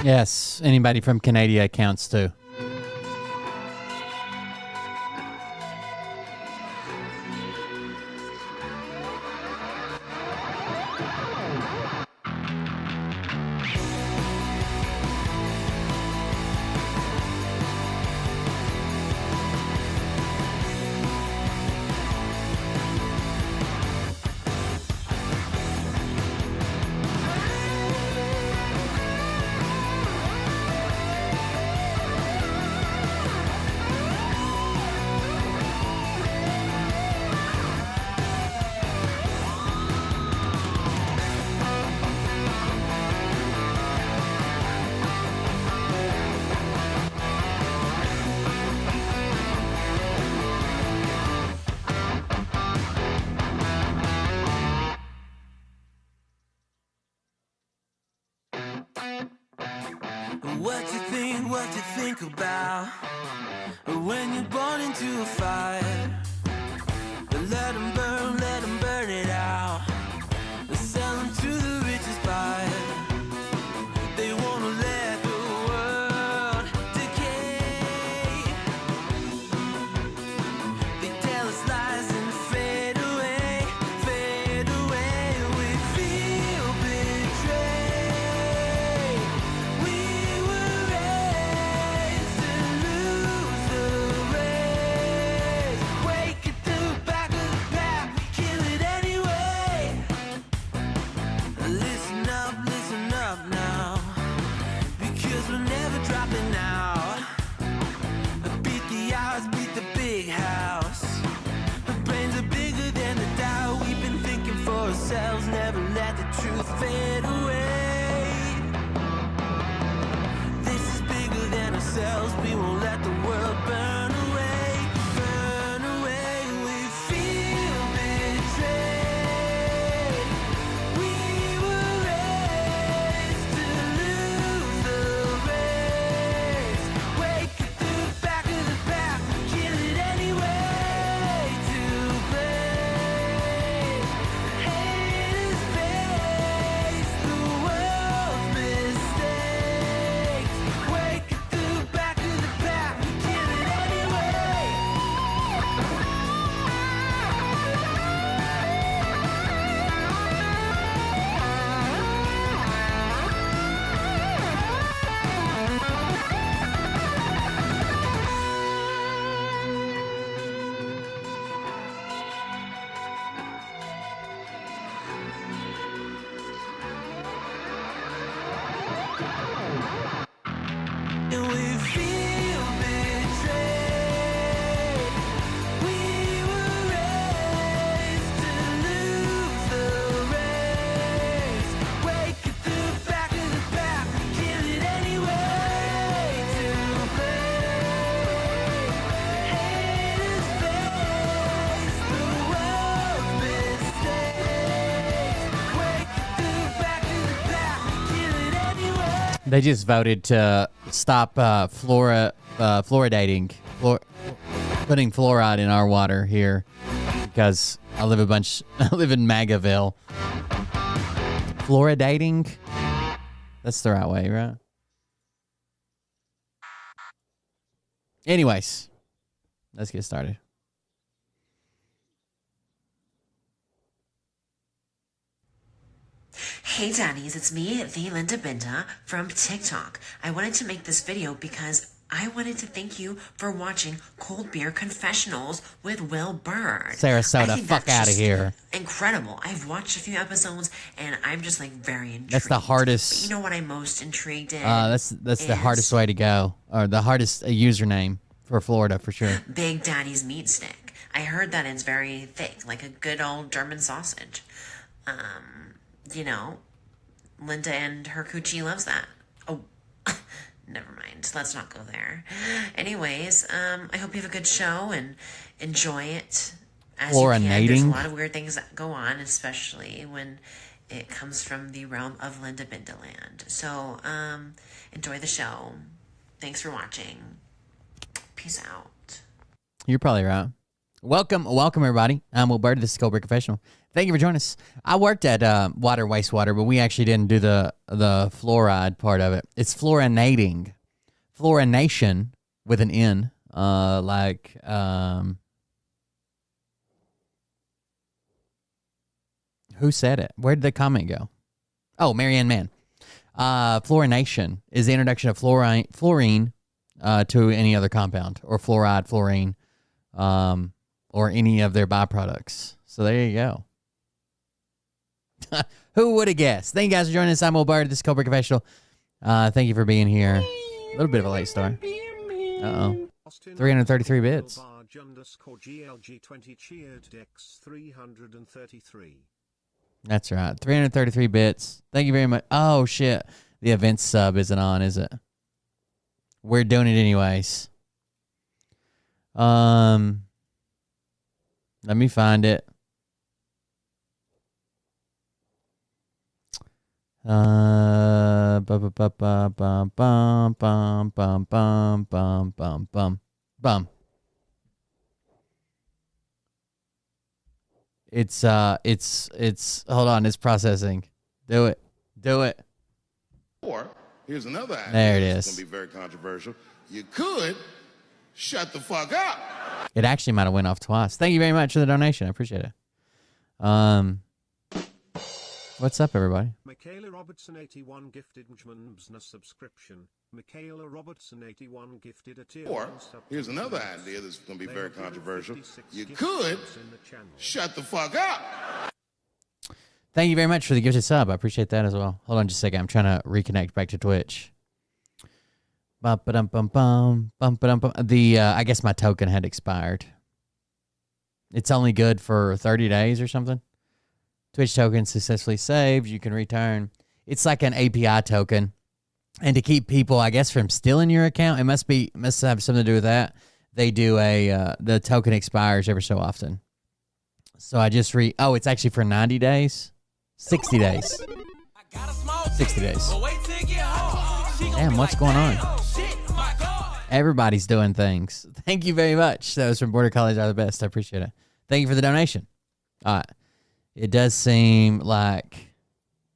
Yes, anybody from Canada counts too. What you think about when you're born into a fire? Let them burn it out. Sell them to the richest buyer. They wanna let the world decay. They tell us lies and fade away, fade away. We feel betrayed. We were raised to lose the race. Wake at the back of the pack, kill it anyway. Listen up now, because we're never dropping out. Beat the odds, beat the big house. Our brains are bigger than the doubt. We've been thinking for ourselves, never let the truth fade away. This is bigger than ourselves, we won't let the world burn away, burn away. We feel betrayed. We were raised to lose the race. Wake at the back of the pack, kill it anyway. To blame, haters face the world's mistakes. Wake at the back of the pack, kill it anyway. And we feel betrayed. We were raised to lose the race. Wake at the back of the pack, kill it anyway. To blame, haters face the world's mistakes. Wake at the back of the pack, kill it anyway. They just voted to stop fluoridating, putting fluoride in our water here because I live in Magaville. Fluoridating? That's the right way, right? Anyways, let's get started. Hey daddies, it's me, the Linda Binda from TikTok. I wanted to make this video because I wanted to thank you for watching Cold Beer Confessionals with Will Bird. Sarasota, I think fuck that's outta just here. Incredible. I've watched a few episodes and I'm just like very intrigued. That's the hardest. But you know what I'm most intrigued in? That's the hardest way to go, or the hardest username for Florida for sure. Big Daddy's Meat Stick. I heard that it's very thick, like a good old German sausage. You know, Linda and her coochie loves that. Oh, never mind. Let's not go there. Anyways, I hope you have a good show and enjoy it as you can. There's a lot of weird things that go on, especially when it comes from the realm of Linda Bindaland. So, enjoy the show. Thanks for watching. Peace out. You're probably right. Welcome, everybody. I'm Will Bird. This is Cold Break Professional. Thank you for joining us. I worked at water, wastewater, but we actually didn't do the fluoride part of it. It's fluorinating. Fluorination with an N. Who said it? Where did the comment go? Oh, Marianne Mann. Fluorination is the introduction of fluorine to any other compound, or fluoride, fluorine, or any of their byproducts. So there you go. Who would have guessed? Thank you guys for joining us. I'm Will Bird. This is Cobra Professional. Thank you for being here. A little bit of a late start. 333 bits. That's right. 333 bits. Thank you very much. Oh, shit. The event sub isn't on, is it? We're doing it anyways. Let me find it. Bum. It's hold on, it's processing. Do it. Or here's another idea. There it It's is. gonna be very controversial. You could shut the fuck up. It actually might have went off twice. Thank you very much for the donation. I appreciate it. What's up, everybody? Michaela Robertson 81 gifted a subscription. Michaela Robertson 81 gifted a tier. Or here's another idea that's gonna be very controversial. You could shut the fuck up. Thank you very much for the gifted sub. I appreciate that as well. Hold on just a second. I'm trying to reconnect back to Twitch. Bum-ba-dum-bum-bum. Bum-ba-dum-bum. I guess my token had expired. It's only good for 30 days or something. Twitch token successfully saved. You can return. It's like an API token. And to keep people, I guess, from stealing your account, it must have something to do with that. They do the token expires every so often. So I just it's actually for 90 days. 60 days. 60 days. Damn, what's going on? Everybody's doing things. Thank you very much. Those from Border College are the best. I appreciate it. Thank you for the donation. All right. It does seem like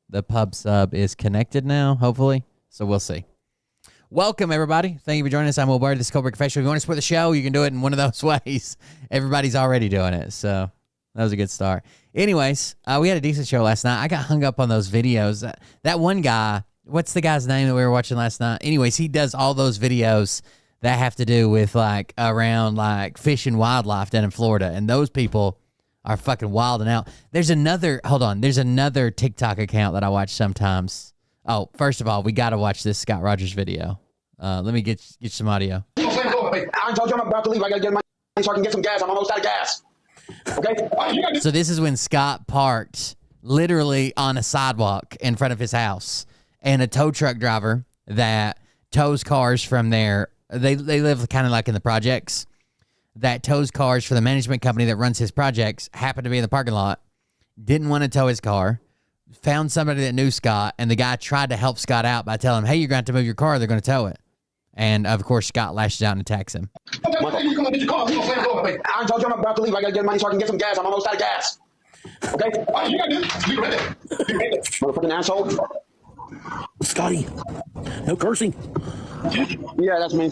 the pub sub is connected now, hopefully. So we'll see. Welcome, everybody. Thank you for joining us. I'm Will Bird. This is Cobra Professional. If you want to support the show, you can do it in one of those ways. Everybody's already doing it. So that was a good start. Anyways, we had a decent show last night. I got hung up on those videos. That one guy, what's the guy's name that we were watching last night? Anyways, he does all those videos that have to do with around fish and wildlife down in Florida. And those people are fucking wilding out. There's another TikTok account that I watch sometimes. Oh, first of all, we got to watch this Scott Rogers video. Let me get some audio. I told you I'm about to leave. I got to get money so I can get some gas. I'm almost out of gas. Okay? So this is when Scott parked literally on a sidewalk in front of his house, and a tow truck driver that tows cars from there. They live kind of like in the projects. That tows cars for the management company that runs his projects happened to be in the parking lot. Didn't want to tow his car. Found somebody that knew Scott, and the guy tried to help Scott out by telling him, "Hey, you're going to have to move your car. They're going to tow it." And of course, Scott lashes out and attacks him. I told you I'm about to leave. I got to get money so I can get some gas. I'm almost out of gas. Okay? You got to do it. Motherfucking asshole. Scotty, no cursing. Yeah, that's me.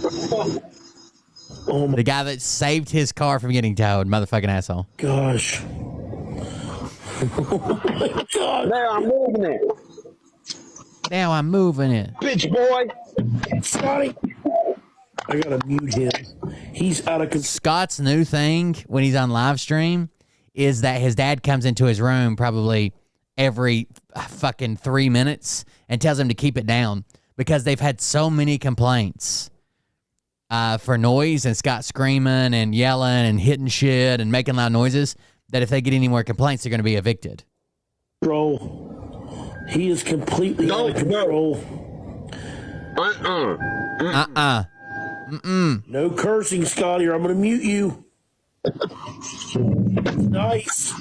Oh my The guy that saved his car from getting towed, motherfucking asshole. gosh. Oh my God. There, I'm moving it. Now I'm moving it. Bitch, boy. Scotty. I gotta mute him. He's out of control. Scott's new thing when he's on live stream is that his dad comes into his room probably every fucking 3 minutes and tells him to keep it down because they've had so many complaints for noise and Scott screaming and yelling and hitting shit and making loud noises that if they get any more complaints, they're going to be evicted. He is completely out of control. No cursing, Scotty, or I'm gonna mute you. Nice.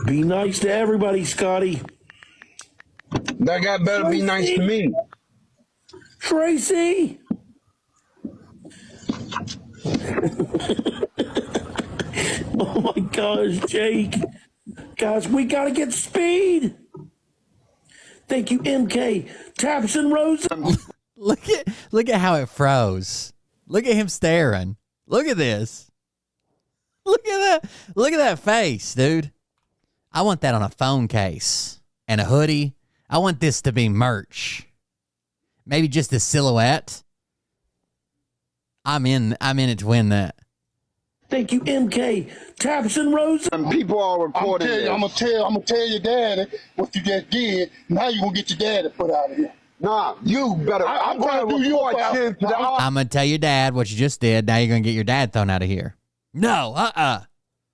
Be nice to everybody, Scotty. That guy better be nice to me. Tracy. Oh my gosh, Jake. Guys, we gotta get speed. Thank you, MK. Taps and Roses. Look at how it froze. Look at him staring. Look at this. Look at that. Look at that face, dude. I want that on a phone case and a hoodie. I want this to be merch. Maybe just a silhouette. I'm in it to win that. Thank you, MK. Taps and Roses. And people are reporting this. I'm gonna tell your daddy what you just did. Now you gonna get your daddy put out of here. Nah, you better. I'm gonna do you report a you to the I'm going to tell your dad what you just did. Now you're going to get your dad thrown out of here. No, I'm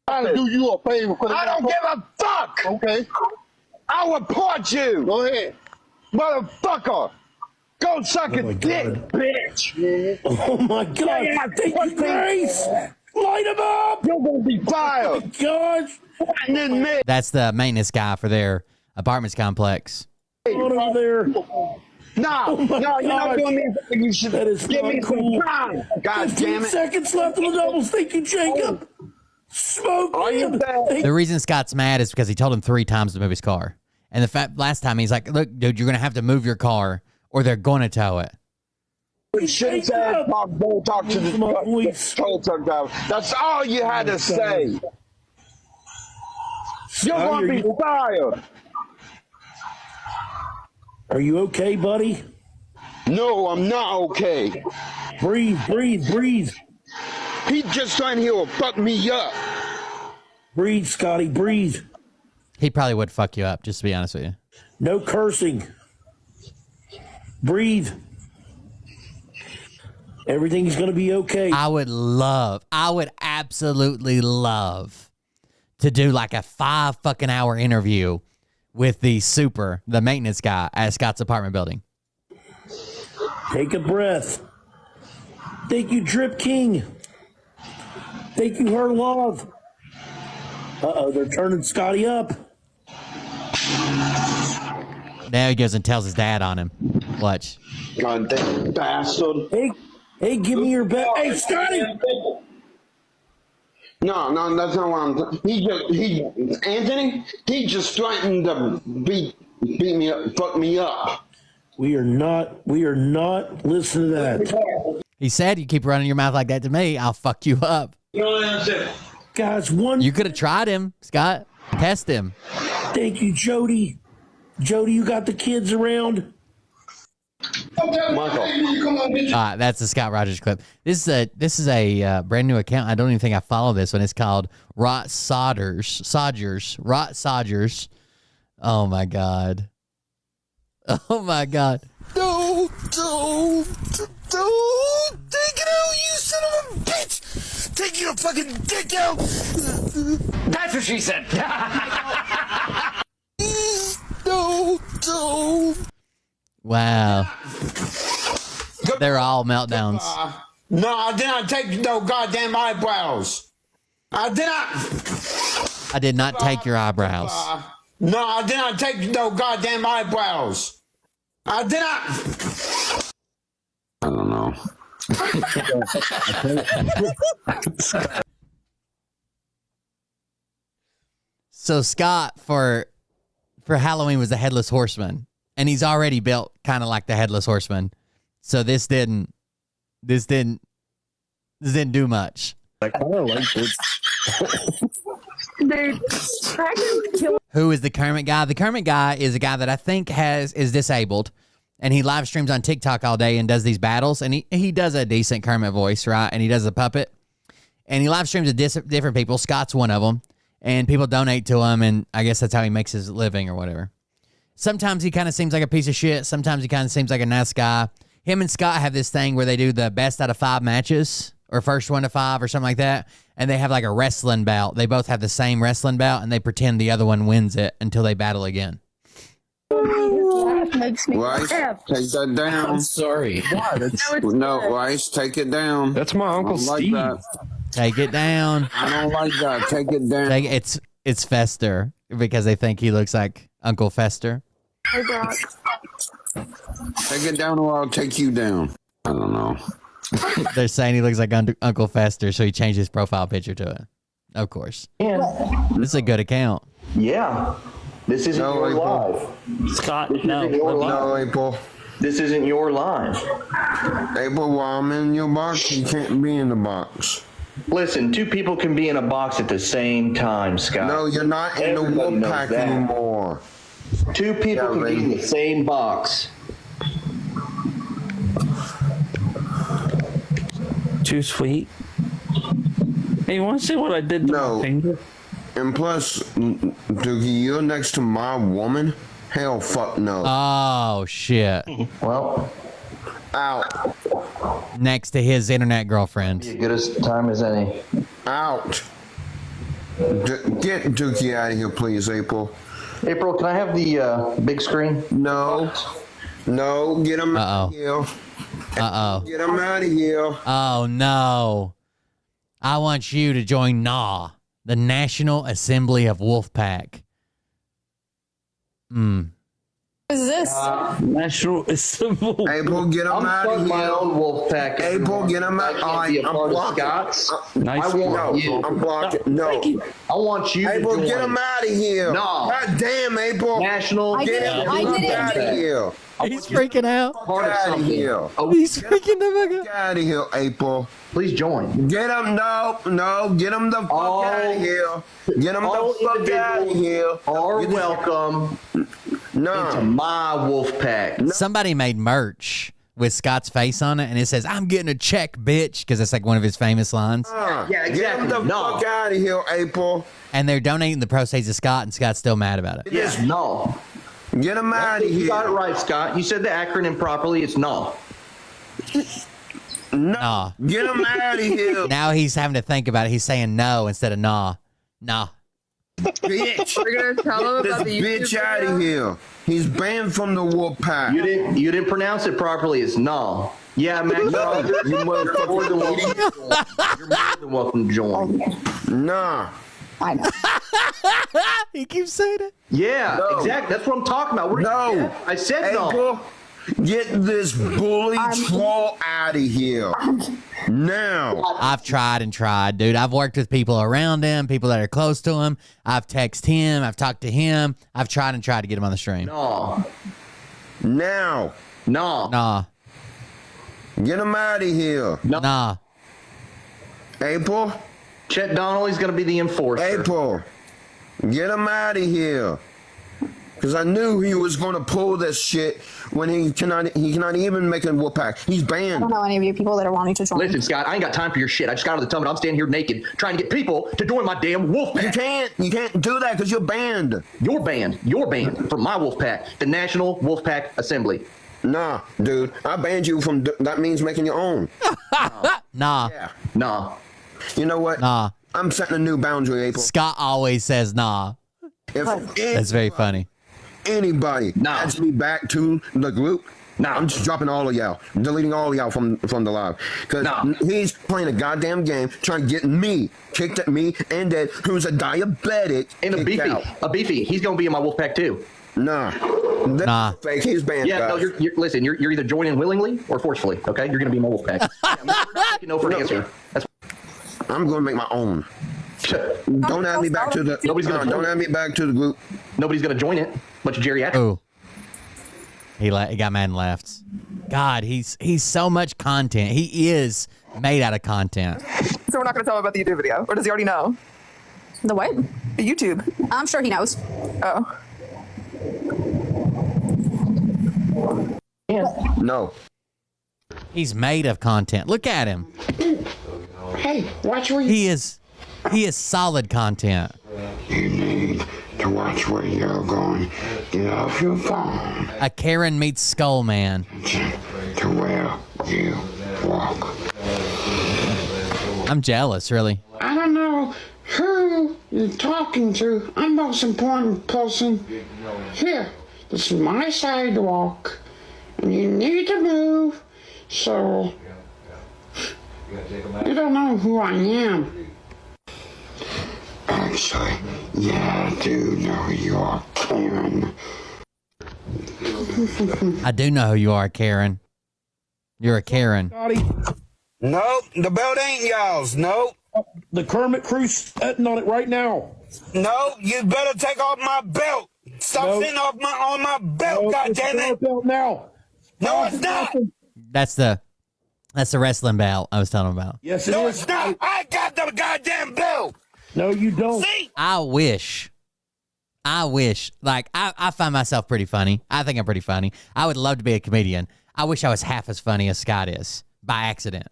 gonna do you a favor. I don't give a fuck. Okay. I'll report you. Go ahead. Motherfucker. Go suck Oh a my dick, God. bitch. Oh my God. Thank you, Grace. Light him up. You're going to be fired. Gosh. And then me. that's the maintenance guy for their apartments complex. Over there. No, Oh my no, you're not God. doing anything. You should That is give me not cool. some time. God 15 damn it. seconds left on the doubles. Thank you, Jacob. Smoke Are you him. bad? The reason Scott's mad is because he told him 3 times to move his car. And the fact last time he's like, look, dude, you're going to have to move your car or they're going to tow it. You should have said, don't talk to Come on, the please. tow truck driver. That's all you had to say. You're Scotty, going to be fired. Are you okay, buddy? No, I'm not okay. Breathe, breathe, breathe. He just trying to fuck me up. Breathe, Scotty, breathe. He probably would fuck you up, just to be honest with you. No cursing. Breathe. Everything's going to be okay. I would absolutely love to do like a 5 fucking hour interview with the maintenance guy at Scott's apartment building. Take a breath. Thank you, Drip King. Thank you, Her Love. Uh-oh, they're turning Scotty up. Now he goes and tells his dad on him. Watch. God damn bastard. Hey, give me your bet. Hey, Scotty! No, that's not what I'm. Anthony, he just threatened to beat me up, fuck me up. We are not listening to that. He said, you keep running your mouth like that to me, I'll fuck you up. Guys, You could have tried him, Scott. Test him. thank you, Jody. Jody, you got the kids around? Michael. That's the Scott Rogers clip. This is a brand new account. I don't even think I follow this one. It's called Rot Sodgers. Rot Sodgers. Oh my God. Oh my God. No, take it out, you son of a bitch. Take your fucking dick out. That's what she said. No. Wow. They're all meltdowns. No, I did not take no goddamn eyebrows. I did not take your eyebrows. No, I did not take no goddamn eyebrows. I did not. I don't know. So Scott for Halloween was a headless horseman, and he's already built kind of like the headless horseman. So this didn't do much. I kind of like this. Dude, I can kill. Who is the Kermit guy? The Kermit guy is a guy that I think is disabled, and he live streams on TikTok all day and does these battles, and he does a decent Kermit voice, right? And he does a puppet, and he live streams with different people. Scott's one of them, and people donate to him, and I guess that's how he makes his living or whatever. Sometimes he kind of seems like a piece of shit. Sometimes he kind of seems like a nice guy. Him and Scott have this thing where they do the best out of 5 matches or first 1 to 5 or something like that. And they have like a wrestling bout. They both have the same wrestling bout and they pretend the other one wins it until they battle again. Makes me Rice, laugh. take that down. I'm sorry. No, Rice, take it down. That's my Uncle Steve. That. Take it down. I don't like that. Take it down. It's Fester because they think he looks like Uncle Fester. Hey, Brock. Take it down or I'll take you down. I don't know. They're saying he looks like Uncle Fester, so he changed his profile picture to it. Of course. And This is a good account. yeah, this isn't No, your April. live. Scott, This no. isn't your No, live. April. This isn't your live. April, while I'm in your box, you can't be in the box. Listen, two people can be in a box at the same time, Scott. No, you're not in the Everybody wolf knows pack that. anymore. Two people can be in the same box. Too sweet. Hey, you want to see what I did to No. my finger? And plus, Doogie, you're next to my woman? Hell, fuck no. Oh shit! Well, Out. Next to his internet be girlfriend. as good as time as any. Out. Get Dookie out of here, please, April. April, can I have the big screen? No. No, get him out of here. Uh oh. Get him out of here. Oh no! I want you to join NAW, the National Assembly of Wolfpack. What is this? National Assembly. April, get him I'm out of starting my here. own wolf pack. April, get him out. I can't be a I'm part of blocking. Scott's. Nice. I want No, you. I'm blocking. No. Thank you. I want you April, to join. get him out of here. No. God damn, April. National. I did it. Get I him did it. out of here. He's freaking out. Part of Get out of something. here. Oh, He's freaking the fuck out. Get out of here, April. please join. Get him. No. Get him the fuck All- out of here. Get him all the fuck out of here. Are Get the- welcome to No. my wolf pack. Somebody made merch with Scott's face on it, and it says, "I'm getting a check, bitch," because that's like one of his famous lines. Yeah, Get exactly. him the No. fuck out of here, April. And they're donating the proceeds to Scott, and Scott's still mad about it. Yes, no. Get him out of You got it here. right, Scott. You said the acronym properly. It's no. Nah. Get him out of here. Now he's having to think about it. He's saying no instead of nah. Nah. Bitch. We're gonna tell him This about the YouTube bitch out video? of here. He's banned from the wolf pack. You didn't pronounce it properly. It's no. Yeah, Max. You You're more than welcome. You're more than welcome to join. Nah. I know. He keeps saying it. Yeah, No. exactly. That's what I'm talking about. No. I said no. April, get this bully troll out of here. Now. I've tried and tried, dude. I've worked with people around him, people that are close to him. I've texted him. I've talked to him. I've tried and tried to get him on the stream. No. Now. No. Nah. Get him out of here. Nah. April. Chet Donnelly's going to be the enforcer. April. Get him out of here. Because I knew he was going to pull this shit when he cannot even make a wolf pack. He's I banned. don't know any of you people that are wanting to join. Listen, Scott, I ain't got time for your shit. I just got out of the tub and I'm standing here naked trying to get people to join my damn wolf You pack. can't do that because you're banned. You're banned from my wolf pack, the National Wolf Pack Assembly. Nah, dude. I banned you from, that means making your own. Nah. Yeah. Nah. You know what? Nah. I'm setting a new boundary, April. Scott always says nah. If That's very funny. anybody Nah. adds me back to the group, Nah. I'm just dropping all of y'all, deleting all of y'all from the live. Because Nah. he's playing a goddamn game, trying to get me, kicked at me, and Ed, who's a diabetic, And kicked out. a beefy. He's going to be in my wolf pack too. Nah. That's Nah. fake. He's banned, Yeah, no, guys. listen, you're either joining willingly or forcefully, okay? You're going to be in my wolf pack. Yeah, we're not taking no for an answer. That's I'm going to make my own. Don't add me back to the. Nobody's gonna don't add me back to the group. Nobody's going to join it. Bunch of geriatrics. Ooh. He got mad and left. God, he's so much content. He is made out of content. So we're not going to tell him about the YouTube video, or does he already know? The what? The YouTube. I'm sure he knows. Oh. No. He's made of content. Look at him. Hey, watch where you. He is solid content. You need to watch where you're going. Get off your phone A Karen meets Skull Man. to where you walk. I'm jealous, really. I don't know who you're talking to. I'm the most important person here. This is my sidewalk, and you need to move. So you don't know who I am. Actually, yeah, I do know who you are, Karen. I do know who you are, Karen. You're a Karen. Nope. The belt ain't y'all's. Nope. The Kermit crew's sitting on it right now. No, you better take off my belt. Stop sitting on my belt, goddammit. Belt now. No, it's not. That's the wrestling belt I was telling him about. Yes, it No, is. it's not. I got the goddamn belt. No, you don't. See? I wish. Like, I find myself pretty funny. I think I'm pretty funny. I would love to be a comedian. I wish I was half as funny as Scott is by accident.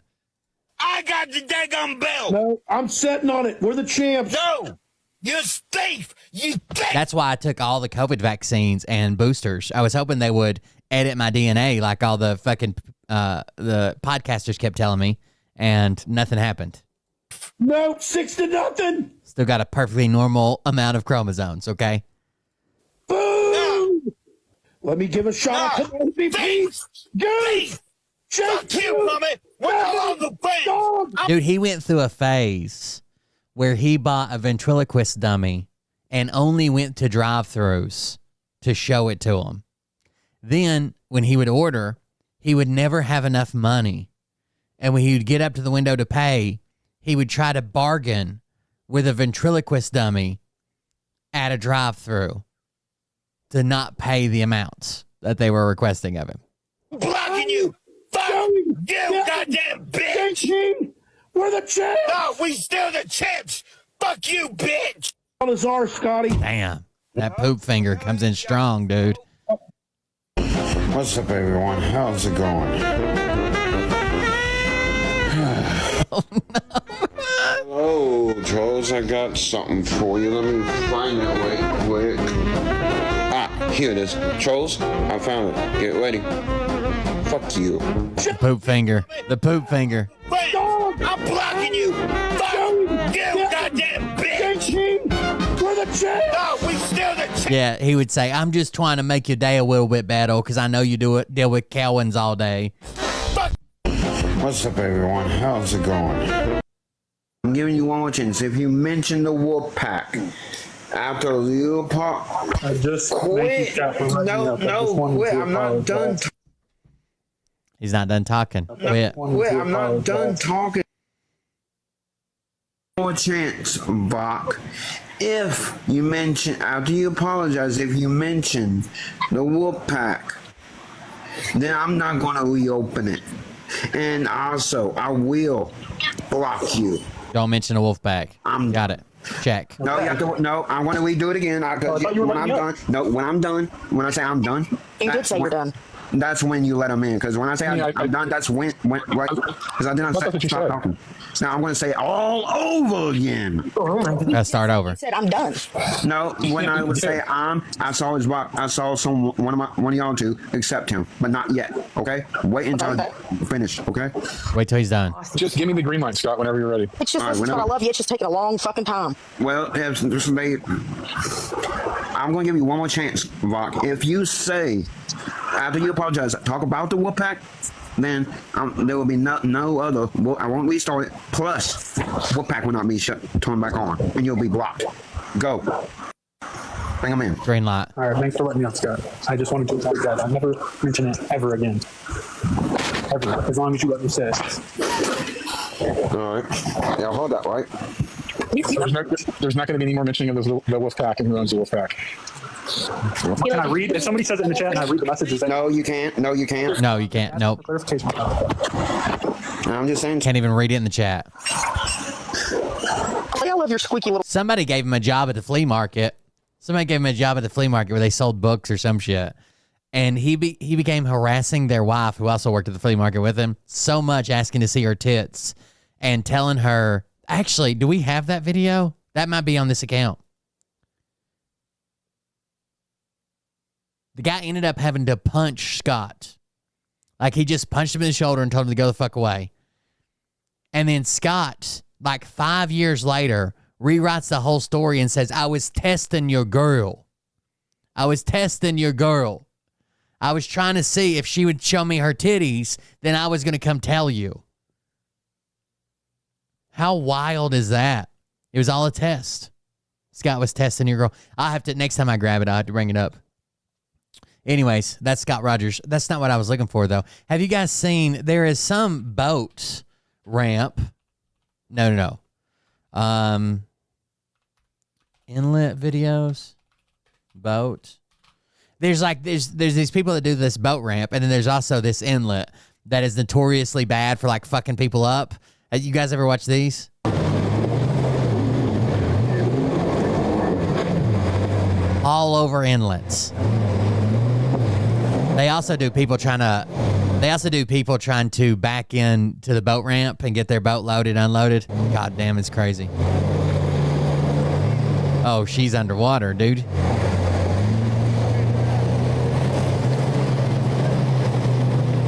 I got the daggum belt. No, I'm sitting on it. We're the champs. No, you thief. You thief. That's why I took all the COVID vaccines and boosters. I was hoping they would edit my DNA like all the fucking the podcasters kept telling me, and nothing happened. No, 6-0. Still got a perfectly normal amount of chromosomes, okay? Boom! Let me give a shout out to the MVP. Thief. Goose! Fuck you, mommy. We're all the best. Dude, he went through a phase where he bought a ventriloquist dummy and only went to drive-thrus to show it to him. Then, when he would order, he would never have enough money. And when he would get up to the window to pay, he would try to bargain with a ventriloquist dummy at a drive-thru to not pay the amounts that they were requesting of him. Blocking you. Fuck you, goddamn bitch. We're the champs. No, we still the champs. Fuck you, bitch. On his R, Scotty. Damn. That poop finger comes in strong, dude. What's up, everyone? How's it going? Hello, Charles. I got something for you. Let me find it right quick. Ah, here it is. Charles, I found it. Get ready. Fuck you. The poop finger. The poop finger. Wait, I'm blocking you. Fuck you, goddamn bitch. We're the champs. No, we still the champs. Yeah, he would say, I'm just trying to make your day a little bit better because I know you deal with Cowens all day. What's up, everyone? How's it going? I'm giving you one more chance. If you mention the wolf pack after Leo Pop, I just quit. No, quit. I'm not done. He's not done talking. Quit. Quit. I'm not done talking. More chance, Bach. If you mention, after you apologize, if you mention the wolf pack, then I'm not going to reopen it. And also, I will block you. Don't mention a wolf pack. Got it. Check. No, you have to, no, I want to redo it again. When I'm done. No, when I'm done. When I say I'm done. You did say you're done. That's when you let them in. Because when I say I'm done, that's when right? Because I didn't say stop talking. Now I'm going to say it all over again. Oh my God. Let's start over. I said I'm done. No, when I would say I saw his block. I saw one of y'all two accept him, but not yet. Okay, wait until I finish. Okay. Wait till he's done. Just give me the green light, Scott, whenever you're ready. It's just, this is what I love you. It's just taking a long fucking time. Well, I'm going to give you one more chance, Vok. If you say, after you apologize, talk about the wolf pack, then there will be no other. I won't restart it. Plus, wolf pack will not be turned back on, and you'll be blocked. Go. Bring them in. Green light. All right, thanks for letting me on, Scott. I just wanted to apologize. I'll never mention it ever again. Ever. As long as you let me say it. All right. Yeah, hold that, right? There's not going to be any more mentioning of the wolf pack and who owns the wolf pack. Can I read? If somebody says it in the chat, and I read the messages. No, you can't. No, you can't. No, you can't. Nope. Clarification. I'm just saying. Can't even read it in the chat. I love your squeaky little. Somebody gave him a job at the flea market. Somebody gave him a job at the flea market where they sold books or some shit. And he became harassing their wife, who also worked at the flea market with him, so much, asking to see her tits and telling her, actually, do we have that video? That might be on this account. The guy ended up having to punch Scott. Like, he just punched him in the shoulder and told him to go the fuck away. And then Scott, like 5 years later, rewrites the whole story and says, I was testing your girl. I was testing your girl. I was trying to see if she would show me her titties, then I was going to come tell you. How wild is that? It was all a test. Scott was testing your girl. Next time I grab it, I'll have to bring it up. Anyways, that's Scott Rogers. That's not what I was looking for, though. Have you guys seen, there is some boat ramp. No. Inlet videos, boat. There's these people that do this boat ramp, and then there's also this inlet that is notoriously bad for like fucking people up. You guys ever watch these? All over inlets. They also do people trying to back in to the boat ramp and get their boat loaded, unloaded. God damn, it's crazy. Oh, she's underwater, dude.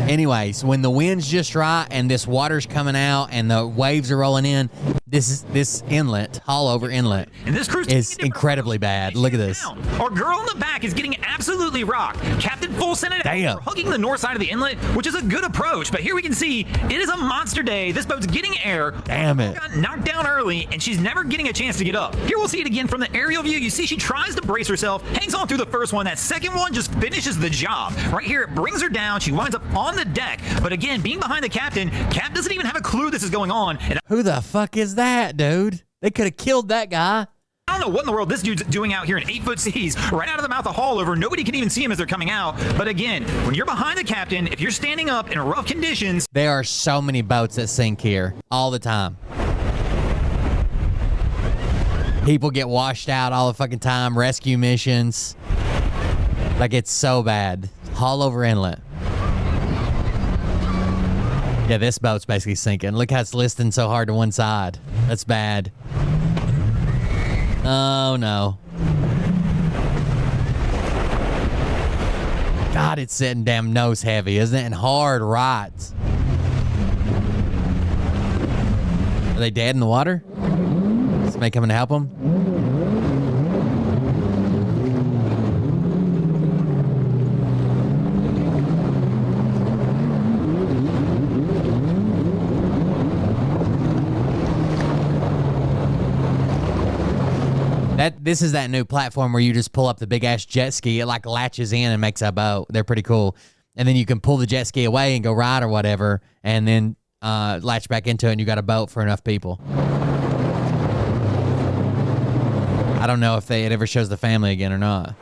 Anyways, when the wind's just right and this water's coming out and the waves are rolling in, this inlet, all over inlet, and this cruise is incredibly bad. Look at this. Our girl in the back is getting absolutely rocked. Captain full sent it out, hugging the north side of the inlet, which is a good approach. But here we can see it is a monster day. This boat's getting air. Damn it. Got knocked down early, and she's never getting a chance to get up. Here we'll see it again from the aerial view. You see she tries to brace herself, hangs on through the first one. That second one just finishes the job. Right here, it brings her down. She winds up on the deck. But again, being behind the captain, Cap doesn't even have a clue this is going on. And who the fuck is that, dude? They could have killed that guy. I don't know what in the world this dude's doing out here in 8-foot seas, right out of the mouth of haul over. Nobody can even see him as they're coming out. But again, when you're behind the captain, if you're standing up in rough conditions. There are so many boats that sink here all the time. People get washed out all the fucking time. Rescue missions. Like, it's so bad. All over inlet. Yeah, this boat's basically sinking. Look how it's listing so hard to one side. That's bad. Oh, no. God, it's sitting damn nose heavy, isn't it? And hard rods. Are they dead in the water? Somebody coming to help them? This is that new platform where you just pull up the big ass jet ski. It like latches in and makes a boat. They're pretty cool. And then you can pull the jet ski away and go ride or whatever, and then latch back into it, and you got a boat for enough people. I don't know if it ever shows the family again or not.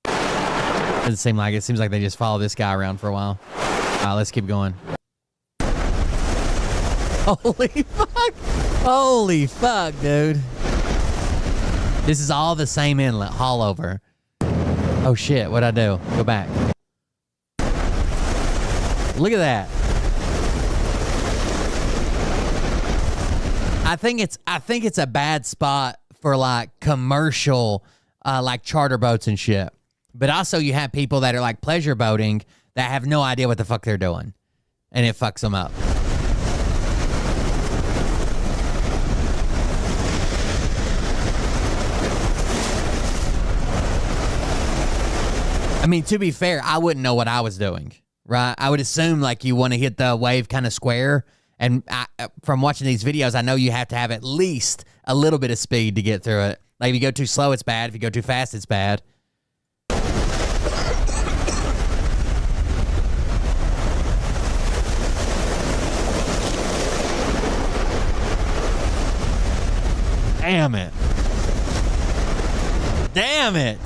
Doesn't seem like it. It seems like they just follow this guy around for a while. All right, let's keep going. Holy fuck! Holy fuck, dude. This is all the same inlet, all over. Oh shit, what'd I do? Go back. Look at that. I think it's a bad spot for like commercial like charter boats and shit. But also you have people that are like pleasure boating that have no idea what the fuck they're doing. And it fucks them up. I mean, to be fair, I wouldn't know what I was doing, right? I would assume like you want to hit the wave kind of square. And from watching these videos, I know you have to have at least a little bit of speed to get through it. Like if you go too slow, it's bad. If you go too fast, it's bad. Damn it. Damn it.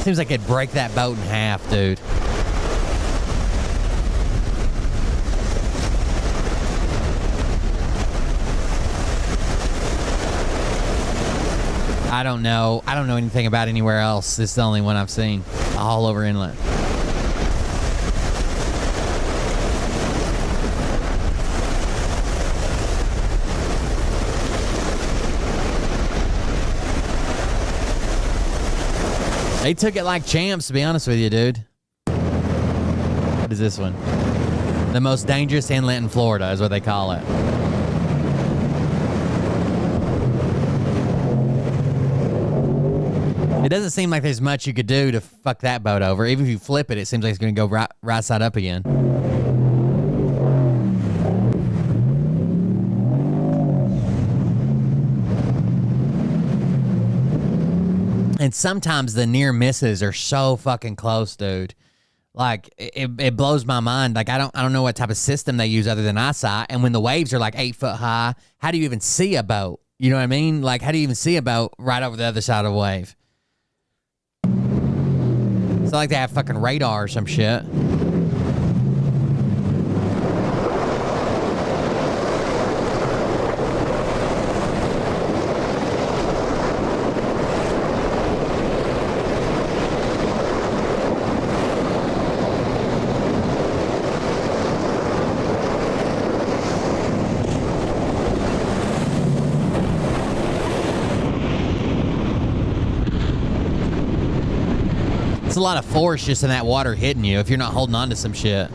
Seems like it'd break that boat in half, dude. I don't know. I don't know anything about anywhere else. This is the only one I've seen. All over inlet. They took it like champs, to be honest with you, dude. What is this one? The most dangerous inlet in Florida is what they call it. It doesn't seem like there's much you could do to fuck that boat over. Even if you flip it, it seems like it's going to go right side up again. And sometimes the near misses are so fucking close, dude. Like it blows my mind. Like I don't know what type of system they use other than eyesight. And when the waves are like 8 foot high, how do you even see a boat? You know what I mean? Like how do you even see a boat right over the other side of the wave? It's not like they have fucking radar or some shit. It's a lot of force just in that water hitting you if you're not holding on to some shit.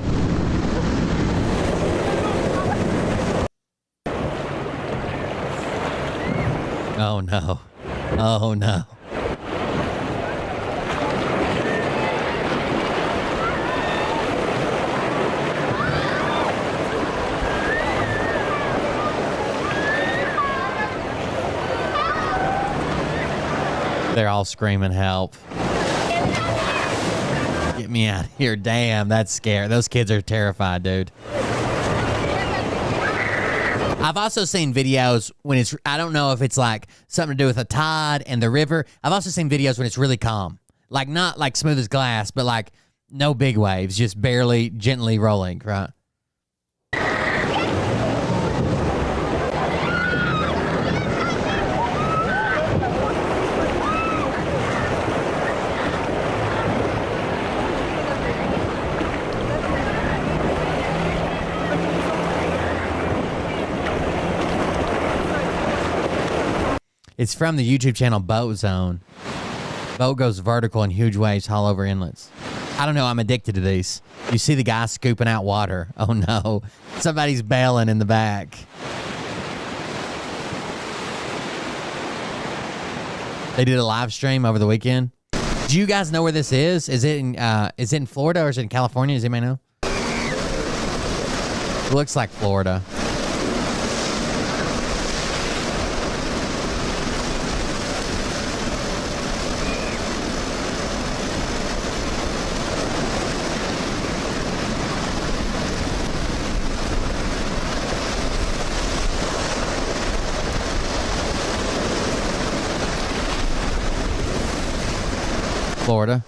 Oh no. Oh no. They're all screaming help. Get me out of here. Damn, that's scary. Those kids are terrified, dude. I've also seen videos when it's, I don't know if it's like something to do with a tide and the river. I've also seen videos when it's really calm. Like not like smooth as glass, but like no big waves, just barely gently rolling, right? It's from the YouTube channel Boat Zone. Boat goes vertical in huge waves all over inlets. I don't know. I'm addicted to these. You see the guy scooping out water. Oh, no. Somebody's bailing in the back. They did a live stream over the weekend. Do you guys know where this is? Is it in Florida or is it in California? Does anybody know? It looks like Florida. Florida.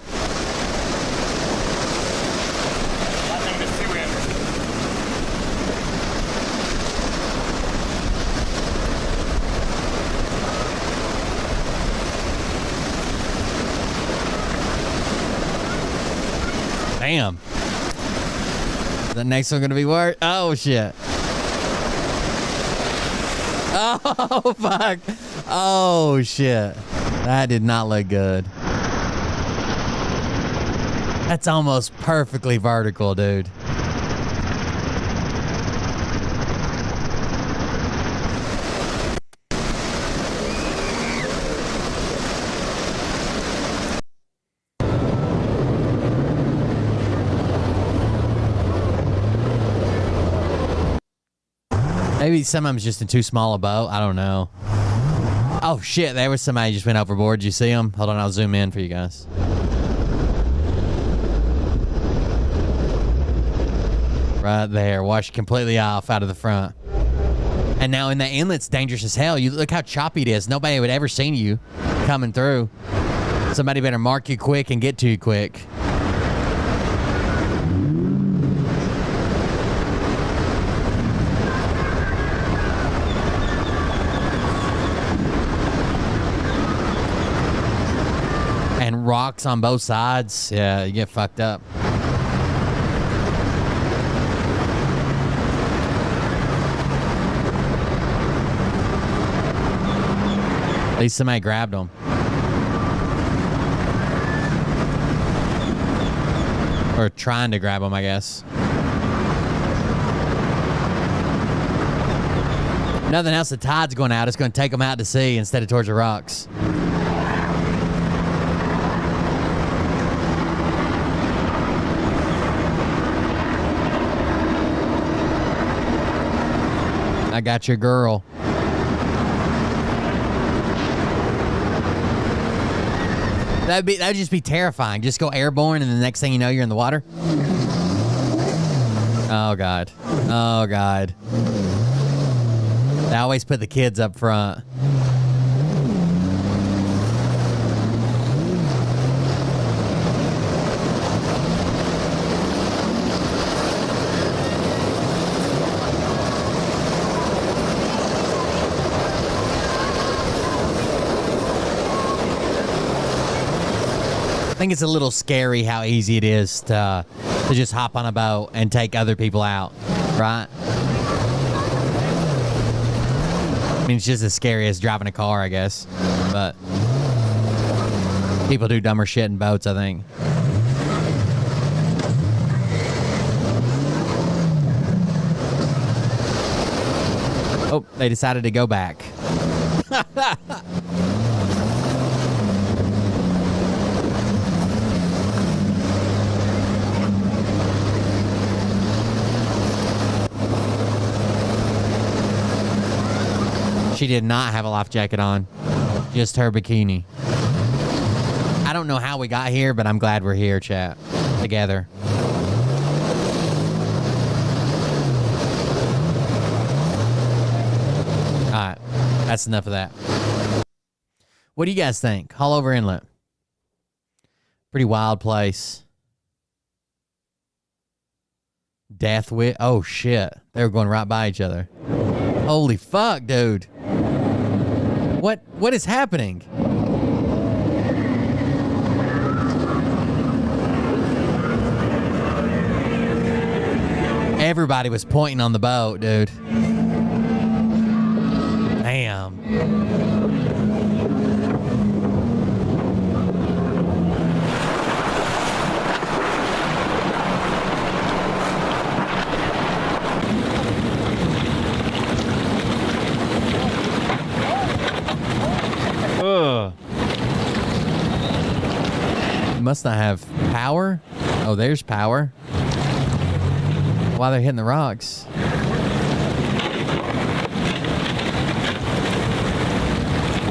Damn. The next one gonna be worse. Oh shit. Oh fuck. Oh shit. That did not look good. That's almost perfectly vertical, dude. Maybe some of them's just in too small a boat. I don't know. Oh shit, there was somebody just went overboard. Did you see him? Hold on, I'll zoom in for you guys. Right there, washed completely off out of the front. And now in the inlet's dangerous as hell. You look how choppy it is. Nobody would ever seen you coming through. Somebody better mark you quick and get to you quick. And rocks on both sides. Yeah, you get fucked up. At least somebody grabbed them. Or trying to grab them, I guess. Nothing else, the tide's going out. It's going to take them out to sea instead of towards the rocks. I got your girl. That'd just be terrifying. Just go airborne, and the next thing you know, you're in the water. Oh God. Oh God. They always put the kids up front. I think it's a little scary how easy it is to just hop on a boat and take other people out, right? I mean, it's just as scary as driving a car, I guess. But people do dumber shit in boats, I think. Oh, they decided to go back. She did not have a life jacket on, just her bikini. I don't know how we got here, but I'm glad we're here, chat, together. All right, that's enough of that. What do you guys think? Hollover Inlet. Pretty wild place. Death Wish. Oh, shit. They were going right by each other. Holy fuck, dude. What is happening? Everybody was pointing on the boat, dude. Damn. Must not have power. Oh, there's power. While they're hitting the rocks.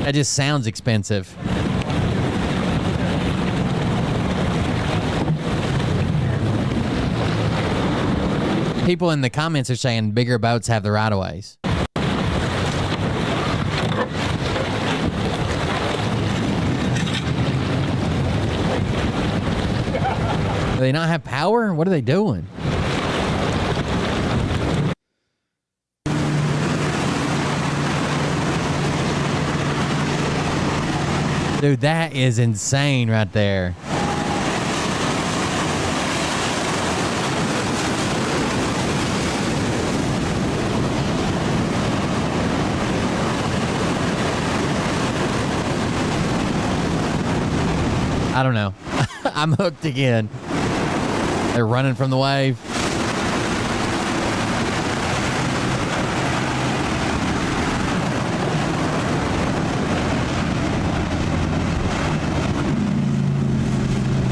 That just sounds expensive. People in the comments are saying bigger boats have the right-of-ways. Do they not have power? What are they doing? Dude, that is insane right there. I don't know. I'm hooked again. They're running from the wave.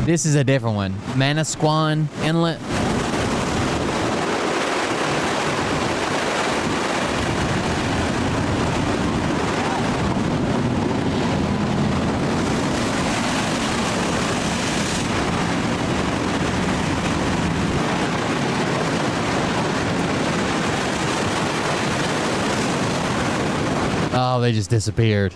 This is a different one. Manasquan Inlet. Oh, they just disappeared.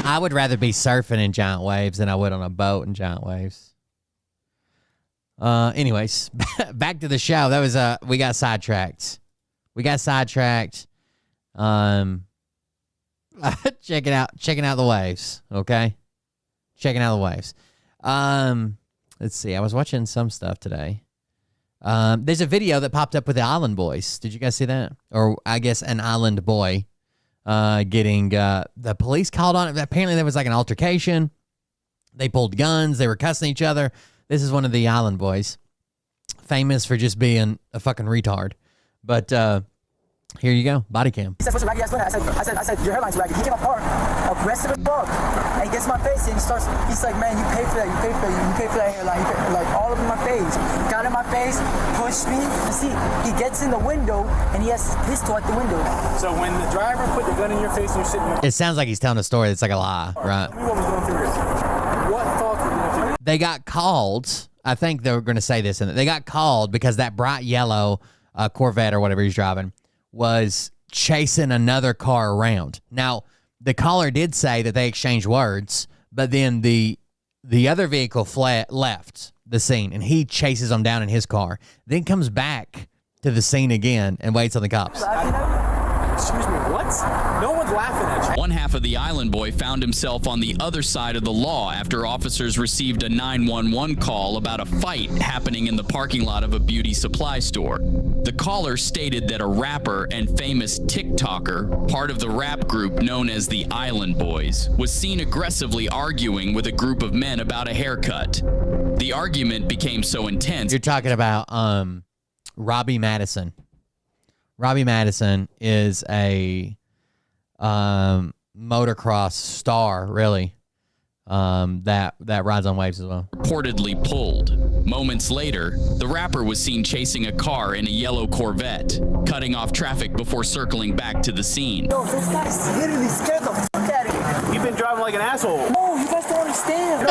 I would rather be surfing in giant waves than I would on a boat in giant waves. Anyways, back to the show. That was we got sidetracked. Checking out the waves, okay? Checking out the waves. Let's see. I was watching some stuff today. There's a video that popped up with the Island Boys. Did you guys see that? Or I guess an island boy getting the police called on it. Apparently there was like an altercation. They pulled guns. They were cussing each other. This is one of the Island Boys, famous for just being a fucking retard. But Here you go, body cam. He said, "What's a raggedy ass winner?" I said, "Your hairline's raggedy." He came apart, aggressive as fuck, and he gets in my face and he's like, "Man, you pay for that, you pay for that hairline, like all over my face." Got in my face, pushed me. You see, he gets in the window and he has his pistol at the window. So when the driver put the gun in your face and you're sitting there, It sounds like he's telling a story that's like a lie, right? what was going through this? What thoughts were going through? They got called. I think they were going to say this, and they got called because that bright yellow Corvette or whatever he's driving was chasing another car around. Now, the caller did say that they exchanged words, but then the other vehicle left the scene, and he chases them down in his car, then comes back to the scene again and waits on the cops. Excuse me, what? No one's laughing at you. One half of the island boy found himself on the other side of the law after officers received a 911 call about a fight happening in the parking lot of a beauty supply store. The caller stated that a rapper and famous TikToker, part of the rap group known as the Island Boys, was seen aggressively arguing with a group of men about a haircut. The argument became so intense. You're talking about Robbie Madison. Robbie Madison is a motocross star, really, that rides on waves as well. Reportedly pulled. Moments later, the rapper was seen chasing a car in a yellow Corvette, cutting off traffic before circling back to the scene. Yo, this guy's literally scared the fuck out of me. You've been driving like an asshole. No, you guys don't understand.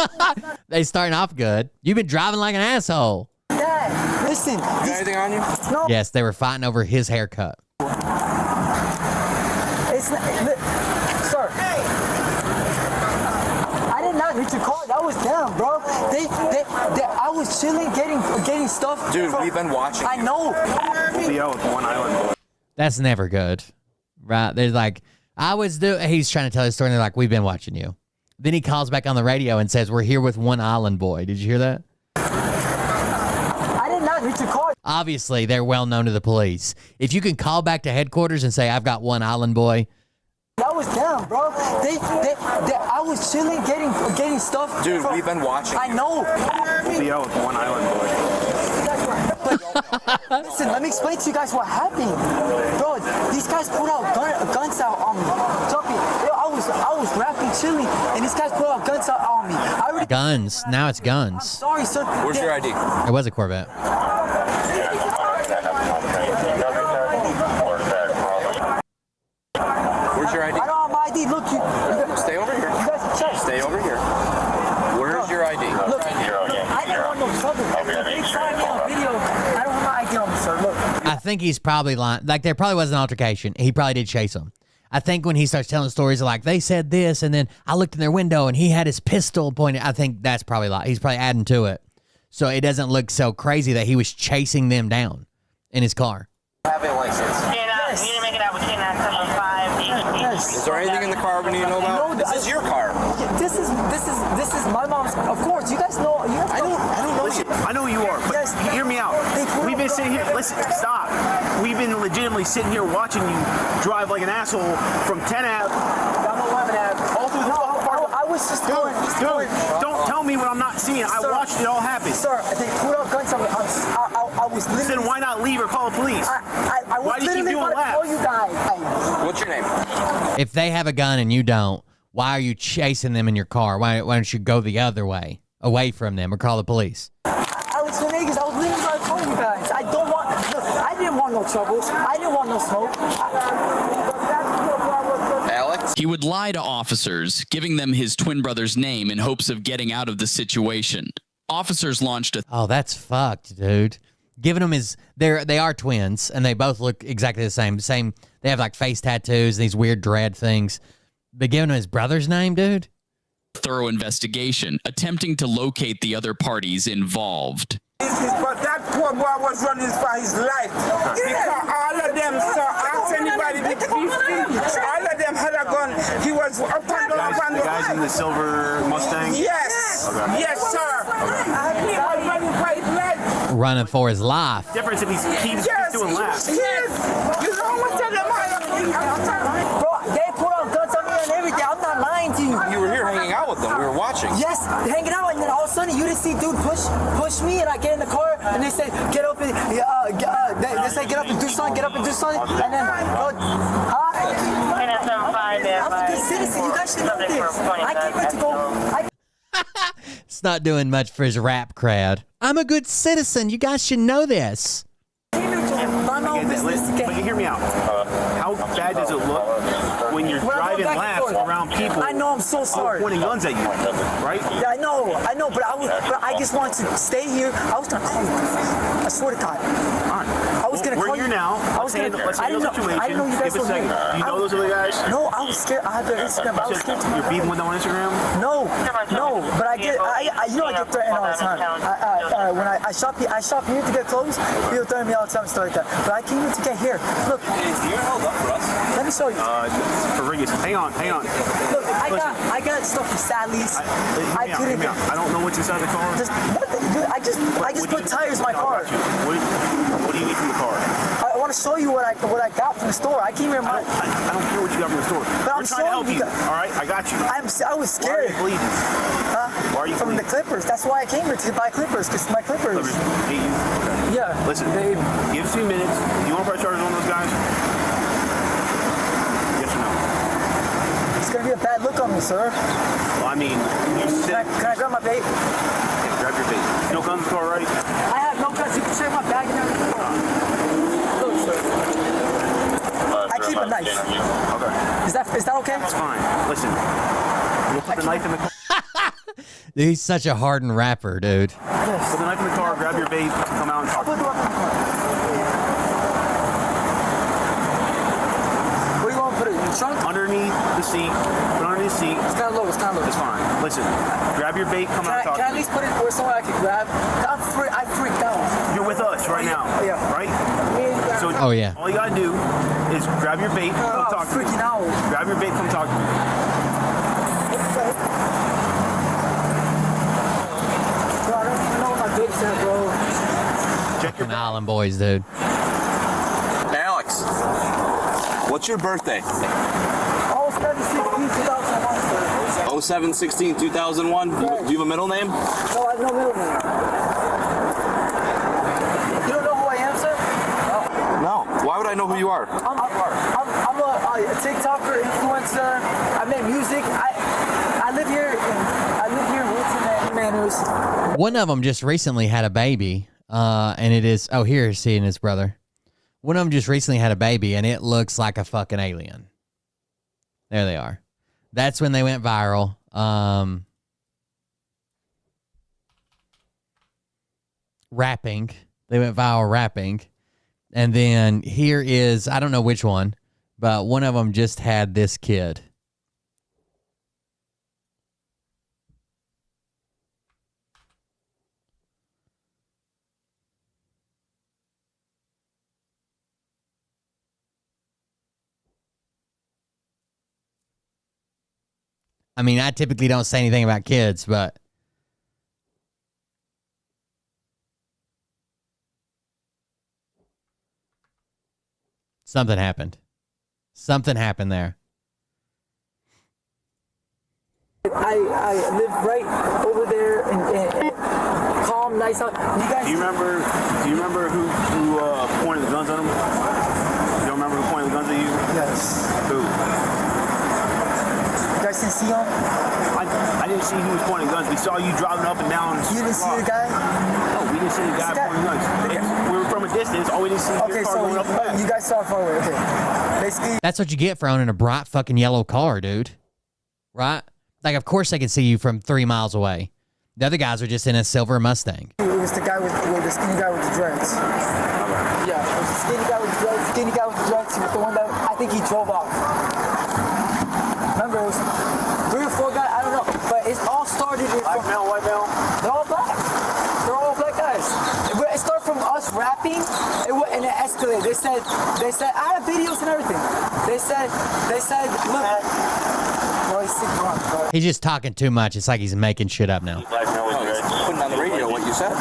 They starting off good. You've been driving like an asshole. Dad, listen. You got anything on you? No. Yes, they were fighting over his haircut. It's not, sir. I did not hit your car. That was them, bro. I was chilling, getting stuff. Dude, we've been watching. I know. We'll be out with one island boy. That's never good, right? They're like, he's trying to tell his story, and they're like, we've been watching you. Then he calls back on the radio and says, we're here with one island boy. Did you hear that? I did not hit your car. Obviously, they're well known to the police. If you can call back to headquarters and say, I've got one island boy. That was them, bro. I was chilling, getting stuff. Dude, we've been watching. I know. We'll be out with one island boy. Listen, let me explain to you guys what happened. Bro, these guys put out guns out on me. Jumping. I was rapping, chilling, and these guys put out guns out on me. Guns. Now it's guns. Sorry, sir. Where's your ID? It was a Corvette. Where's your ID? I don't have my ID. Look, you stay over here. You guys check. Stay over here. Where's your ID? Look, I don't want no trouble. They tried me on video. I don't have my ID on me, sir. Look. I think he's probably lying. Like, there probably was an altercation. He probably did chase him. I think when he starts telling stories like, they said this, and then I looked in their window, and he had his pistol pointed, I think that's probably lie. He's probably adding to it. So it doesn't look so crazy that he was chasing them down in his car. Have a license. Yes. Is there anything in the car we need to know about? This is your car. This is my mom's. Of course, you guys know. I don't know you. I know who you are, but hear me out. We've been sitting here. Listen, stop. We've been legitimately sitting here watching you drive like an asshole from 10 Ave down to 11 Ave, all through the I was just going. Dude, don't tell me what I'm not seeing. I watched it all happen. Sir, they put out guns on me. I was literally. Then why not leave or call the police? I was why do you keep doing laps? Call you guys. What's your name? If they have a gun and you don't, why are you chasing them in your car? Why don't you go the other way, away from them, or call the police? I was Vegas. I was literally trying to tell you guys. I didn't want no trouble. I didn't want no smoke. Alex? He would lie to officers, giving them his twin brother's name in hopes of getting out of the situation. Officers launched a... Oh, that's fucked, dude. Giving them they are twins, and they both look exactly the same. They have like face tattoos and these weird dread things. But giving him his brother's name, dude? Thorough investigation, attempting to locate the other parties involved. But that poor boy was running for his life. Because all of them, sir, ask anybody with 15, all of them had a gun. He was up and down, up and down. The guys in the silver Mustang? Yes. Okay. Yes, sir. He was running for his life. Running for his life. Difference if he keeps doing laps. Yes. You know what tell them? Bro, they put out guns on me and everything. I'm not lying to you. You were here hanging out with them. We were watching. Yes, hanging out, and then all of a sudden you just see dude push me, and I get in the car, and they say get up and they say get up and do something, and then go, huh? I'm a good citizen. You guys should know this. I came here to go. It's not doing much for his rap crowd. I'm a good citizen. You guys should know this. But hear me out. How bad does it look when you're driving laps around people? I know, I'm so sorry. Pointing guns at you, right? Yeah, I know, but I just wanted to stay here. I was gonna call you. I swear to God. All right. I was gonna call you. We're here now. Let's handle the situation. I didn't know you guys were here. Do you know those other guys? No, I was scared. I had their Instagram. I was scared. You're beefing with them on Instagram? No, but I get threatened all the time. When I shop here to get clothes, people threaten me all the time, stuff like that. But I came here to get here. Look. You're held up for us. Let me show you. For Riggis. Hang on. Look, I got stuff from Sally's. I couldn't. I don't know what's inside the car. I just put tires in my car. What do you need from the car? I want to show you what I got from the store. I came here. I don't care what you got from the store. But I'm trying to help you. All right, I got you. I was scared. Why are you bleeding? Huh? Why are you from bleeding? the Clippers? That's why I came here to buy Clippers, because my Clippers. Hate you? Okay. Yeah. Listen, give 2 minutes. Do you want to press charges on those guys? Yes or no? It's gonna be a bad look on me, sir. Well, I mean, can I grab my vape? Yeah, grab your vape. No guns in the car, right? I have no guns. You can check my bag and everything. Look, sir. I keep a knife. Okay. Is that okay? That's fine. Listen, we'll put the knife in the car. Dude, he's such a hardened rapper, dude. Yes. Put the knife in the car, grab your vape, come out and talk. I'll put the weapon in the car. Where do you want to put it? In the trunk? Underneath the seat. Put it underneath the seat. It's kind of low. It's fine. Listen, grab your vape, come out and talk. Can I at least put it where somewhere I can grab? I freaked out. You're with us right now. Yeah. Right? So Oh, yeah. all you gotta do is grab your vape, come talk to me. Freaking out. Grab your vape, come talk to me. Bro, I don't even know what my vape's at, bro. Check your Island boys, dude. Alex, what's your birthday? Oh, 7/16/2001, sir. 07/16/2001. Do you have a middle name? No, I have no middle name. You don't know who I am, sir? No. Why would I know who you are? I'm a TikToker, influencer. I make music. I live here in Wilton and Manus. One of them just recently had a baby, and it is... Oh, here's he and his brother. One of them just recently had a baby, and it looks like a fucking alien. There they are. That's when they went viral. Rapping. They went viral rapping. And then here is... I don't know which one, but one of them just had this kid. I mean, I typically don't say anything about kids, but something happened. Something happened there. I live right over there in calm, nice out. You guys. Do you remember who pointed the guns at him? You don't remember who pointed the guns at you? Yes. Who? You guys didn't see him? I didn't see who was pointing guns. We saw you driving up and down. You didn't see the guy? No, we didn't see the guy pointing guns. We were from a distance. All we didn't see your car going up and back. You guys saw it far away. Okay. Basically. That's what you get for owning a bright fucking yellow car, dude. Right? Like, of course they can see you from 3 miles away. The other guys are just in a silver Mustang. It was the guy with the skinny guy with the dreads. Yeah, it was the skinny guy with the dreads. Skinny guy with the dreads. He was the one that I think he drove off. Remember, it was 3 or 4 guys. I don't know, but it all started. Black male, white male. They're all black. They're all black guys. It started from us rapping, and it escalated. They said, I have videos and everything. They said, look. Well, he's sick drunk, bro. He's just talking too much. It's like he's making shit up now. Putting on the radio what you said. I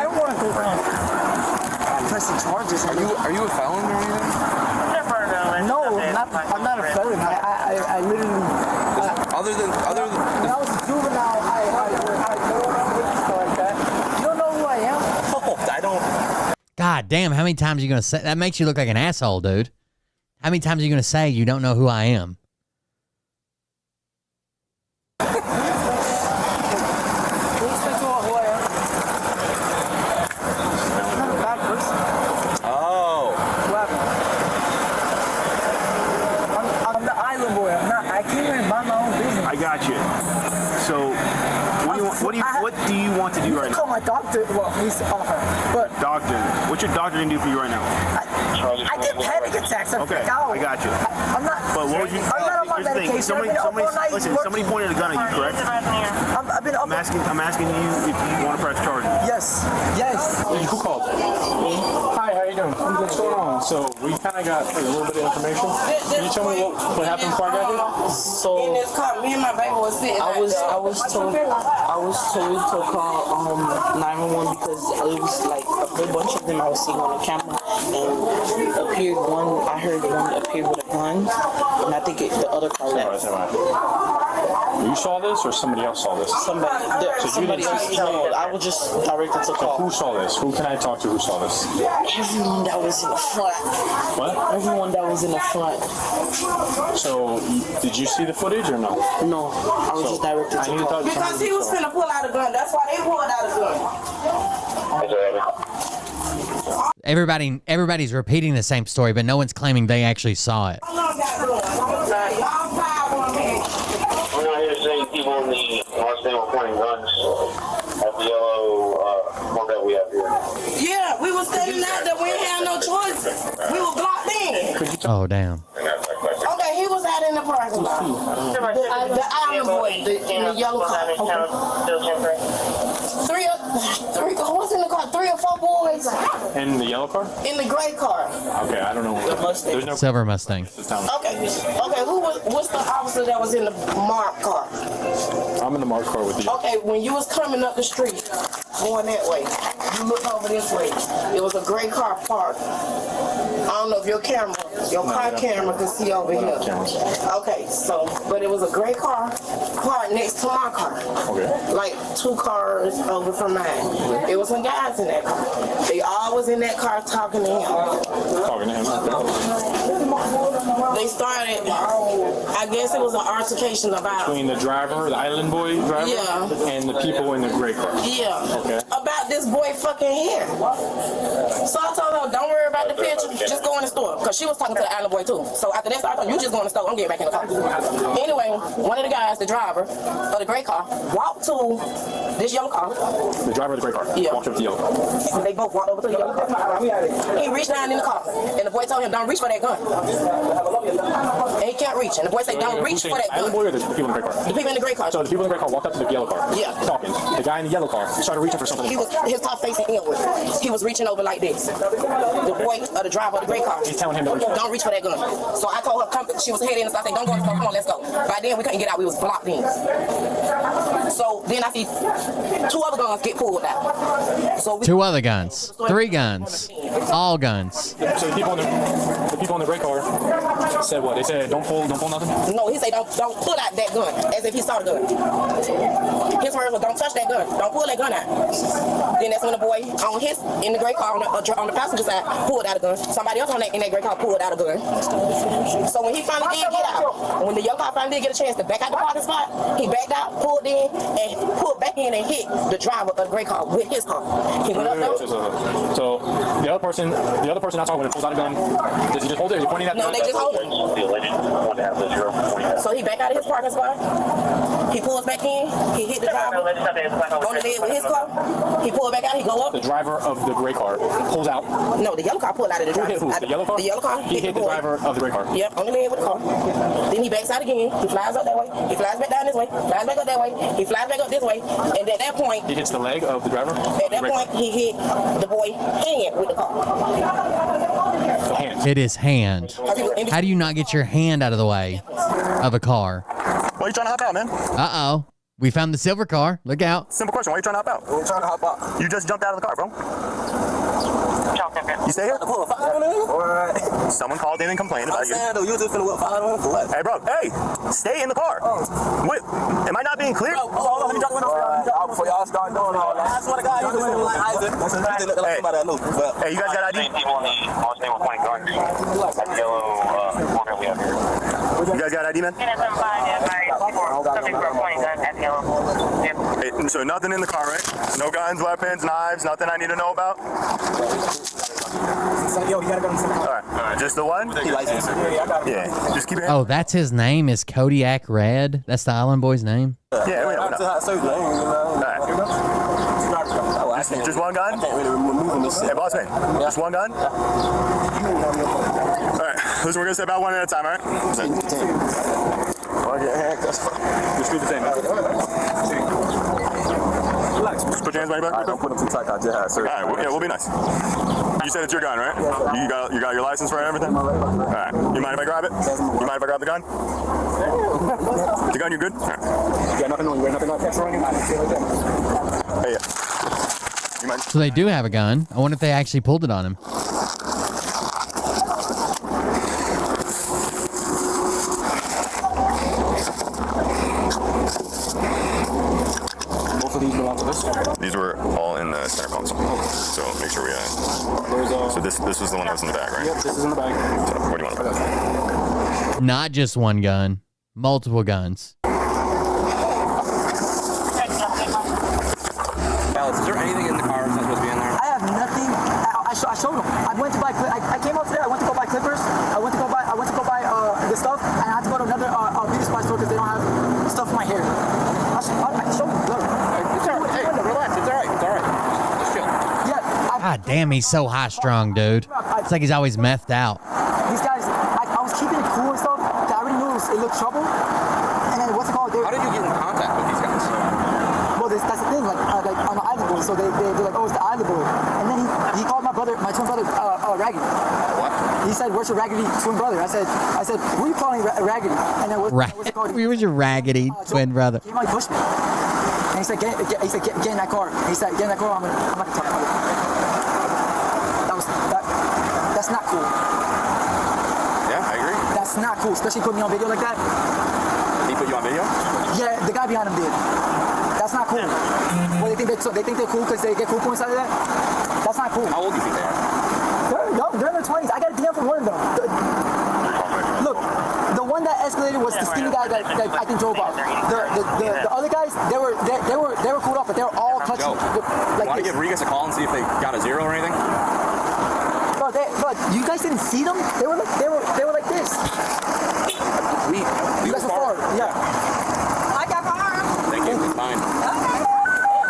don't want to go down. Pressing charges. Are you a felon or anything? No, I'm not a felon. I literally. Other than when I was a juvenile, I grew up with stuff like that. You don't know who I am? No, I don't. God damn, how many times are you going to say? That makes you look like an asshole, dude. How many times are you going to say you don't know who I am? Oh. I'm the island boy. I came here and mind my own business. I got you. So, what do you want to do right now? Call my doctor. Well, he's off her. But Doctor, what's your doctor gonna do for you right now? I get panic attacks. I Okay, freak out. I got you. I'm not. But what would you? I'm not on my here's the thing. medication. Somebody, I've been up all night listen. working. Somebody pointed a gun at you, correct? I've been up. I'm asking you if you want to press charges. Yes. Yes. Who called? Hi, how you doing? What's going on? So we kind of got a little bit of information. Can you tell me what happened before I got here? So in this car, me and my baby was sitting. I was told to call 911 because it was like a whole bunch of them I was seeing on the camera, and I heard one appear with a gun, and I think the other car left. You saw this or somebody else saw this? Somebody else. No, I was just directed to call. Who saw this? Who can I talk to who saw this? Everyone that was in the front. What? Everyone that was in the front. So, did you see the footage or no? No, I was just directed to call. Because he was finna pull out a gun. That's why they pulled out a gun. Everybody's repeating the same story, but no one's claiming they actually saw it. I'm not here to say people in the unless they were pointing guns at the yellow one that we have here. Yeah, we were standing out there. We didn't have no choice. We were blocked in. Oh, damn. Okay, he was out in the parking lot. The island boy in the yellow car. What's in the car? 3 or 4 boys. In the yellow car? In the gray car. Okay, I don't know. There's no Silver Mustang. Okay, what's the officer that was in the marked car? I'm in the marked car with you. Okay, when you was coming up the street, going that way, you looked over this way. It was a gray car parked. I don't know if your car camera can see over here. Okay, so, but it was a gray car parked next to my car. Okay. Like 2 cars over from mine. It was some guys in that car. They all was in that car talking to him. Talking to him? They started, I guess it was an altercation about... Between the driver, the island boy driver? Yeah. And the people in the gray car? Yeah. Okay. About this boy fucking hair. So I told her, don't worry about the picture, just go in the store. Because she was talking to the island boy too. So after that, I told her, you just go in the store, I'm getting back in the car. Anyway, one of the guys, the driver of the gray car, walked to this yellow car. The driver of the gray car? Yeah. Walked up to the yellow car. And they both walked over to the yellow car. He reached down in the car. And the boy told him, don't reach for that gun. And he can't reach. And the boy said, don't reach for that gun. The island boy or the people in the gray car? The people in the gray car. So the people in the gray car walked up to the yellow car? Yeah. Talking. The guy in the yellow car started reaching for something. His top facing inward. He was reaching over like this. The boy or the driver of the gray car. He's telling him don't reach for that gun. So I told her, come, she was heading, so I said, don't go in the store, come on, let's go. By then we couldn't get out, we was blocked in. So then I see 2 other guns get pulled out. So 2 other guns. 3 guns. All guns. So the people in the gray car said what? They said don't pull nothing? No, he said don't pull out that gun, as if he saw the gun. His words was don't touch that gun, don't pull that gun out. Then that's when the boy in the gray car on the passenger side pulled out a gun. Somebody else in that gray car pulled out a gun. So when he finally did get out, when the young car finally did get a chance to back out the parking spot, he backed out, pulled in, and pulled back in and hit the driver of the gray car with his car. He went up there. So the other person outside when it pulls out a gun, does he just hold it? Is he pointing at No, they just hold it. So he backed out of his parking spot. He pulls back in. He hit the driver on the head with his car. He pulled back out. He go up. The driver of the gray car pulls out. No, the yellow car pulled out of the driver. Who? The yellow car? The yellow car. He hit the driver of the gray car. Yep, on the head with the car. Then he backs out again. He flies up that way. He flies back down this way. Flies back up that way. He flies back up this way. And at that point, he hits the leg of the driver. At that point, he hit the boy hand with the car. Hand. It is hand. How do you not get your hand out of the way of a car? Why are you trying to hop out, man? Uh-oh. We found the silver car. Look out. Simple question. Why are you trying to hop out? We're trying to hop out. You just jumped out of the car, bro. You stay here? Alright. Someone called in and complained about you. Though, you was just finna whip 500 for what? Hey, bro. Hey, stay in the car. Wait, am I not being clear? Hold on, let me drop the window. Before y'all start doing all that. I swear to God, you just look like Isaac. You look like somebody I knew. Hey, you guys got ID? You guys got ID, man? Hey, so nothing in the car, right? No guns, weapons, knives, nothing I need to know about? Yo, you gotta go to the car. All right. Just the one? Yeah. Just keep it. Oh, that's his name is Kodiak Red. That's the Island Boy's name. Yeah, wait, just one gun? Hey, boss man, just one gun? Alright, listen, we're gonna step out one at a time, alright? Just do the same, Relax. Just put your hands behind your back. Don't put them too tight. I just had surgery. Alright, yeah, we'll be nice. You said it's your gun, right? You got your license for it and everything? Alright. You mind if I grab it? You mind if I grab the gun? The gun, you good? Alright. You got nothing on you? Nothing like extra on you? Hey, you mind? So they do have a gun. I wonder if they actually pulled it on him. Both of these belong to this? These were all in the center console. So make sure we so this was the one that was in the bag, right? Yep, this is in the bag. So what do you want to put? Not just one gun, multiple guns. Alex, is there anything in the car that's not supposed to be in there? I have nothing. I showed him. I went to buy. I came up today. I went to go buy clippers. I went to go buy the stuff, and I had to go to another beauty supply store because they don't have stuff for my hair. I showed him. Look. It's all right. Hey, relax. It's all right. It's all right. Just chill. Yeah. God damn, he's so high strung, dude. It's like he's always methed out. These guys, I was keeping it cool and stuff. I already knew it looked trouble. And then what's it called? How did you get in contact with these guys? Well, that's the thing. Like I'm an island boy, so they're like, oh, it's the island boy. And then he called my twin brother, Raggedy. What? He said, "Where's your raggedy twin brother?" I said, "Who are you calling Raggedy?" And then what's it called? Who was your raggedy twin brother? He might push me. And he said, "Get in that car." He said, "Get in that car. I'm not gonna talk about it." That's not cool. Yeah, I agree. That's not cool, especially putting me on video like that. He put you on video? Yeah, the guy behind him did. That's not cool. Well, they think they're cool because they get cool points out of that. That's not cool. How old do you think they are? They're in their 20s. I got a DM from one of them. Look, the one that escalated was the skinny guy that I think drove off. The other guys, they were cooled off, but they were all clutching. Like want to give Regas a call and see if they got a zero or anything? But you guys didn't see them? They were like this. You guys were far. Yeah. I got far. Thank you. It's fine.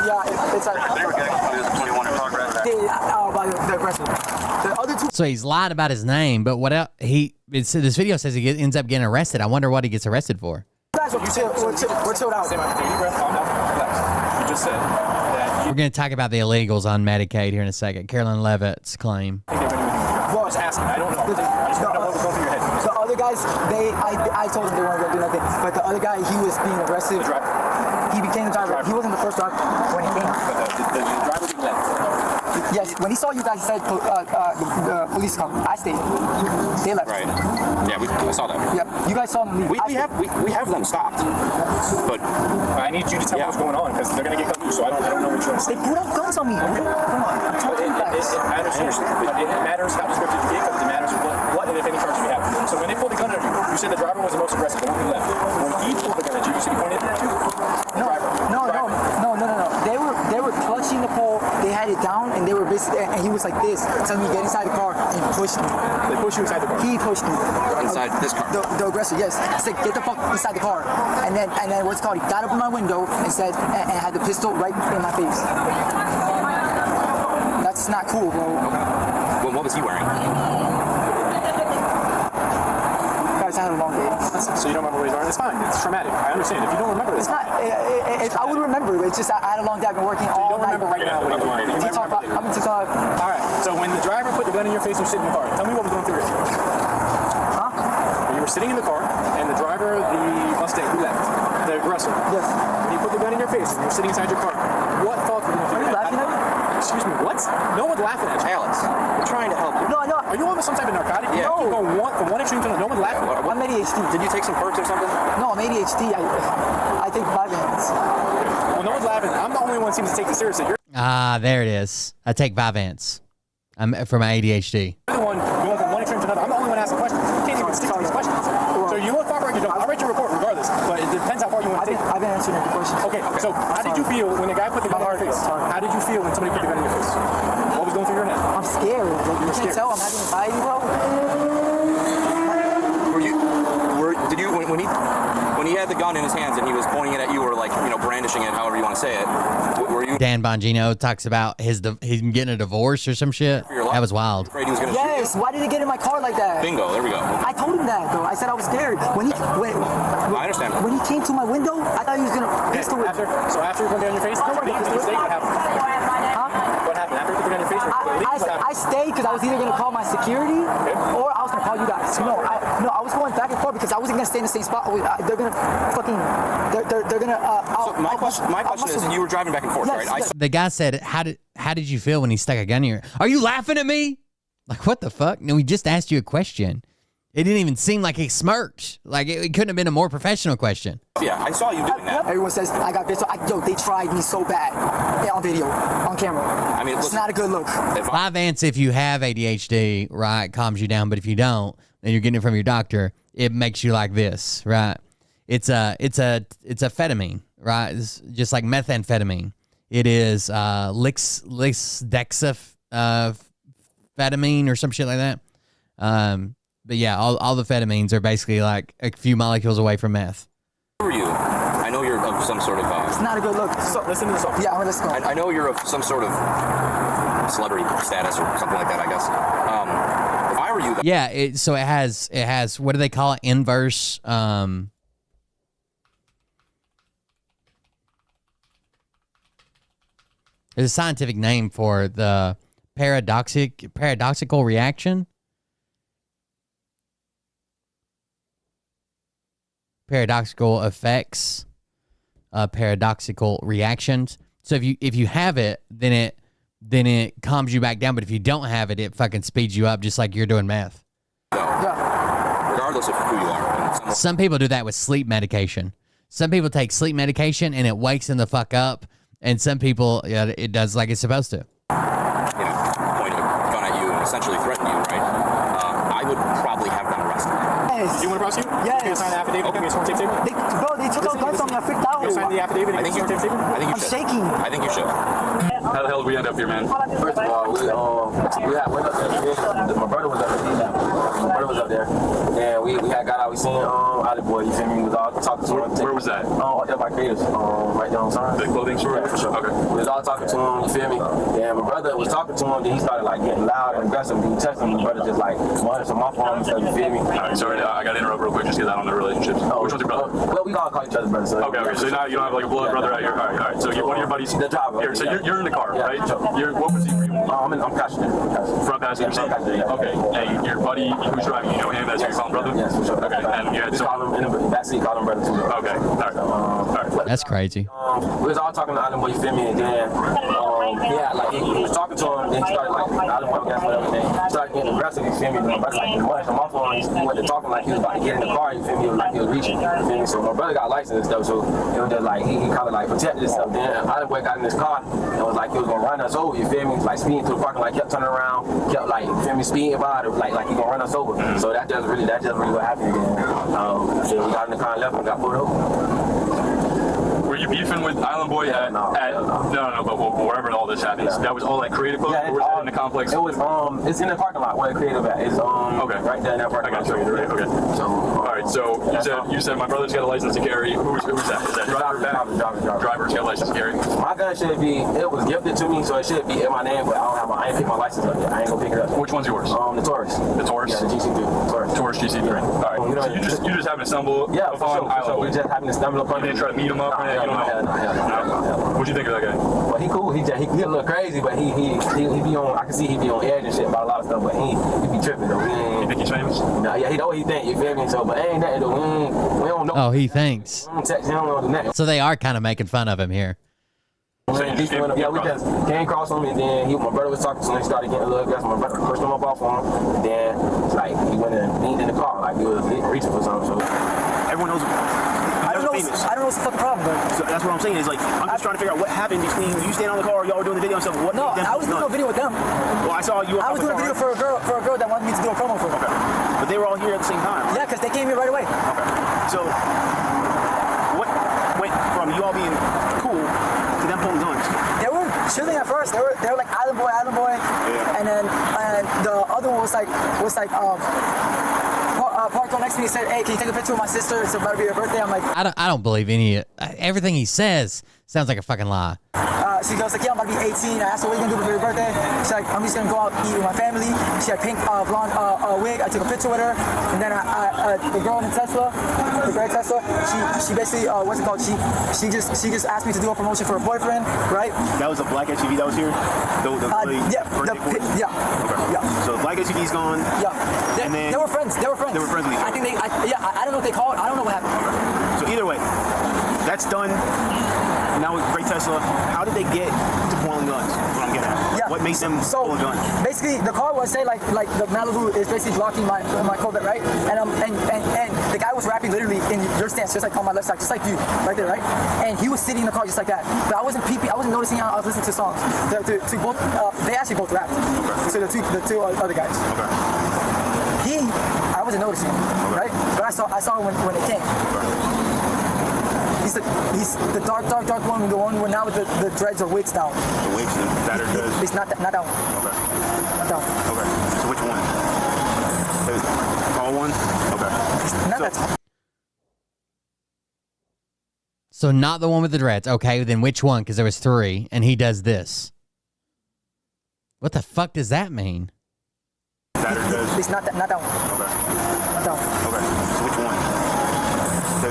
Yeah, it's like. They were getting 21 in progress. The aggressive. The other two. So he's lied about his name, but what else? This video says he ends up getting arrested. I wonder what he gets arrested for. Guys, we're chilled out. You just said that We're going to talk about the illegals on Medicaid here in a second. Carolyn Levitt's claim. Well, I was asking. I don't know. I just don't know what was going through your head. The other guys, I told them they weren't going to do nothing. But the other guy, he was being aggressive. He became the driver. He wasn't the first driver when he came. But the driver didn't let him. Yes, when he saw you guys, he said, the police come. I stayed. They left. Right. Yeah, I saw that. Yep. You guys saw them leave. We have them stopped. But I need you to tell me what's going on because they're going to get cut loose, so I don't know which ones. They put up guns on me. Come on. I'm telling you guys. I understand. But it matters how descriptive you get because it matters what and if any charges we have. So when they pulled the gun at you, you said the driver was the most aggressive, the one who left. When he pulled the gun at you, you said he pointed it at you? No. They were clutching the pole. They had it down, and they were basically, and he was like this, telling me to get inside the car, and he pushed me. They pushed you inside the car? He pushed me. Inside this car? The aggressor, yes. He said, get the fuck inside the car. And then what's it called? He got up in my window and said, and had the pistol right in my face. That's not cool, bro. Well, what was he wearing? Guys, I had a long day. So you don't remember what he's wearing? It's fine. It's traumatic. I understand. If you don't remember, it's not. I would remember. It's just I had a long day. I've been working all night. You don't remember right now what he's wearing. I'm in TikTok. All right. So when the driver put the gun in your face and you're sitting in the car, tell me what was going through your head. Huh? When you were sitting in the car and the driver, the Mustang, who left? The aggressor. Yes. When he put the gun in your face and you were sitting inside your car, what thoughts were going through your head? Are you laughing at me? Excuse me, what? No one's laughing at you. Alex, we're trying to help you. No, Are you on some type of narcotic? Yeah. You keep going from one extreme to another. No one's laughing at you. I'm ADHD. Did you take some perks or something? No, I'm ADHD. I take Vyvanse. Well, no one's laughing. I'm the only one who seems to take this seriously. You're There it is. I take Vyvanse. I'm for my ADHD. the one going from one extreme to another. I'm the only one asking questions. You can't even stick to these questions. So you want to cooperate, you don't. I'll write your report regardless, but it depends how far you want to take it. I've been answering your questions. Okay, so how did you feel when the guy put the gun in your face? How did you feel when somebody put the gun in your face? What was going through your head? I'm scared. Like, you can't tell I'm having anxiety, bro. Did you when he had the gun in his hands and he was pointing it at you or like brandishing it, however you want to say it? Were you? Dan Bongino talks about he's getting a divorce or some shit. That was wild. Afraid he was gonna Yes. Why did he get in my car like that? Bingo. There we go. I told him that, though. I said I was scared. I understand. When he came to my window, I thought he was gonna pistol whip. So after he put the gun in your face, what happened? What happened after he put the gun in your face? I stayed because I was either gonna call my security or I was gonna call you guys. No, I was going back and forth because I wasn't gonna stay in the same spot. They're gonna fucking. They're gonna. So my question is, you were driving back and forth, Yes, right? yes. The guy said, how did you feel when he stuck a gun in your? Are you laughing at me? Like, what the fuck? No, we just asked you a question. It didn't even seem like he smirked. Like, it couldn't have been a more professional question. Yeah, I saw you doing that. Everyone says I got pistol. Yo, they tried me so bad. Yeah, on video, on camera. I mean, it's not a good look. Vyvanse, if you have ADHD, right, calms you down. But if you don't, and you're getting it from your doctor, it makes you like this, right? It's a amphetamine, right? It's just like methamphetamine. It is lisdexamfetamine or some shit like that. But yeah, all the amphetamines are basically like a few molecules away from meth. Who are you? I know you're of some sort of. It's not a good look. So, listen to this. Yeah, let's go. I know you're of some sort of celebrity status or something like that. I guess. If I were you. Yeah, so it has what do they call it? Inverse. There's a scientific name for the paradoxical reaction. Paradoxical effects, paradoxical reactions. So if you have it, then it calms you back down. But if you don't have it, it fucking speeds you up, just like you're doing meth. Regardless of who you are. Some people do that with sleep medication. Some people take sleep medication and it wakes them the fuck up. And some people, it does like it's supposed to. Point a gun at you and essentially threaten you, right? I would probably have them arrested. Yes. Do you want to prosecute? Yes. Can you sign the affidavit? Okay. Give me a sworn tape statement? They took out guns on me. I freaked out. You sign the affidavit? I think you should. I'm shaking. I think you should. How the hell did we end up here, man? First of all, we went up there. My brother was up there. My brother was up there. And we had got out. We seen Ollie Boy. You feel me? We was all talking to him. Where was that? Up there by Creators. Right down on The clothing store? Yeah, for sure. Okay. We was all talking to him. You feel me? And my brother was talking to him. Then he started like getting loud and aggressive. He texted him. My brother just like wanted some off on him. So you feel me? All right, sorry, I got to interrupt real quick just because I don't know relationships. Which one's your brother? Well, we all call each other brothers. So Okay, so now you don't have like a blood brother out here. All right. So one of your buddies. The driver. Here, so you're in the car, Yeah, right? sure. What was he for you? I'm passenger. Front passenger seat? Yeah. Okay. And your buddy who's driving, you know him? That's who you call him brother? Yes, for sure. Okay. And you had some. Call him in the backseat, call him brother too. Okay. All right. That's crazy. We was all talking to Island Boy, you feel me? And then, he was talking to him, then he started like, Island Boy against whatever, and then he started getting aggressive, you feel me? My brother like, wanted some off on him, he went to talking like he was about to get in the car, you feel me? Like he was reaching, you feel me? So my brother got licensed and stuff, so it was just like, he kind of like protected himself. Then Island Boy got in his car, and was like, he was gonna run us over, you feel me? Like speeding to the parking lot, kept turning around, kept like, you feel me, speeding by, like he gonna run us over. So that's just really what happened again. So we got in the car and left and got pulled over. Were you beefing with Island Boy at no, but wherever all this happens, that was all at Creative Club, or was that in the complex? It was it's in the parking lot where Creative at. It's okay, right there in that parking lot. Okay. So all right. So you said my brother's got a license to carry. Who's that? Is that driver's got a license to carry? My gun should be. It was gifted to me, so it should be in my name, but I ain't pick my license up yet. I ain't gonna pick it up. Which one's yours? The Taurus. The Taurus. Yeah, the GC3. Taurus GC3. All right. So you just happen to stumble upon Island Boy. We just happened to stumble upon. You didn't try to meet him up. What'd you think of that guy? Well, he cool. He a little crazy, but he be on. I can see he be on edge and shit about a lot of stuff, but he be tripping though. You think he's famous? Nah, yeah, he know what he think. You feel me? So, but ain't nothing though. We don't know. Oh, he thinks. We don't text him on the next. So they are kind of making fun of him here. Yeah, we just came across him, and then my brother was talking to him. He started getting a little aggressive. My brother pushed him up off on him. And then, like, he went and leaned in the car, like he was reaching for something. So everyone knows. I don't know what's the fucking problem, but so that's what I'm saying. Is like I'm just trying to figure out what happened between you staying on the car, y'all were doing the video and stuff. What? No, I was doing a video with them. Well, I saw you. I was doing a video for a girl that wanted me to do a promo for. Okay. But they were all here at the same time. Yeah, because they came here right away. Okay. So what went from you all being cool to them pulling guns? They were chilling at first. They were like island boy, yeah. and the other one was like parked on next to me and said, "Hey, can you take a picture with my sister? It's about to be her birthday." I'm like, I don't believe everything he says sounds like a fucking lie. She goes like, "Yeah, I'm about to be 18." I asked her, "What are you gonna do for your birthday?" She's like, "I'm just gonna go out eat with my family." She had pink blonde wig. I took a picture with her, and then the girl in the Tesla, the gray Tesla, she basically what's it called? She just asked me to do a promotion for her boyfriend, right? That was a black SUV that was here. Yeah. Okay. So the black SUV's gone. Yeah. And then they were friends. They were friends. They were friends with each other. I think I don't know what they call it. I don't know what happened. Okay. So either way, that's done. Now with Great Tesla, how did they get to pulling guns? That's what I'm getting at. Yeah. What makes them pull a gun? Basically, the car was say like the Malibu is basically blocking my Corvette, right? And the guy was rapping literally in your stance, just like on my left side, just like you, right there, right? And he was sitting in the car just like that. But I wasn't peeping. I wasn't noticing how I was listening to songs. To both, they actually both rapped. Okay. So the two other guys. Okay. I wasn't noticing, right? But I saw him when it came. He's the dark one, the one where now with the dreads or wigs down. The wigs, that or does? It's not that one. Okay. Not that one. Okay. So which one? The tall one? Okay. Not that tall. So not the one with the dreads. Okay, then which one? Because there was 3, and he does this. What the fuck does that mean? That or does? It's not that one. Okay. Not that one. Okay. So which one? The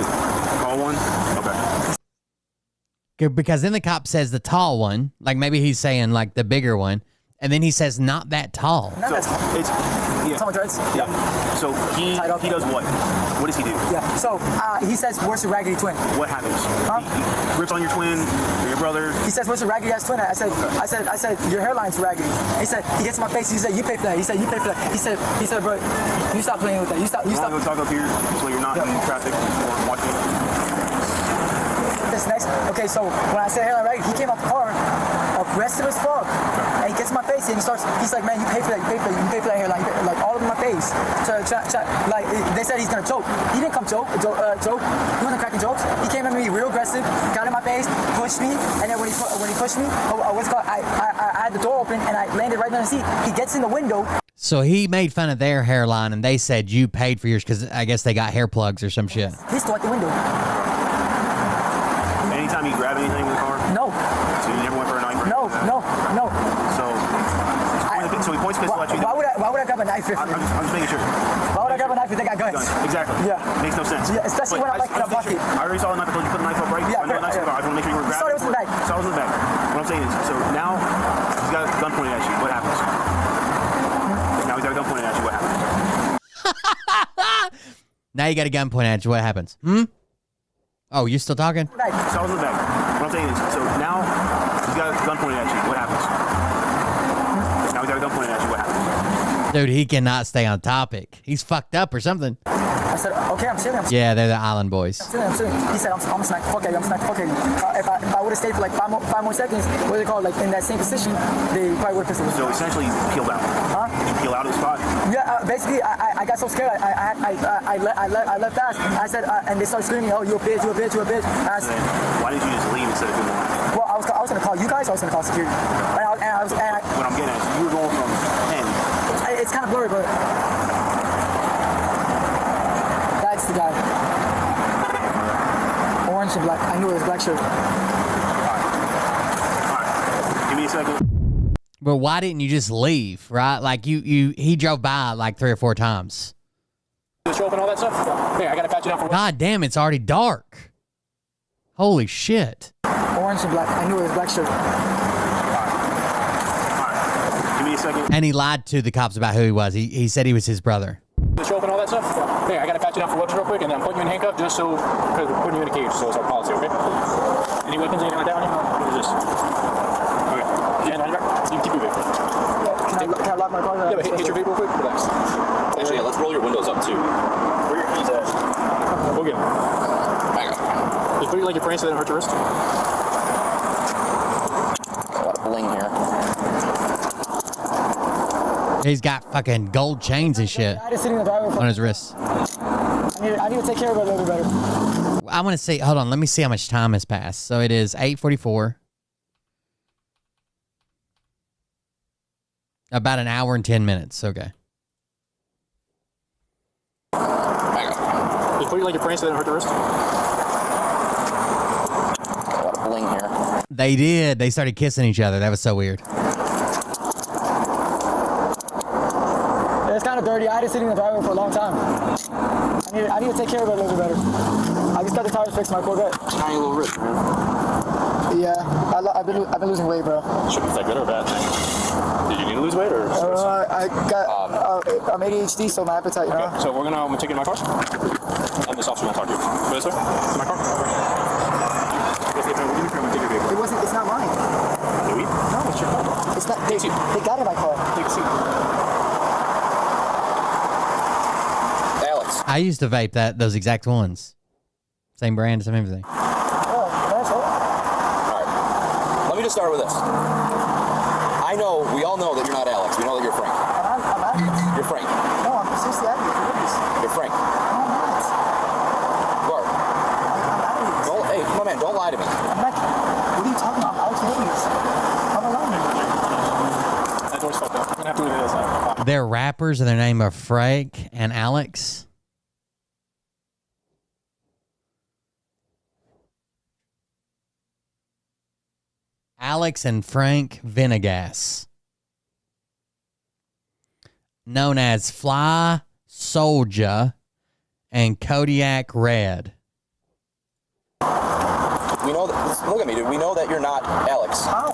tall one? Okay. Because then the cop says the tall one, like maybe he's saying like the bigger one, and then he says not that tall. Not that tall. It's Tall dreads? Yeah. So he does what? What does he do? Yeah. So he says, "Where's your raggedy twin?" What happens? Huh? He rips on your twin, or your brother. He says, "Where's your raggedy ass twin?" I said, "Your hairline's raggedy." He said, he gets in my face. He said, "You pay for that." He said, "You pay for that." He said, "Bro, you stop playing with that. You stop." You want to go talk up here so you're not in traffic or watching? This next. Okay, so when I said hairline raggedy, he came out the car, aggressive as fuck, and he gets in my face and he's like, "Man, you pay for that. You pay for that hairline, like all over my face." Like they said he's gonna choke. He didn't come choke. He wasn't cracking jokes. He came at me real aggressive, got in my face, pushed me, and then when he pushed me, what's it called? I had the door open and I landed right on the seat. He gets in the window. So he made fun of their hairline, and they said you paid for yours because I guess they got hair plugs or some shit. Pistol at the window. Anytime you grab anything in the car? No. So you never went for a knife? No. So he points pistol at you. Why would I grab a knife if I'm just making sure. Why would I grab a knife if they got guns? Exactly. Yeah. Makes no sense. Yeah, especially when I'm like in a pocket. I already saw the knife. I told you put the knife up, right? Yeah. I know the knife's in the car. I just want to make sure you were grabbing. Saw it was in the bag. Saw it was in the bag. What I'm saying is, so now he's got a gun pointed at you. What happens? Now he's got a gun pointed at you. What happens? Now you got a gun pointed at you. What happens? Oh, you still talking? Saw it was in the bag. What I'm saying is, so now he's got a gun pointed at you. What happens? Now he's got a gun pointed at you. What happens? Dude, he cannot stay on topic. He's fucked up or something. I said, "Okay, I'm chilling." Yeah, they're the island boys. I'm chilling. He said, "I'm smack the fuck at you. I'm smack the fuck at you." If I would have stayed for like five more seconds, what is it called? Like in that same position, they probably would have pissed me. So essentially, you peeled out. Huh? You peel out of the spot. Yeah. Basically, I got so scared. I left fast. I said, and they started screaming, "Oh, you a bitch! You a bitch! You a bitch!" Why did you just leave instead of doing that? Well, I was gonna call you guys. I was gonna call security. What I'm getting at is you were going from 10. It's kind of blurry, but that's the guy. Orange and black. I knew it was black shirt. All right. Give me a second. But why didn't you just leave, right? Like he drove by like 3 or 4 times. The show up and all that stuff? Here, I gotta patch it out for God damn, it's already dark. Holy shit. Orange and black. I knew it was black shirt. All right. Give me a second. And he lied to the cops about who he was. He said he was his brother. the show up and all that stuff? Here, I gotta patch it out for looks real quick, and then I'm putting you in handcuffs just so, because we're putting you in a cage, so it's our policy, okay? Any weapons, anything like that on you? What is this? Okay. Your hand behind your back? You can keep your vehicle. Can I lock my car? Yeah, but hit your vape real quick. Relax. Actually, yeah, let's roll your windows up too. Where your keys at? Go get them. Hang on. Just put your leg in frame so they don't hurt your wrist. A lot of bling here. He's got fucking gold chains and shit I just sitting in the driveway. on his wrists. I need to take care of it a little bit better. I want to see. Hold on. Let me see how much time has passed. So it is 8:44. About an hour and 10 minutes. Okay. Hang on. Just put your leg in frame so they don't hurt your wrist. A lot of bling here. They did. They started kissing each other. That was so weird. It's kind of dirty. I had it sitting in the driveway for a long time. I need to take care of it a little bit better. I just got the tires fixed my Corvette. Tiny little wrist, man. Yeah, I've been losing weight, bro. Should be that good or bad? Did you need to lose weight or? I'm ADHD, so my appetite, you know. So I'm gonna take you to my car. And this officer will talk to you. Go this way. To my car. It's not mine. Louis? No, it's your car. It's not. They got it in my car. Take a seat. Alex. I used to vape those exact ones. Same brand, same everything. Oh, that's all. All right. Let me just start with this. We all know that you're not Alex. We know that you're Frank. I'm out of here. You're Frank. No, I'm seriously out of here. Please. You're Frank. No, I'm not. Bart. I'm out of here. Hey, my man, don't lie to me. I'm not. What are you talking about? Alex Williams. I'm alone. That door's fucked up. I'm gonna have to leave this out. They're rappers, and their name are Frank and Alex. Alex and Frank Venegas. Known as Fly Soldier and Kodiak Red. We know that. Look at me, dude. We know that you're not Alex. How?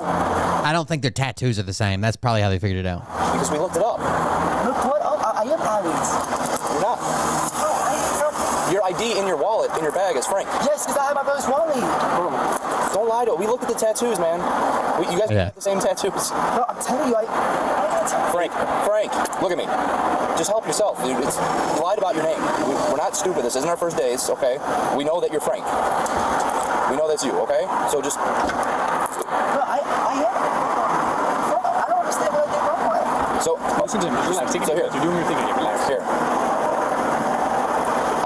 I don't think their tattoos are the same. That's probably how they figured it out. Because we looked it up. Look what up. I am Alex. You're not. Your ID in your wallet, in your bag, is Frank. Yes, because I have my brother's wallet. Don't lie to it. We looked at the tattoos, man. You guys have the same tattoos. No, I'm telling you, Frank, look at me. Just help yourself, dude. You lied about your name. We're not stupid. This isn't our first days, okay? We know that you're Frank. We know that's you, okay? So just... No, I am. I don't understand what I did wrong. So, listen to me. Relax. Take it here. You're doing your thing again. Relax. Here. I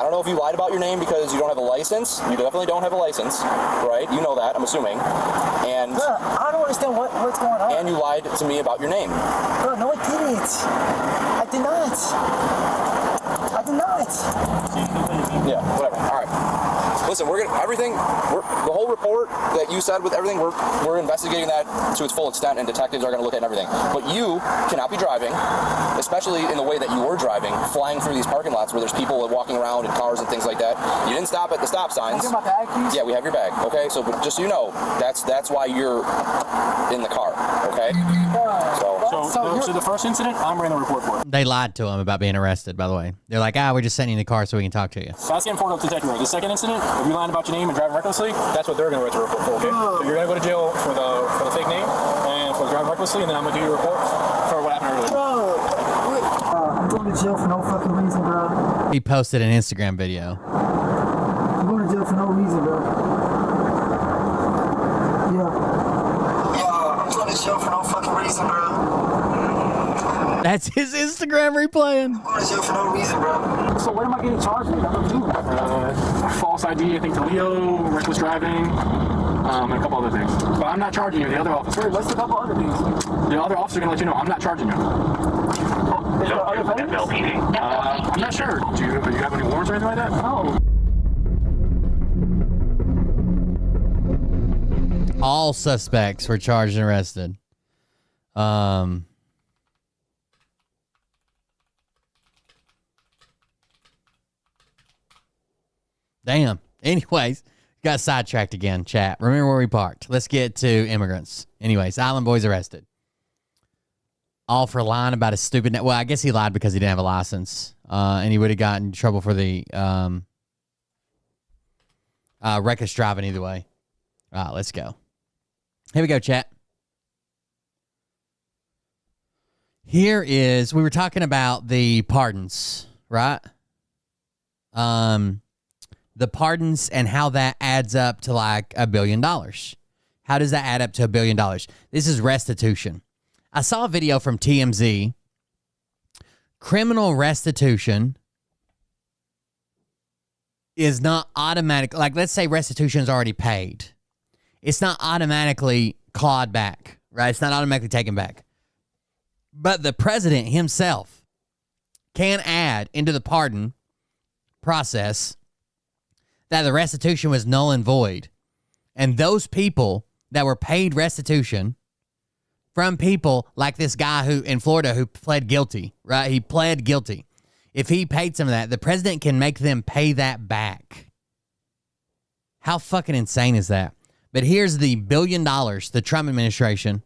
don't know if you lied about your name because you don't have a license. You definitely don't have a license, right? You know that, I'm assuming. And bro, I don't understand what's going on. And you lied to me about your name. Bro, no, I didn't. I did not. I did not. Yeah, whatever. All right. Listen, the whole report that you said with everything, we're investigating that to its full extent, and detectives are going to look at everything. But you cannot be driving, especially in the way that you were driving, flying through these parking lots where there's people walking around in cars and things like that. You didn't stop at the stop signs. Can I get my bag, please? Yeah, we have your bag. Okay, so but just so you know, that's why you're in the car. Okay. So the first incident, I'm running the report for it. They lied to him about being arrested, by the way. They're like, we're just sending you in the car so we can talk to you. So that's getting forwarded up to Detective Road. The second incident, if you lying about your name and driving recklessly, that's what they're going to write the report for, okay? So you're going to go to jail for the fake name and for driving recklessly, and then I'm going to do your report for what happened earlier. I'm going to jail for no fucking reason, bro. He posted an Instagram video. I'm going to jail for no reason, bro. Yeah. I'm going to jail for no fucking reason, bro. That's his Instagram replaying. I'm going to jail for no reason, bro. So what am I getting charged with? False ID, I think, to Leo, reckless driving, and a couple other things. But I'm not charging you. The other officer. Wait, what's a couple other things? The other officer can let you know. I'm not charging you. Is there other things? I'm not sure. Do you have any warrants or anything like that? No. All suspects were charged and arrested. Damn. Anyways, got sidetracked again, chat. Remember where we parked. Let's get to immigrants. Anyways, Island Boy's arrested. All for lying about his stupid... Well, I guess he lied because he didn't have a license. And he would have gotten in trouble for the reckless driving either way. All right, let's go. Here we go, chat. Here is, we were talking about the pardons, right? The pardons and how that adds up to like $1 billion. How does that add up to $1 billion? This is restitution. I saw a video from TMZ. Criminal restitution is not automatic. Like, let's say restitution is already paid. It's not automatically clawed back, right? It's not automatically taken back. But the president himself can add into the pardon process that the restitution was null and void. And those people that were paid restitution from people like this guy who in Florida who pled guilty, right? He pled guilty. If he paid some of that, the president can make them pay that back. How fucking insane is that? But here's the $1 billion the Trump administration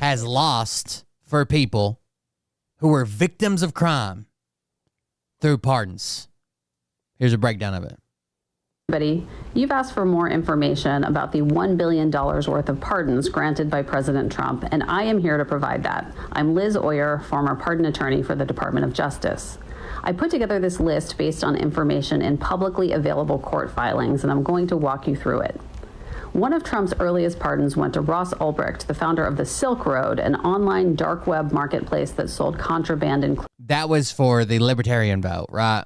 has lost for people who were victims of crime through pardons. Here's a breakdown of it. Everybody, you've asked for more information about the $1 billion worth of pardons granted by President Trump, and I am here to provide that. I'm Liz Oyer, former pardon attorney for the Department of Justice. I put together this list based on information in publicly available court filings, and I'm going to walk you through it. One of Trump's earliest pardons went to Ross Ulbricht, the founder of the Silk Road, an online dark web marketplace that sold contraband. That was for the libertarian vote, right?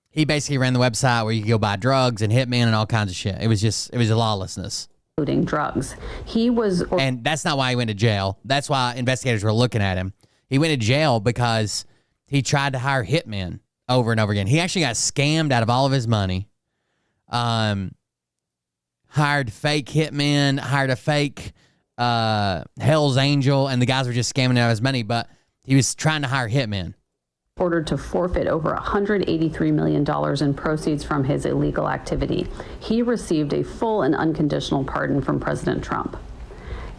He basically ran the website where you could go buy drugs and hitmen and all kinds of shit. It was a lawlessness. Including drugs. And that's not why he went to jail. That's why investigators were looking at him. He went to jail because he tried to hire hitmen over and over again. He actually got scammed out of all of his money. Hired fake hitmen, hired a fake Hell's Angel, and the guys were just scamming out of his money, but he was trying to hire hitmen. Ordered to forfeit over $183 million in proceeds from his illegal activity. He received a full and unconditional pardon from President Trump.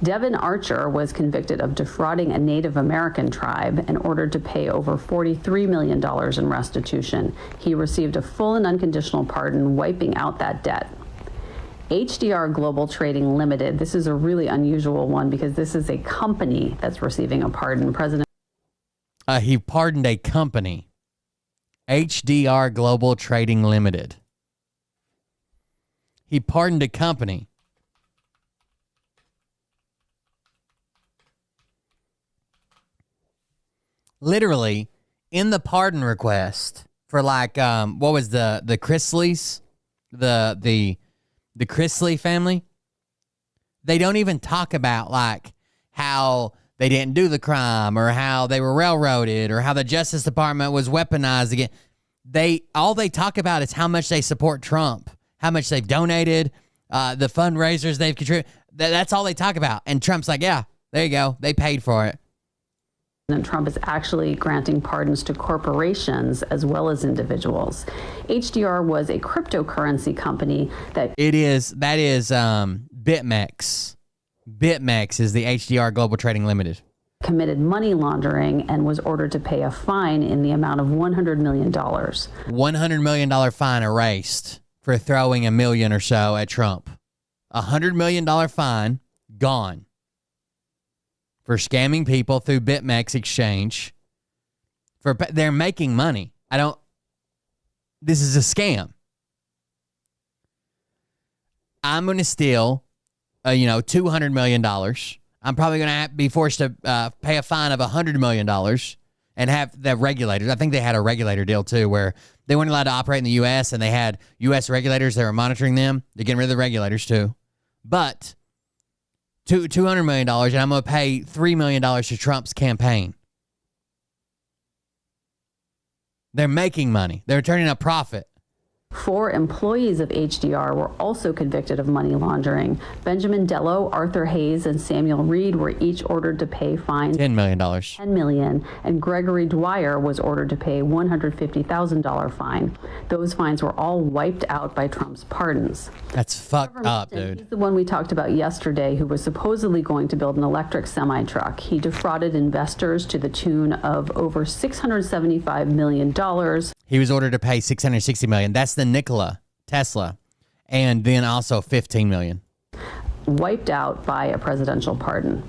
Devin Archer was convicted of defrauding a Native American tribe and ordered to pay over $43 million in restitution. He received a full and unconditional pardon, wiping out that debt. HDR Global Trading Limited, this is a really unusual one because this is a company that's receiving a pardon. He pardoned a company, HDR Global Trading Limited. He pardoned a company. Literally, in the pardon request for like, what was the Chrisleys? The Chrisley family? They don't even talk about like how they didn't do the crime or how they were railroaded or how the Justice Department was weaponized again. All they talk about is how much they support Trump, how much they've donated, the fundraisers they've contributed. That's all they talk about. And Trump's like, yeah, there you go. They paid for it. And Trump is actually granting pardons to corporations as well as individuals. HDR was a cryptocurrency company that is BitMEX. BitMEX is the HDR Global Trading Limited. Committed money laundering and was ordered to pay a fine in the amount of $100 million. $100 million fine erased for throwing $1 million or so at Trump. $100 million fine gone for scamming people through BitMEX exchange. They're making money. This is a scam. I'm going to steal $200 million. I'm probably going to be forced to pay a fine of $100 million and have the regulators. I think they had a regulator deal too where they weren't allowed to operate in the U.S. and they had U.S. regulators that were monitoring them. They're getting rid of the regulators too. But $200 million, and I'm going to pay $3 million to Trump's campaign. They're making money. They're turning a profit. 4 employees of HDR were also convicted of money laundering. Benjamin Dello, Arthur Hayes, and Samuel Reed were each ordered to pay fines $10 million. $10 million, and Gregory Dwyer was ordered to pay $150,000 fine. Those fines were all wiped out by Trump's pardons. That's fucked up, dude. He's the one we talked about yesterday who was supposedly going to build an electric semi-truck. He defrauded investors to the tune of over $675 million. He was ordered to pay $660 million. That's the Nikola Tesla, and then also $15 million. wiped out by a presidential pardon.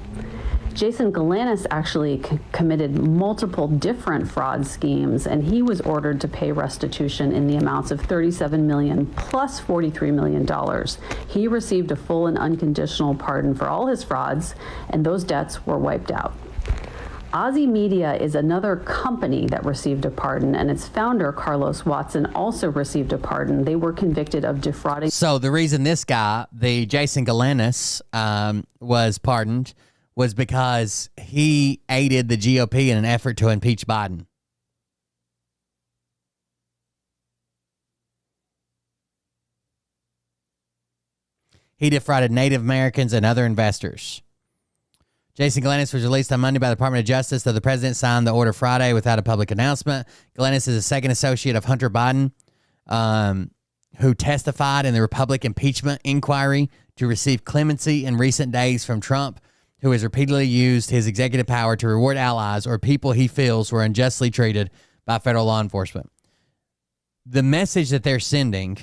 Jason Galanis actually committed multiple different fraud schemes, and he was ordered to pay restitution in the amounts of $37 million plus $43 million. He received a full and unconditional pardon for all his frauds, and those debts were wiped out. Aussie Media is another company that received a pardon, and its founder, Carlos Watson, also received a pardon. They were convicted of defrauding. So the reason this guy, the Jason Galanis, was pardoned was because he aided the GOP in an effort to impeach Biden. He defrauded Native Americans and other investors. Jason Galanis was released on Monday by the Department of Justice, though the president signed the order Friday without a public announcement. Galanis is a second associate of Hunter Biden, who testified in the Republican impeachment inquiry to receive clemency in recent days from Trump, who has repeatedly used his executive power to reward allies or people he feels were unjustly treated by federal law enforcement. The message that they're sending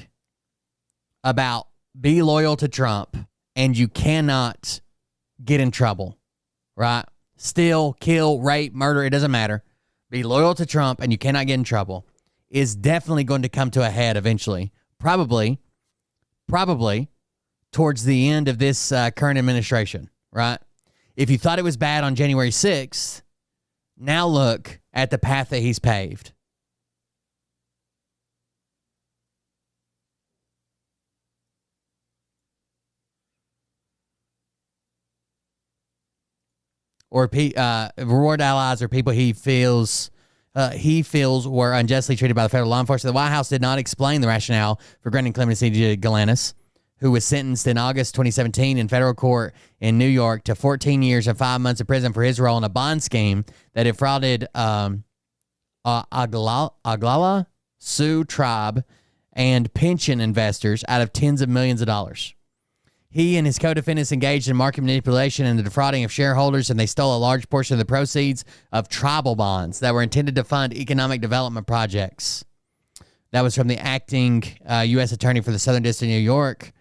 about be loyal to Trump and you cannot get in trouble, right? Steal, kill, rape, murder, it doesn't matter. Be loyal to Trump and you cannot get in trouble is definitely going to come to a head eventually. Probably towards the end of this current administration, right? If you thought it was bad on January 6th, now look at the path that he's paved. Or reward allies or people he feels were unjustly treated by the federal law enforcement. The White House did not explain the rationale for granting clemency to Galanis, who was sentenced in August 2017 in federal court in New York to 14 years and 5 months of prison for his role in a bond scheme that defrauded Oglala Sioux tribe and pension investors out of tens of millions of dollars. He and his co-defendants engaged in market manipulation and the defrauding of shareholders, and they stole a large portion of the proceeds of tribal bonds that were intended to fund economic development projects. That was from the acting U.S. attorney for the Southern District of New York.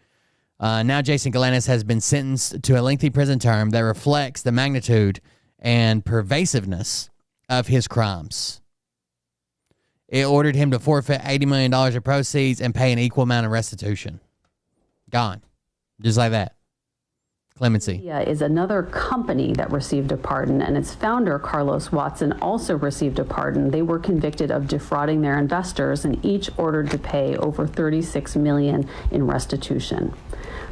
Now Jason Galanis has been sentenced to a lengthy prison term that reflects the magnitude and pervasiveness of his crimes. It ordered him to forfeit $80 million of proceeds and pay an equal amount of restitution. Gone. Just like that. Clemency. Is another company that received a pardon, and its founder, Carlos Watson, also received a pardon. They were convicted of defrauding their investors and each ordered to pay over $36 million in restitution.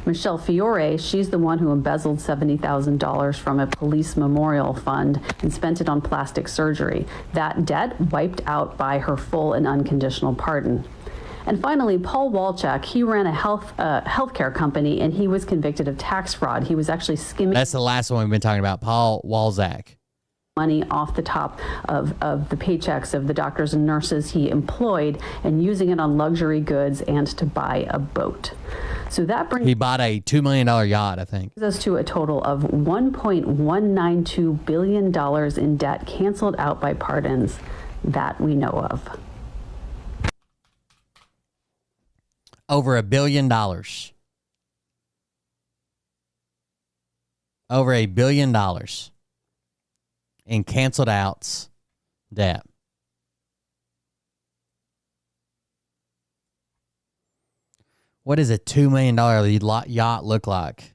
Michelle Fiore, she's the one who embezzled $70,000 from a police memorial fund and spent it on plastic surgery. That debt wiped out by her full and unconditional pardon. And finally, Paul Walchuk, he ran a healthcare company, and he was convicted of tax fraud. He was actually skimming. That's the last one we've been talking about, Paul Walczak. Money off the top of the paychecks of the doctors and nurses he employed and using it on luxury goods and to buy a boat. So that brings... He bought a $2 million yacht, I think. Us to a total of $1.192 billion in debt canceled out by pardons that we know of. Over $1 billion. Over $1 billion in canceled outs debt. What does a $2 million yacht look like?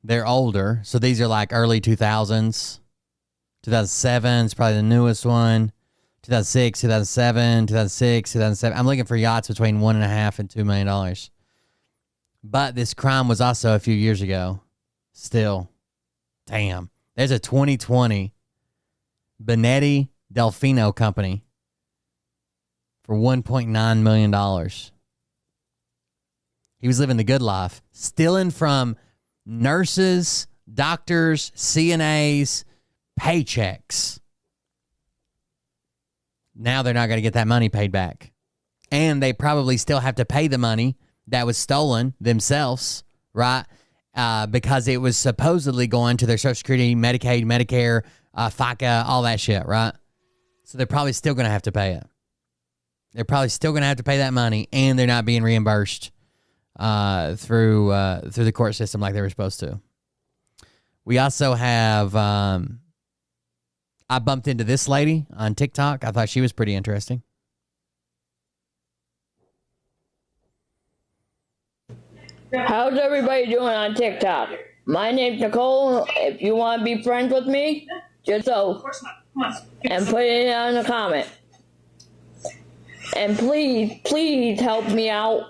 They're older, so these are like early 2000s. 2007 is probably the newest one. 2006, 2007, 2006, 2007. I'm looking for yachts between $1.5 and $2 million. But this crime was also a few years ago. Still. Damn. There's a 2020 Benetti Delfino company for $1.9 million. He was living the good life. Stealing from nurses, doctors, CNAs, paychecks. Now they're not going to get that money paid back. And they probably still have to pay the money that was stolen themselves, right? Because it was supposedly going to their Social Security, Medicaid, Medicare, FICA, all that shit, right? So they're probably still going to have to pay it. They're probably still going to have to pay that money, and they're not being reimbursed through the court system like they were supposed to. We also have I bumped into this lady on TikTok. I thought she was pretty interesting. How's everybody doing on TikTok? My name's Nicole. If you want to be friends with me, just so and put it in a comment. And please help me out.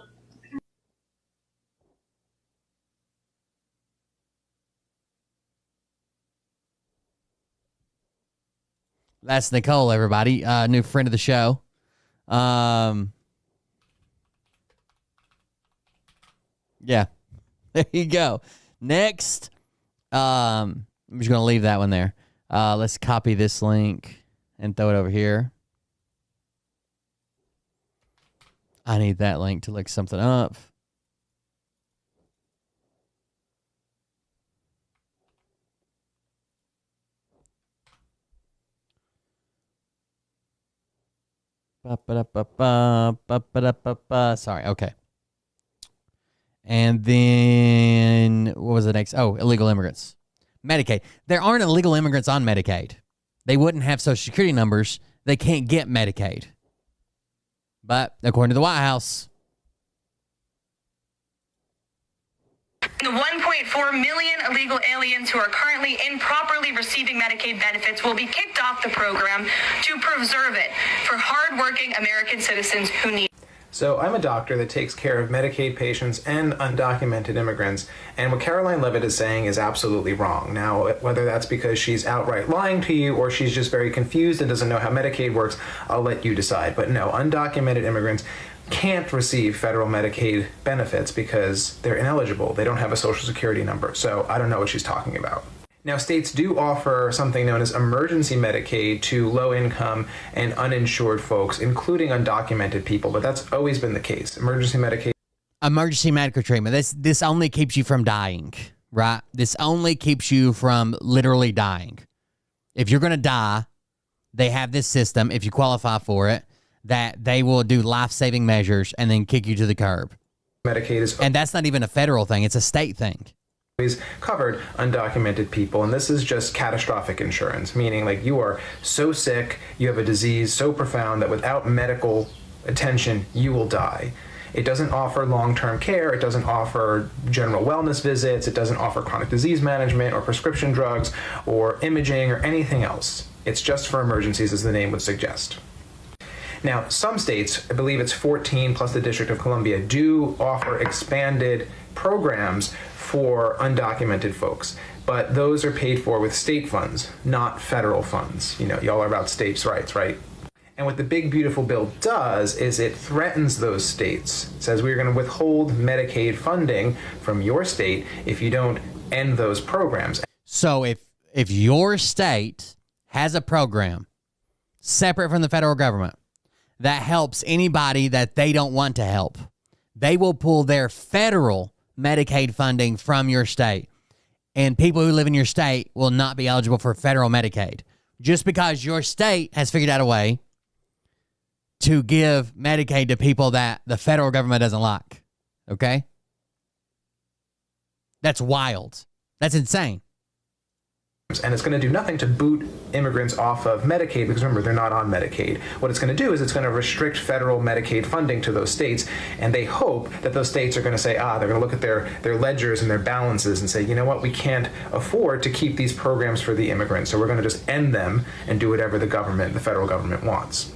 That's Nicole, everybody. New friend of the show. Yeah. There you go. Next. I'm just going to leave that one there. Let's copy this link and throw it over here. I need that link to look something up. Sorry, okay. And then, what was the next? Oh, illegal immigrants. Medicaid. There aren't illegal immigrants on Medicaid. They wouldn't have Social Security numbers. They can't get Medicaid. But according to the White House, the 1.4 million illegal aliens who are currently improperly receiving Medicaid benefits will be kicked off the program to preserve it for hardworking American citizens who need it. So I'm a doctor that takes care of Medicaid patients and undocumented immigrants, and what Caroline Levitt is saying is absolutely wrong. Now, whether that's because she's outright lying to you or she's just very confused and doesn't know how Medicaid works, I'll let you decide. But no, undocumented immigrants can't receive federal Medicaid benefits because they're ineligible. They don't have a Social Security number, so I don't know what she's talking about. Now, states do offer something known as emergency Medicaid to low-income and uninsured folks, including undocumented people, but that's always been the case. Emergency Medicaid. Emergency medical treatment. This only keeps you from dying, right? This only keeps you from literally dying. If you're going to die, they have this system, if you qualify for it, that they will do life-saving measures and then kick you to the curb. Medicaid is... And that's not even a federal thing. It's a state thing. Covered undocumented people, and this is just catastrophic insurance, meaning like you are so sick, you have a disease so profound that without medical attention you will die. It doesn't offer long-term care, it doesn't offer general wellness visits, it doesn't offer chronic disease management or prescription drugs or imaging or anything else. It's just for emergencies, as the name would suggest. Now, some states, I believe it's 14 plus the District of Columbia, do offer expanded programs for undocumented folks, but those are paid for with state funds, not federal funds. You know, y'all are about states' rights, right? And what the big beautiful bill does is it threatens those states. It says we're going to withhold Medicaid funding from your state if you don't end those programs. So if your state has a program separate from the federal government that helps anybody that they don't want to help, they will pull their federal Medicaid funding from your state. And people who live in your state will not be eligible for federal Medicaid. Just because your state has figured out a way to give Medicaid to people that the federal government doesn't like. Okay? That's wild. That's insane. And it's going to do nothing to boot immigrants off of Medicaid because, remember, they're not on Medicaid. What it's going to do is it's going to restrict federal Medicaid funding to those states, and they hope that those states are going to say, they're going to look at their ledgers and their balances and say, you know what, we can't afford to keep these programs for the immigrants, so we're going to just end them and do whatever the federal government wants.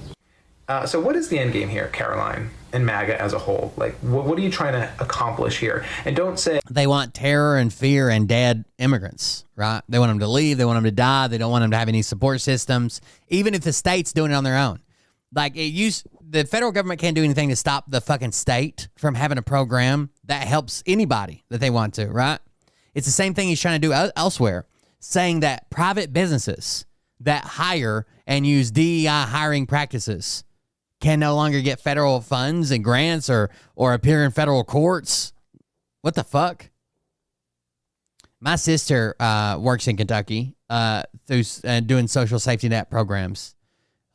So what is the end game here, Caroline, and MAGA as a whole? Like, what are you trying to accomplish here? And don't say... They want terror and fear and dead immigrants, right? They want them to leave. They want them to die. They don't want them to have any support systems, even if the state's doing it on their own. Like, the federal government can't do anything to stop the fucking state from having a program that helps anybody that they want to, right? It's the same thing he's trying to do elsewhere, saying that private businesses that hire and use DEI hiring practices can no longer get federal funds and grants or appear in federal courts. What the fuck? My sister works in Kentucky through doing social safety net programs.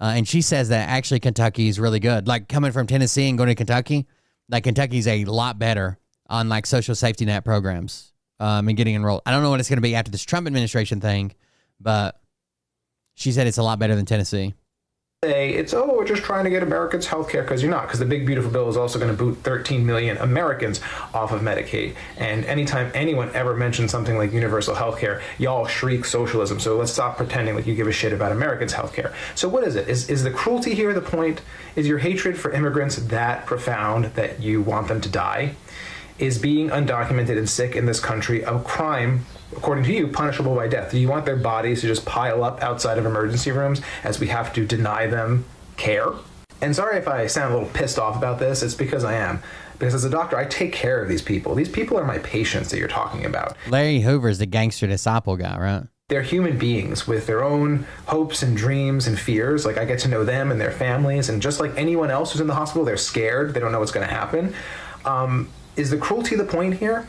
And she says that actually Kentucky is really good. Like coming from Tennessee and going to Kentucky, like Kentucky's a lot better on like social safety net programs and getting enrolled. I don't know what it's going to be after this Trump administration thing, but she said it's a lot better than Tennessee. Say it's, oh, we're just trying to get Americans health care, because you're not, because the big beautiful bill is also going to boot 13 million Americans off of Medicaid. And anytime anyone ever mentions something like universal health care, y'all shriek socialism. So let's stop pretending like you give a shit about Americans health care. So what is it? Is the cruelty here the point? Is your hatred for immigrants that profound that you want them to die? Is being undocumented and sick in this country a crime, according to you, punishable by death? Do you want their bodies to just pile up outside of emergency rooms as we have to deny them care? And sorry if I sound a little pissed off about this, it's because I am. Because as a doctor, I take care of these people. These people are my patients that you're talking about. Larry Hoover's the gangster disciple guy, right? They're human beings with their own hopes and dreams and fears. Like, I get to know them and their families, and just like anyone else who's in the hospital, they're scared. They don't know what's going to happen. Is the cruelty the point here?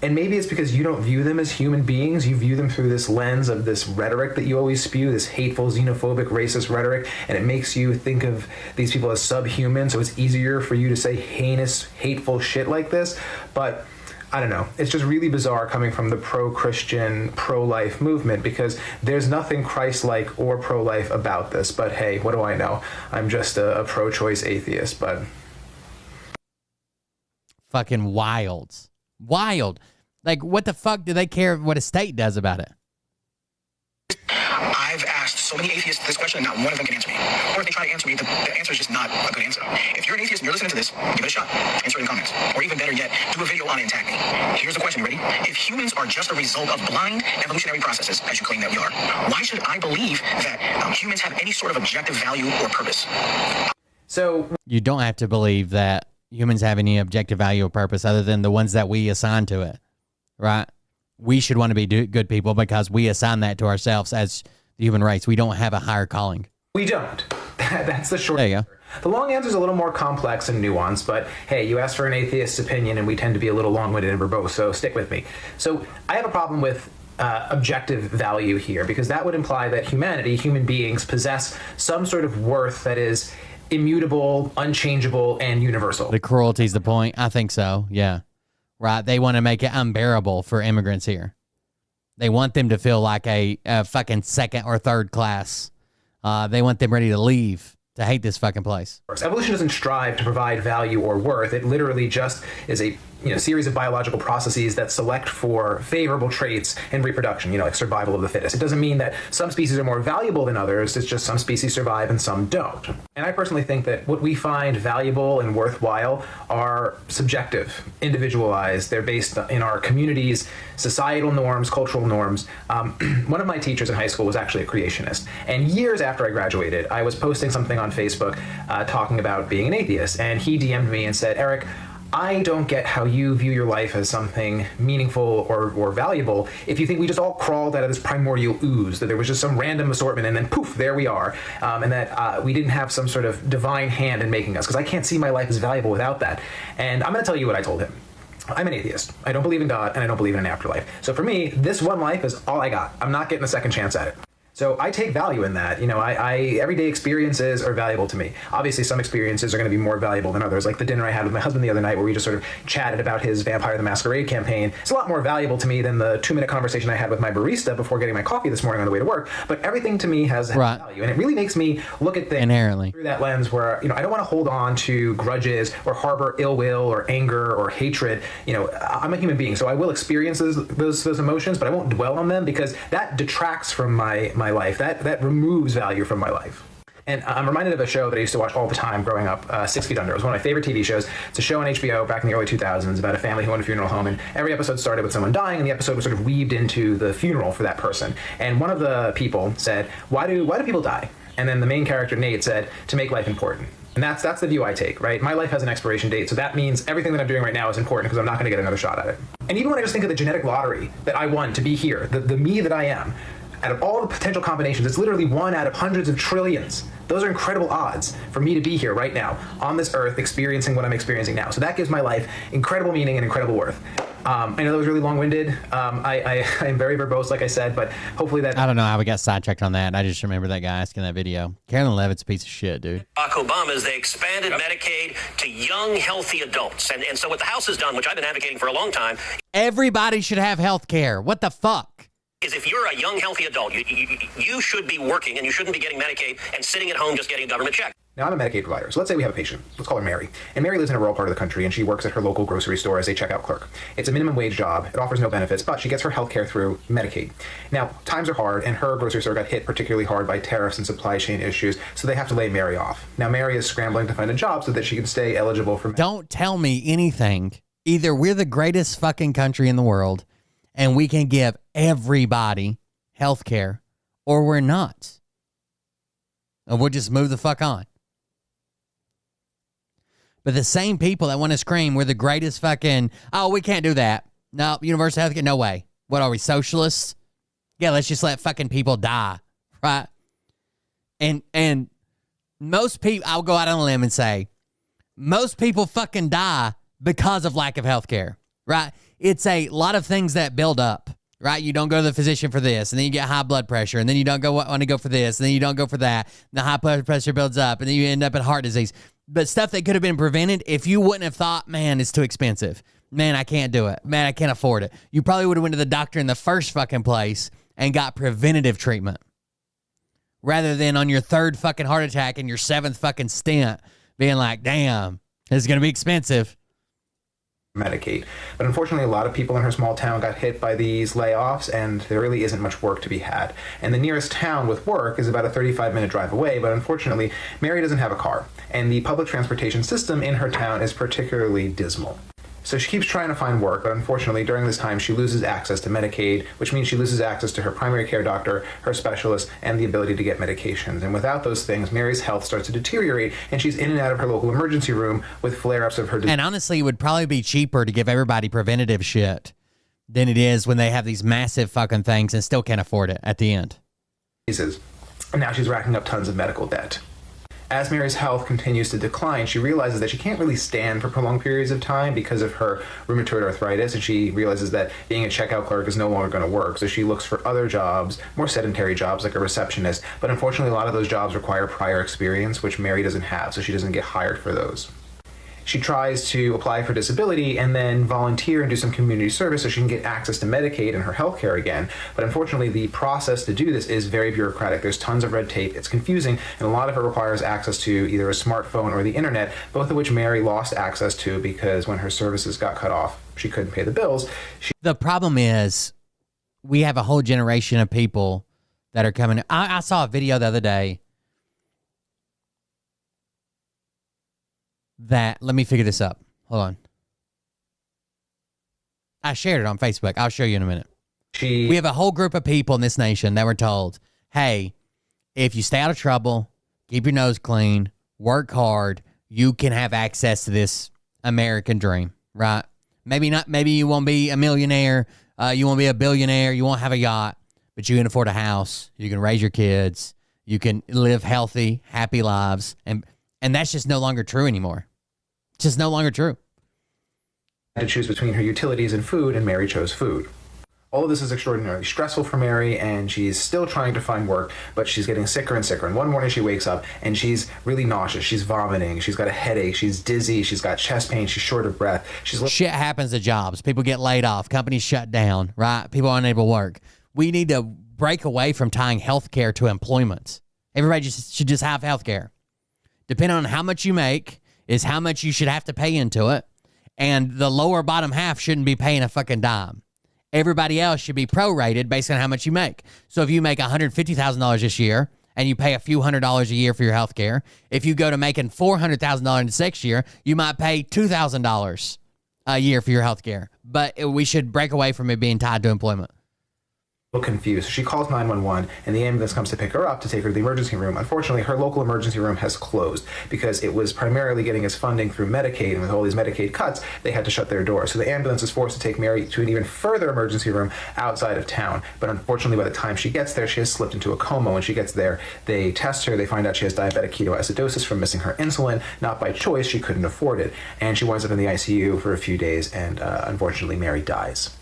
And maybe it's because you don't view them as human beings. You view them through this lens of this rhetoric that you always spew, this hateful, xenophobic, racist rhetoric, and it makes you think of these people as subhuman, so it's easier for you to say heinous, hateful shit like this. But I don't know. It's just really bizarre coming from the pro-Christian, pro-life movement, because there's nothing Christ-like or pro-life about this. But hey, what do I know? I'm just a pro-choice atheist, but... Fucking wild. Like, what the fuck do they care what a state does about it? I've asked so many atheists this question, and not one of them can answer me. Or if they try to answer me, the answer is just not a good answer. If you're an atheist and you're listening to this, give it a shot. Answer it in the comments. Or even better yet, do a video on it and tag me. Here's the question, you ready? If humans are just a result of blind evolutionary processes, as you claim that we are, why should I believe that humans have any sort of objective value or purpose? So you don't have to believe that humans have any objective value or purpose other than the ones that we assign to it, right? We should want to be good people because we assign that to ourselves as the human race. We don't have a higher calling. We don't. That's the short answer. There you go. The long answer is a little more complex and nuanced, but hey, you asked for an atheist's opinion, and we tend to be a little long-winded and verbose, so stick with me. So I have a problem with objective value here, because that would imply that humanity, human beings, possess some sort of worth that is immutable, unchangeable, and universal. The cruelty's the point. I think so, yeah. Right, they want to make it unbearable for immigrants here. They want them to feel like a fucking second or third class. They want them ready to leave, to hate this fucking place. Evolution doesn't strive to provide value or worth. It literally just is a series of biological processes that select for favorable traits in reproduction, like survival of the fittest. It doesn't mean that some species are more valuable than others. It's just some species survive and some don't. And I personally think that what we find valuable and worthwhile are subjective, individualized. They're based in our communities, societal norms, cultural norms. One of my teachers in high school was actually a creationist. And years after I graduated, I was posting something on Facebook talking about being an atheist. And he DM'd me and said, Eric, I don't get how you view your life as something meaningful or valuable if you think we just all crawled out of this primordial ooze, that there was just some random assortment and then poof, there we are, and that we didn't have some sort of divine hand in making us, because I can't see my life as valuable without that. And I'm going to tell you what I told him. I'm an atheist. I don't believe in God, and I don't believe in an afterlife. So for me, this one life is all I got. I'm not getting a second chance at it. So I take value in that. Everyday experiences are valuable to me. Obviously, some experiences are going to be more valuable than others, like the dinner I had with my husband the other night where we just sort of chatted about his Vampire the Masquerade campaign. It's a lot more valuable to me than the 2-minute conversation I had with my barista before getting my coffee this morning on the way to work. But everything to me has value, and it really makes me look at things inherently through that lens where, I don't want to hold on to grudges or harbor ill will or anger or hatred. I'm a human being, so I will experience those emotions, but I won't dwell on them, because that detracts from my life. That removes value from my life. And I'm reminded of a show that I used to watch all the time growing up, 6 Feet Under. It was one of my favorite TV shows. It's a show on HBO back in the early 2000s about a family who owned a funeral home, and every episode started with someone dying, and the episode was sort of weaved into the funeral for that person. And one of the people said, why do people die? And then the main character, Nate, said, to make life important. And that's the view I take, right? My life has an expiration date, so that means everything that I'm doing right now is important, because I'm not going to get another shot at it. And even when I just think of the genetic lottery that I won to be here, the me that I am, out of all the potential combinations, it's literally one out of hundreds of trillions Those are incredible odds for me to be here right now on this earth experiencing what I'm experiencing now. So that gives my life incredible meaning and incredible worth. I know that was really long-winded. I am very verbose, like I said, but hopefully that... I don't know how we got sidetracked on that. I just remember that guy asking that video. Carolyn Levitt's a piece of shit, dude. Barack Obama's, they expanded Medicaid to young, healthy adults. And so what the House has done, which I've been advocating for a long time... Everybody should have health care. What the fuck? ...is if you're a young, healthy adult, you should be working and you shouldn't be getting Medicaid and sitting at home just getting a government check. Now, I'm a Medicaid provider, so let's say we have a patient. Let's call her Mary. And Mary lives in a rural part of the country, and she works at her local grocery store as a checkout clerk. It's a minimum wage job. It offers no benefits, but she gets her health care through Medicaid. Now, times are hard, and her grocery store got hit particularly hard by tariffs and supply chain issues, so they have to lay Mary off. Now, Mary is scrambling to find a job so that she can stay eligible for... Don't tell me anything. Either we're the greatest fucking country in the world, and we can give everybody health care, or we're not. And we'll just move the fuck on. But the same people that want to scream, we're the greatest fucking, oh, we can't do that. No, universal health care, no way. What are we, socialists? Yeah, let's just let fucking people die, right? And most people, I'll go out on a limb and say, most people fucking die because of lack of health care, right? It's a lot of things that build up, right? You don't go to the physician for this, and then you get high blood pressure, and then you don't want to go for this, and then you don't go for that. And the high blood pressure builds up, and then you end up in heart disease. But stuff that could have been prevented if you wouldn't have thought, man, it's too expensive. Man, I can't do it. Man, I can't afford it. You probably would have went to the doctor in the first fucking place and got preventative treatment. Rather than on your third fucking heart attack and your seventh fucking stent being like, damn, this is going to be expensive. Medicaid. But unfortunately, a lot of people in her small town got hit by these layoffs, and there really isn't much work to be had. And the nearest town with work is about a 35-minute drive away, but unfortunately, Mary doesn't have a car, and the public transportation system in her town is particularly dismal. So she keeps trying to find work, but unfortunately, during this time, she loses access to Medicaid, which means she loses access to her primary care doctor, her specialist, and the ability to get medications. And without those things, Mary's health starts to deteriorate, and she's in and out of her local emergency room with flare-ups of her disease. And honestly, it would probably be cheaper to give everybody preventative shit than it is when they have these massive fucking things and still can't afford it at the end. And now she's racking up tons of medical debt. As Mary's health continues to decline, she realizes that she can't really stand for prolonged periods of time because of her rheumatoid arthritis, and she realizes that being a checkout clerk is no longer going to work. So she looks for other jobs, more sedentary jobs like a receptionist, but unfortunately a lot of those jobs require prior experience, which Mary doesn't have, so she doesn't get hired for those. She tries to apply for disability and then volunteer and do some community service so she can get access to Medicaid and her health care again. But unfortunately, the process to do this is very bureaucratic. There's tons of red tape. It's confusing, and a lot of it requires access to either a smartphone or the internet, both of which Mary lost access to because when her services got cut off, she couldn't pay the bills. The problem is we have a whole generation of people that are coming. I saw a video the other day that, let me figure this up. Hold on. I shared it on Facebook. I'll show you in a minute. We have a whole group of people in this nation that were told, hey, if you stay out of trouble, keep your nose clean, work hard, you can have access to this American dream, right? Maybe not. Maybe you won't be a millionaire. You won't be a billionaire. You won't have a yacht, but you can afford a house. You can raise your kids. You can live healthy, happy lives. And that's just no longer true anymore. It's just no longer true. To choose between her utilities and food, and Mary chose food. All of this is extraordinarily stressful for Mary, and she's still trying to find work, but she's getting sicker and sicker. And one morning she wakes up, and she's really nauseous. She's vomiting. She's got a headache. She's dizzy. She's got chest pain. She's short of breath. Shit happens to jobs. People get laid off. Companies shut down, right? People are unable to work. We need to break away from tying healthcare to employment. Everybody should just have healthcare. Depending on how much you make is how much you should have to pay into it. And the lower bottom half shouldn't be paying a fucking dime. Everybody else should be prorated based on how much you make. So if you make $150,000 this year and you pay a few $100s a year for your health care, if you go to making $400,000 next year, you might pay $2,000 a year for your health care. But we should break away from it being tied to employment. confused. She calls 911 and the ambulance comes to pick her up to take her to the emergency room. Unfortunately, her local emergency room has closed because it was primarily getting its funding through Medicaid, and with all these Medicaid cuts, they had to shut their doors. So the ambulance is forced to take Mary to an even further emergency room outside of town. But unfortunately, by the time she gets there, she has slipped into a coma. When she gets there, they test her. They find out she has diabetic ketoacidosis from missing her insulin. Not by choice, she couldn't afford it. And she winds up in the ICU for a few days, and unfortunately, Mary dies.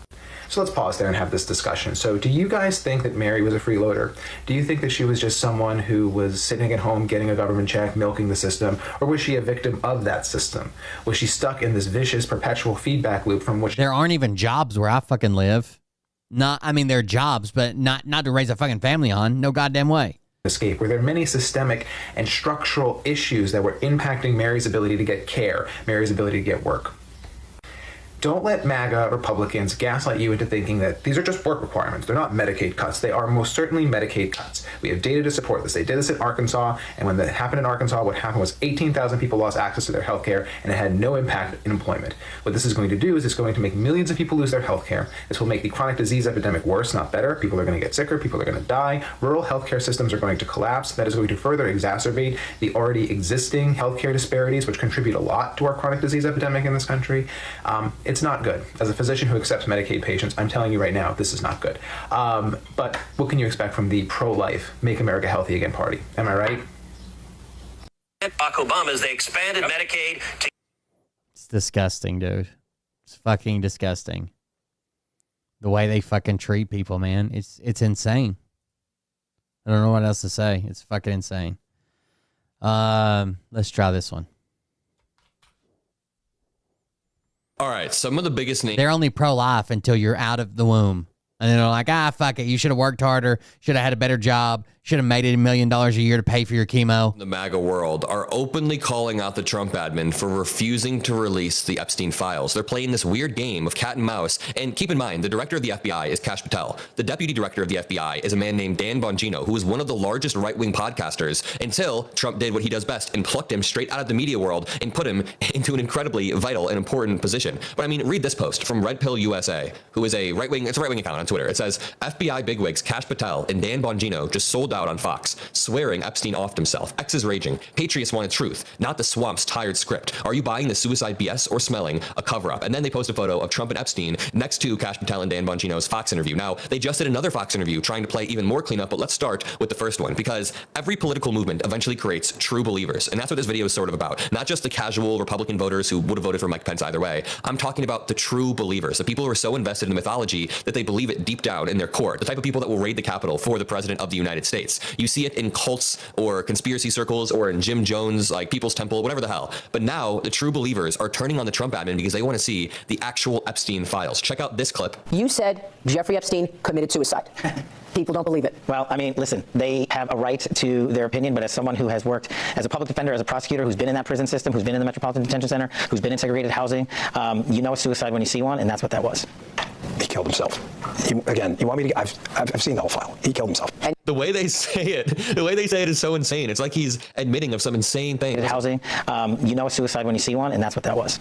So let's pause there and have this discussion. So do you guys think that Mary was a freeloader? Do you think that she was just someone who was sitting at home getting a government check, milking the system? Or was she a victim of that system? Was she stuck in this vicious, perpetual feedback loop from which... There aren't even jobs where I fucking live. There are jobs, but not to raise a fucking family on. No goddamn way. Escape, where there are many systemic and structural issues that were impacting Mary's ability to get care, Mary's ability to get work. Don't let MAGA Republicans gaslight you into thinking that these are just work requirements. They're not Medicaid cuts. They are most certainly Medicaid cuts. We have data to support this. They did this in Arkansas, and when that happened in Arkansas, what happened was 18,000 people lost access to their health care, and it had no impact in employment. What this is going to do is it's going to make millions of people lose their health care. This will make the chronic disease epidemic worse, not better. People are going to get sicker. People are going to die. Rural healthcare systems are going to collapse. That is going to further exacerbate the already existing healthcare disparities, which contribute a lot to our chronic disease epidemic in this country. It's not good. As a physician who accepts Medicaid patients, I'm telling you right now, this is not good. But what can you expect from the pro-life, Make America Healthy Again party? Am I right? Barack Obama, as they expanded Medicaid to... It's disgusting, dude. It's fucking disgusting. The way they fucking treat people, man. It's insane. I don't know what else to say. It's fucking insane. Let's try this one. All right, some of the biggest names. They're only pro-life until you're out of the womb. And then they're like, fuck it. You should have worked harder. Should have had a better job. Should have made it $1 million a year to pay for your chemo. The MAGA world are openly calling out the Trump admin for refusing to release the Epstein files. They're playing this weird game of cat and mouse. And keep in mind, the director of the FBI is Kash Patel. The deputy director of the FBI is a man named Dan Bongino, who was one of the largest right-wing podcasters until Trump did what he does best and plucked him straight out of the media world and put him into an incredibly vital and important position. But I mean, read this post from Red Pill USA, who is a right-wing account on Twitter. It says, FBI bigwigs Kash Patel and Dan Bongino just sold out on Fox, swearing Epstein offed himself. X is raging. Patriots wanted truth, not the swamp's tired script. Are you buying the suicide BS or smelling a cover-up? And then they post a photo of Trump and Epstein next to Kash Patel and Dan Bongino's Fox interview. Now, they just did another Fox interview trying to play even more cleanup, but let's start with the first one, because every political movement eventually creates true believers, and that's what this video is sort of about. Not just the casual Republican voters who would have voted for Mike Pence either way. I'm talking about the true believers, the people who are so invested in the mythology that they believe it deep down in their core, the type of people that will raid the Capitol for the President of the United States. You see it in cults or conspiracy circles or in Jim Jones, like People's Temple, whatever the hell. But now the true believers are turning on the Trump admin because they want to see the actual Epstein files. Check out this clip. You said Jeffrey Epstein committed suicide. People don't believe it. Well, I mean, listen, they have a right to their opinion, but as someone who has worked as a public defender, as a prosecutor, who's been in that prison system, who's been in the Metropolitan Detention Center, who's been in segregated housing, you know it's suicide when you see one, and that's what that was. He killed himself. Again, you want me to? I've seen the whole file. He killed himself. And the way they say it is so insane. It's like he's admitting of some insane thing. Housing, you know it's suicide when you see one, and that's what that was.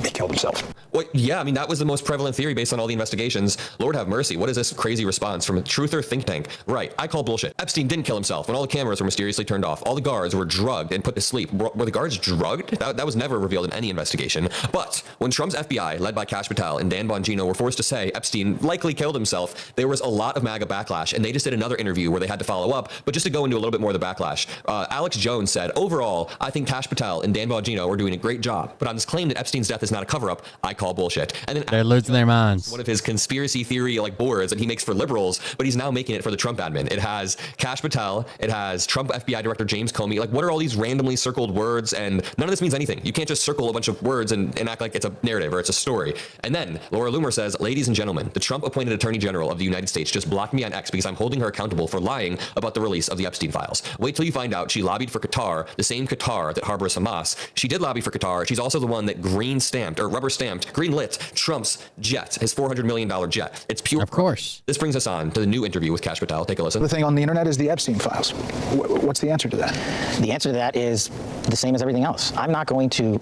He killed himself. Well, yeah, I mean, that was the most prevalent theory based on all the investigations. Lord have mercy. What is this crazy response from a truther think tank? Right, I call bullshit. Epstein didn't kill himself when all the cameras were mysteriously turned off. All the guards were drugged and put to sleep. Were the guards drugged? That was never revealed in any investigation. But when Trump's FBI, led by Kash Patel and Dan Bongino, were forced to say Epstein likely killed himself, there was a lot of MAGA backlash, and they just did another interview where they had to follow up. But just to go into a little bit more of the backlash, Alex Jones said, overall, I think Kash Patel and Dan Bongino are doing a great job. But on this claim that Epstein's death is not a cover-up, I call bullshit. And then they're losing their minds. One of his conspiracy theory boards that he makes for liberals, but he's now making it for the Trump admin. It has Kash Patel, it has Trump FBI Director James Comey. Like, what are all these randomly circled words? And none of this means anything. You can't just circle a bunch of words and act like it's a narrative or it's a story. And then Laura Loomer says, ladies and gentlemen, the Trump appointed Attorney General of the United States just blocked me on X because I'm holding her accountable for lying about the release of the Epstein files. Wait till you find out she lobbied for Qatar, the same Qatar that harbors Hamas. She did lobby for Qatar. She's also the one that green-lit Trump's jet, his $400 million jet. It's pure. Of course. This brings us on to the new interview with Kash Patel. Take a listen. The thing on the internet is the Epstein files. What's the answer to that? The answer to that is the same as everything else. I'm not going to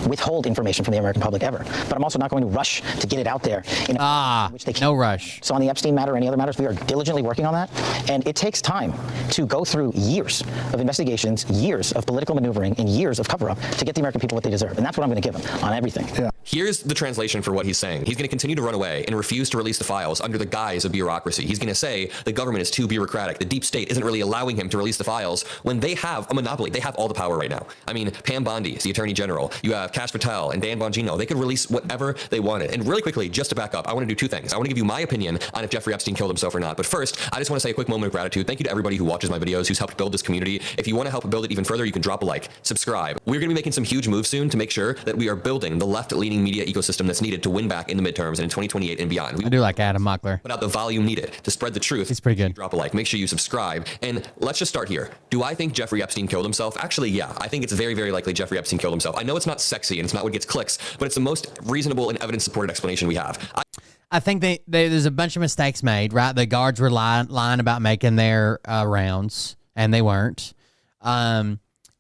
withhold information from the American public ever, but I'm also not going to rush to get it out there in a which they can't. No rush. So on the Epstein matter or any other matters, we are diligently working on that, and it takes time to go through years of investigations, years of political maneuvering, and years of cover-up to get the American people what they deserve, and that's what I'm going to give them on everything. Yeah. Here's the translation for what he's saying. He's going to continue to run away and refuse to release the files under the guise of bureaucracy. He's going to say the government is too bureaucratic. The deep state isn't really allowing him to release the files when they have a monopoly. They have all the power right now. I mean, Pam Bondi is the attorney general. You have Kash Patel and Dan Bongino. They could release whatever they wanted. And really quickly, just to back up, I want to do two things. I want to give you my opinion on if Jeffrey Epstein killed himself or not. But first, I just want to say a quick moment of gratitude. Thank you to everybody who watches my videos, who's helped build this community. If you want to help build it even further, you can drop a like, subscribe. We're going to be making some huge moves soon to make sure that we are building the left-leaning media ecosystem that's needed to win back in the midterms and in 2028 and beyond. I do like Adam Mockler. Put out the volume needed to spread the truth. He's pretty good. Drop a like, make sure you subscribe, and let's just start here. Do I think Jeffrey Epstein killed himself? Actually, yeah. I think it's very, very likely Jeffrey Epstein killed himself. I know it's not sexy and it's not what gets clicks, but it's the most reasonable and evidence-supported explanation we have. I think there's a bunch of mistakes made, right? The guards were lying about making their rounds, and they weren't.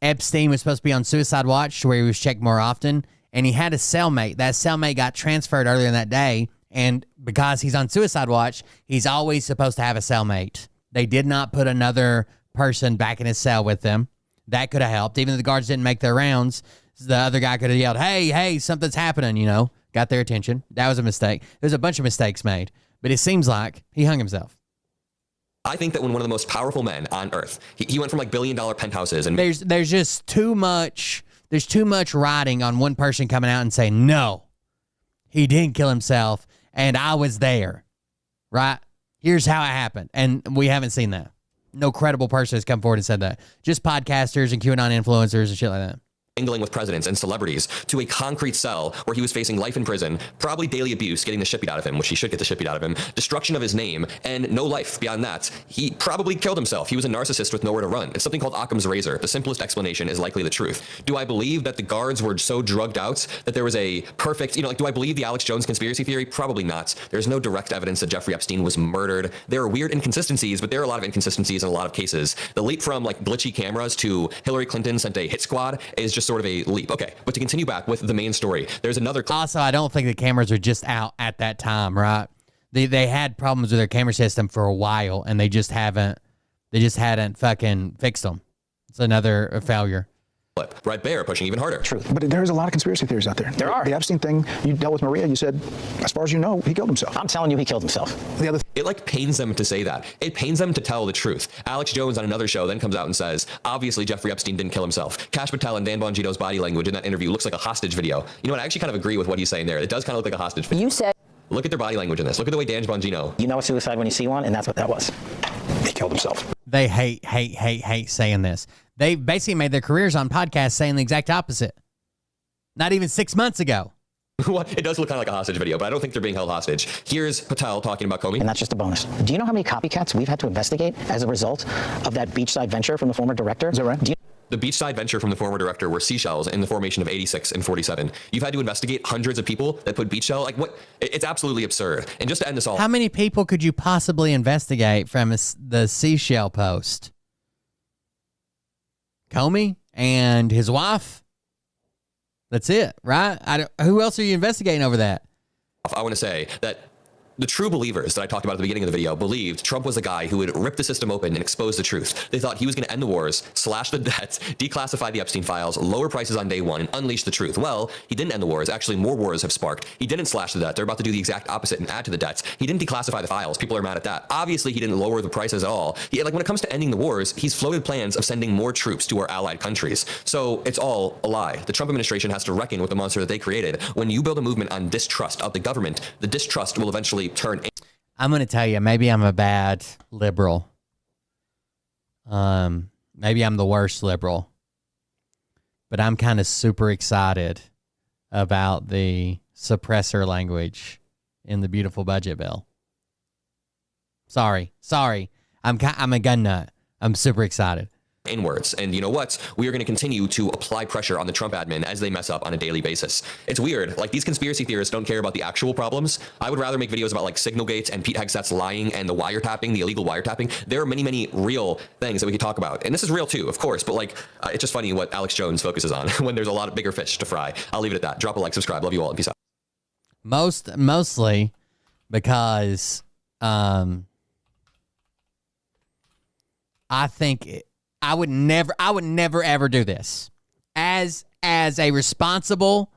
Epstein was supposed to be on suicide watch, where he was checked more often, and he had a cellmate. That cellmate got transferred earlier in that day, and because he's on suicide watch, he's always supposed to have a cellmate. They did not put another person back in his cell with them. That could have helped. Even though the guards didn't make their rounds, the other guy could have yelled, hey, something's happening, got their attention. That was a mistake. There's a bunch of mistakes made, but it seems like he hung himself. I think that when one of the most powerful men on earth, he went from like billion-dollar penthouses, and there's just too much. There's too much riding on one person coming out and saying, no, he didn't kill himself, and I was there, right? Here's how it happened, and we haven't seen that. No credible person has come forward and said that. Just podcasters and QAnon influencers and shit like that. Mingling with presidents and celebrities to a concrete cell where he was facing life in prison, probably daily abuse, getting the shit beat out of him, which he should get the shit beat out of him, destruction of his name, and no life beyond that. He probably killed himself. He was a narcissist with nowhere to run. It's something called Occam's razor. The simplest explanation is likely the truth. Do I believe that the guards were so drugged out that there was a perfect, do I believe the Alex Jones conspiracy theory? Probably not. There's no direct evidence that Jeffrey Epstein was murdered. There are weird inconsistencies, but there are a lot of inconsistencies in a lot of cases. The leap from like glitchy cameras to Hillary Clinton sent a hit squad is just sort of a leap. Okay, but to continue back with the main story, there's another. Also, I don't think the cameras are just out at that time, right? They had problems with their camera system for a while, and they just hadn't fucking fixed them. It's another failure. Red Bear pushing even harder. True. But there's a lot of conspiracy theories out there. There are. The Epstein thing, you dealt with Maria, you said, as far as you know, he killed himself. I'm telling you, he killed himself. It pains them to say that. It pains them to tell the truth. Alex Jones on another show then comes out and says, obviously Jeffrey Epstein didn't kill himself. Kash Patel and Dan Bongino's body language in that interview looks like a hostage video. You know what? I actually kind of agree with what he's saying there. It does kind of look like a hostage video. You said. Look at their body language in this. Look at the way Dan Bongino. You know a suicide when you see one, and that's what that was. He killed himself. They hate saying this. They basically made their careers on podcasts saying the exact opposite. Not even 6 months ago. It does look kind of like a hostage video, but I don't think they're being held hostage. Here's Patel talking about Comey. And that's just a bonus. Do you know how many copycats we've had to investigate as a result of that beachside venture from the former director? Is that right? The beachside venture from the former director were seashells in the formation of 86 and 47. You've had to investigate hundreds of people that put beach shell. Like what? It's absolutely absurd. And just to end this all. How many people could you possibly investigate from the seashell post? Comey and his wife. That's it, right? Who else are you investigating over that? I want to say that the true believers that I talked about at the beginning of the video believed Trump was the guy who would rip the system open and expose the truth. They thought he was going to end the wars, slash the debts, declassify the Epstein files, lower prices on day one, and unleash the truth. Well, he didn't end the wars. Actually, more wars have sparked. He didn't slash the debt. They're about to do the exact opposite and add to the debts. He didn't declassify the files. People are mad at that. Obviously, he didn't lower the prices at all. When it comes to ending the wars, he's floated plans of sending more troops to our allied countries. So it's all a lie. The Trump administration has to reckon with the monster that they created. When you build a movement on distrust of the government, the distrust will eventually turn. I'm going to tell you, maybe I'm a bad liberal. Maybe I'm the worst liberal. But I'm kind of super excited about the suppressor language in the beautiful budget bill. Sorry. I'm a gun nut. I'm super excited. inwards. And you know what? We are going to continue to apply pressure on the Trump admin as they mess up on a daily basis. It's weird. Like, these conspiracy theorists don't care about the actual problems. I would rather make videos about like Signalgate and Pete Hegseth's lying and the wiretapping, the illegal wiretapping. There are many, many real things that we could talk about. And this is real too, of course, but like, it's just funny what Alex Jones focuses on when there's a lot of bigger fish to fry. I'll leave it at that. Drop a like, subscribe. Love you all, and peace out. Mostly because I think I would never ever do this. As a responsible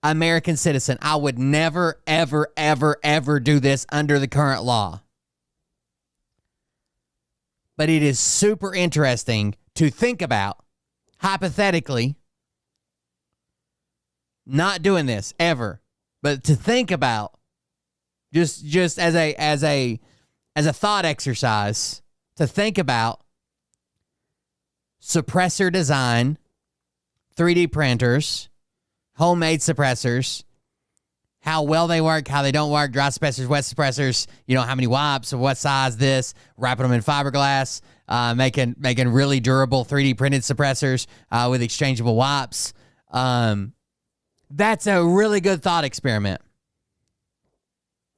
American citizen, I would never ever do this under the current law. But it is super interesting to think about, hypothetically, not doing this ever, but to think about just as a thought exercise, to think about suppressor design, 3D printers, homemade suppressors, how well they work, how they don't work, dry suppressors, wet suppressors, how many wipes, what size this, wrapping them in fiberglass, making really durable 3D printed suppressors with exchangeable wipes. That's a really good thought experiment,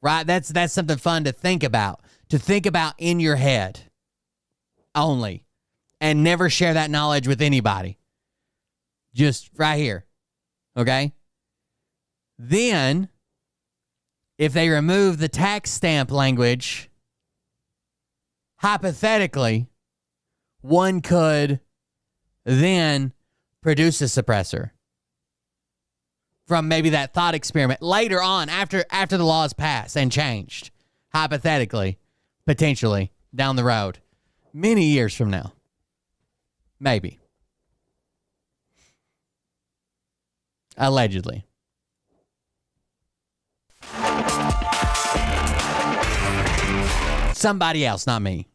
right? That's something fun to think about in your head only, and never share that knowledge with anybody. Just right here, okay? Then, if they remove the tax stamp language, hypothetically, one could then produce a suppressor from maybe that thought experiment later on, after the law is passed and changed, hypothetically, potentially, down the road, many years from now. Maybe. Allegedly. Somebody else, not me.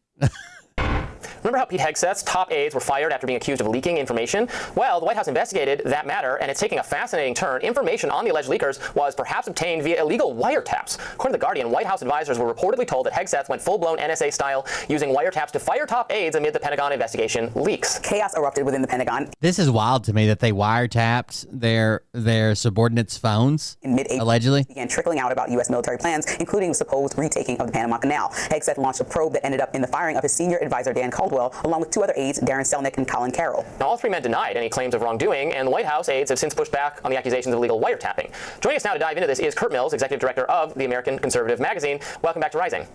Remember how Pete Hegseth's top aides were fired after being accused of leaking information? Well, the White House investigated that matter, and it's taking a fascinating turn. Information on the alleged leakers was perhaps obtained via illegal wiretaps. According to The Guardian, White House advisors were reportedly told that Hegseth went full-blown NSA style, using wiretaps to fire top aides amid the Pentagon investigation leaks. Chaos erupted within the Pentagon. This is wild to me that they wiretapped their subordinates' phones, in mid-April, allegedly. Began trickling out about U.S. military plans, including the supposed retaking of the Panama Canal. Hegseth launched a probe that ended up in the firing of his senior advisor, Dan Caldwell, along with two other aides, Darren Selnick and Colin Carroll. Now, all three men denied any claims of wrongdoing, and the White House aides have since pushed back on the accusations of illegal wiretapping. Joining us now to dive into this is Kurt Mills, executive director of the American Conservative magazine. Welcome back to Rising.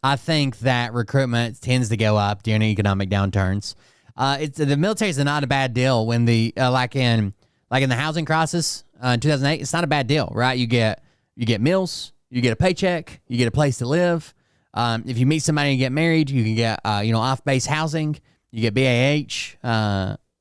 I think that recruitment tends to go up during economic downturns. The military is not a bad deal when like in the housing crisis in 2008. It's not a bad deal, right? You get meals, you get a paycheck, you get a place to live. If you meet somebody and get married, you can get off-base housing. You get BAH.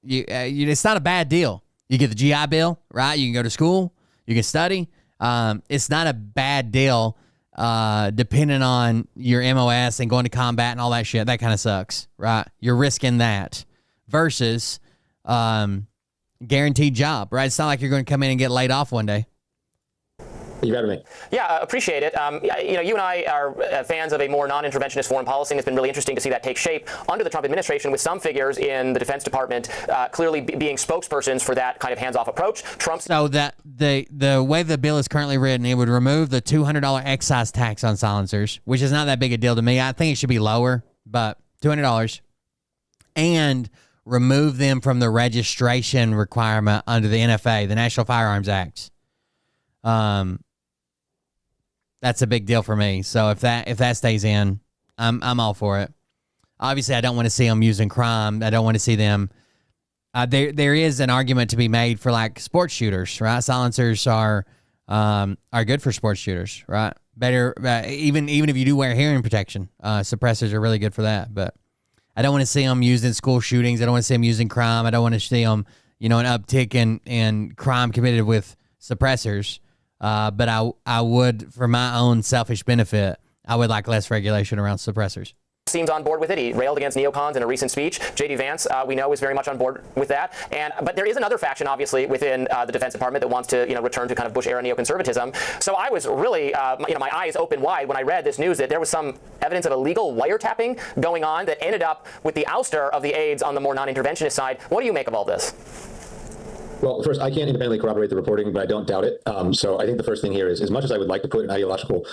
It's not a bad deal. You get the GI Bill, right? You can go to school. You can study. It's not a bad deal, depending on your MOS and going to combat and all that shit. That kind of sucks, right? You're risking that versus guaranteed job, right? It's not like you're going to come in and get laid off one day. You got me. Yeah, appreciate it. You and I are fans of a more non-interventionist foreign policy, and it's been really interesting to see that take shape under the Trump administration, with some figures in the Defense Department clearly being spokespersons for that kind of hands-off approach. So that the way the bill is currently written, it would remove the $200 excise tax on silencers, which is not that big a deal to me. I think it should be lower, but $200, and remove them from the registration requirement under the NFA, the National Firearms Act. That's a big deal for me. So if that stays in, I'm all for it. Obviously, I don't want to see them using crime. I don't want to see them. There is an argument to be made for like sports shooters, right? Silencers are good for sports shooters, right? Better even if you do wear hearing protection, suppressors are really good for that. But I don't want to see them used in school shootings. I don't want to see them used in crime. I don't want to see them, an uptick in crime committed with suppressors. But I would, for my own selfish benefit, I would like less regulation around suppressors. seems on board with it. He railed against neocons in a recent speech. J.D. Vance, we know, is very much on board with that. But there is another faction, obviously, within the Defense Department that wants to, return to kind of Bush-era neoconservatism. So I was really, my eyes open wide when I read this news that there was some evidence of illegal wiretapping going on that ended up with the ouster of the aides on the more non-interventionist side. What do you make of all this? Well, first, I can't independently corroborate the reporting, but I don't doubt it. So I think the first thing here is, as much as I would like to put an ideological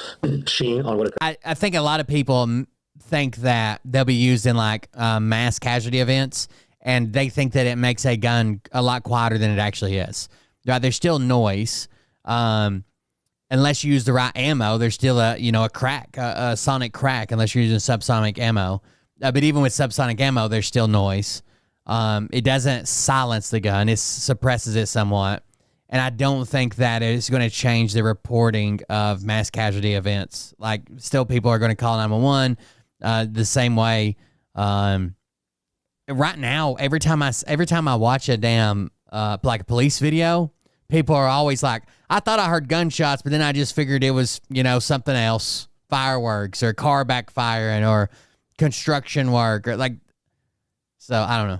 sheen on what occurred. I think a lot of people think that they'll be used in like mass casualty events, and they think that it makes a gun a lot quieter than it actually is. Right? There's still noise. Unless you use the right ammo, there's still a crack, a sonic crack, unless you're using subsonic ammo. But even with subsonic ammo, there's still noise. It doesn't silence the gun. It suppresses it somewhat. And I don't think that it's going to change the reporting of mass casualty events. Like, still people are going to call 911 the same way. Right now, every time I watch a damn like a police video, people are always like, I thought I heard gunshots, but then I just figured it was, something else, fireworks or car backfiring or construction work or like, so I don't know.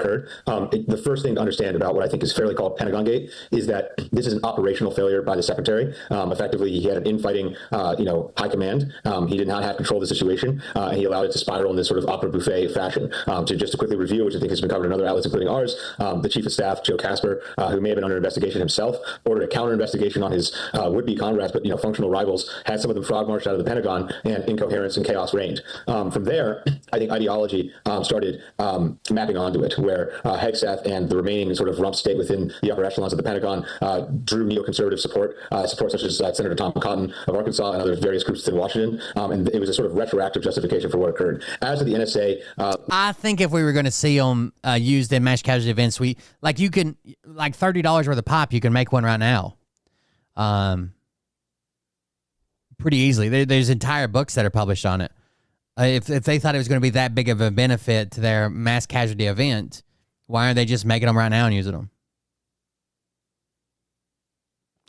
The first thing to understand about what I think is fairly called Pentagon Gate is that this is an operational failure by the secretary. Effectively, he had an infighting, high command. He did not have control of the situation, and he allowed it to spiral in this sort of opera buffet fashion. To quickly review, which I think has been covered in other outlets, including ours, the chief of staff, Joe Casper, who may have been under investigation himself, ordered a counter investigation on his would-be comrades, but functional rivals, had some of them frog marched out of the Pentagon, and incoherence and chaos reigned. From there, I think ideology started mapping onto it, where Hegseth and the remaining sort of rump state within the upper echelons of the Pentagon drew neoconservative support such as Senator Tom Cotton of Arkansas and other various groups in Washington, and it was a sort of retroactive justification for what occurred. As to the NSA, I think if we were going to see them used in mass casualty events, you can like $30 worth of pop, you can make one right now, pretty easily. There's entire books that are published on it. If they thought it was going to be that big of a benefit to their mass casualty event, why aren't they just making them right now and using them?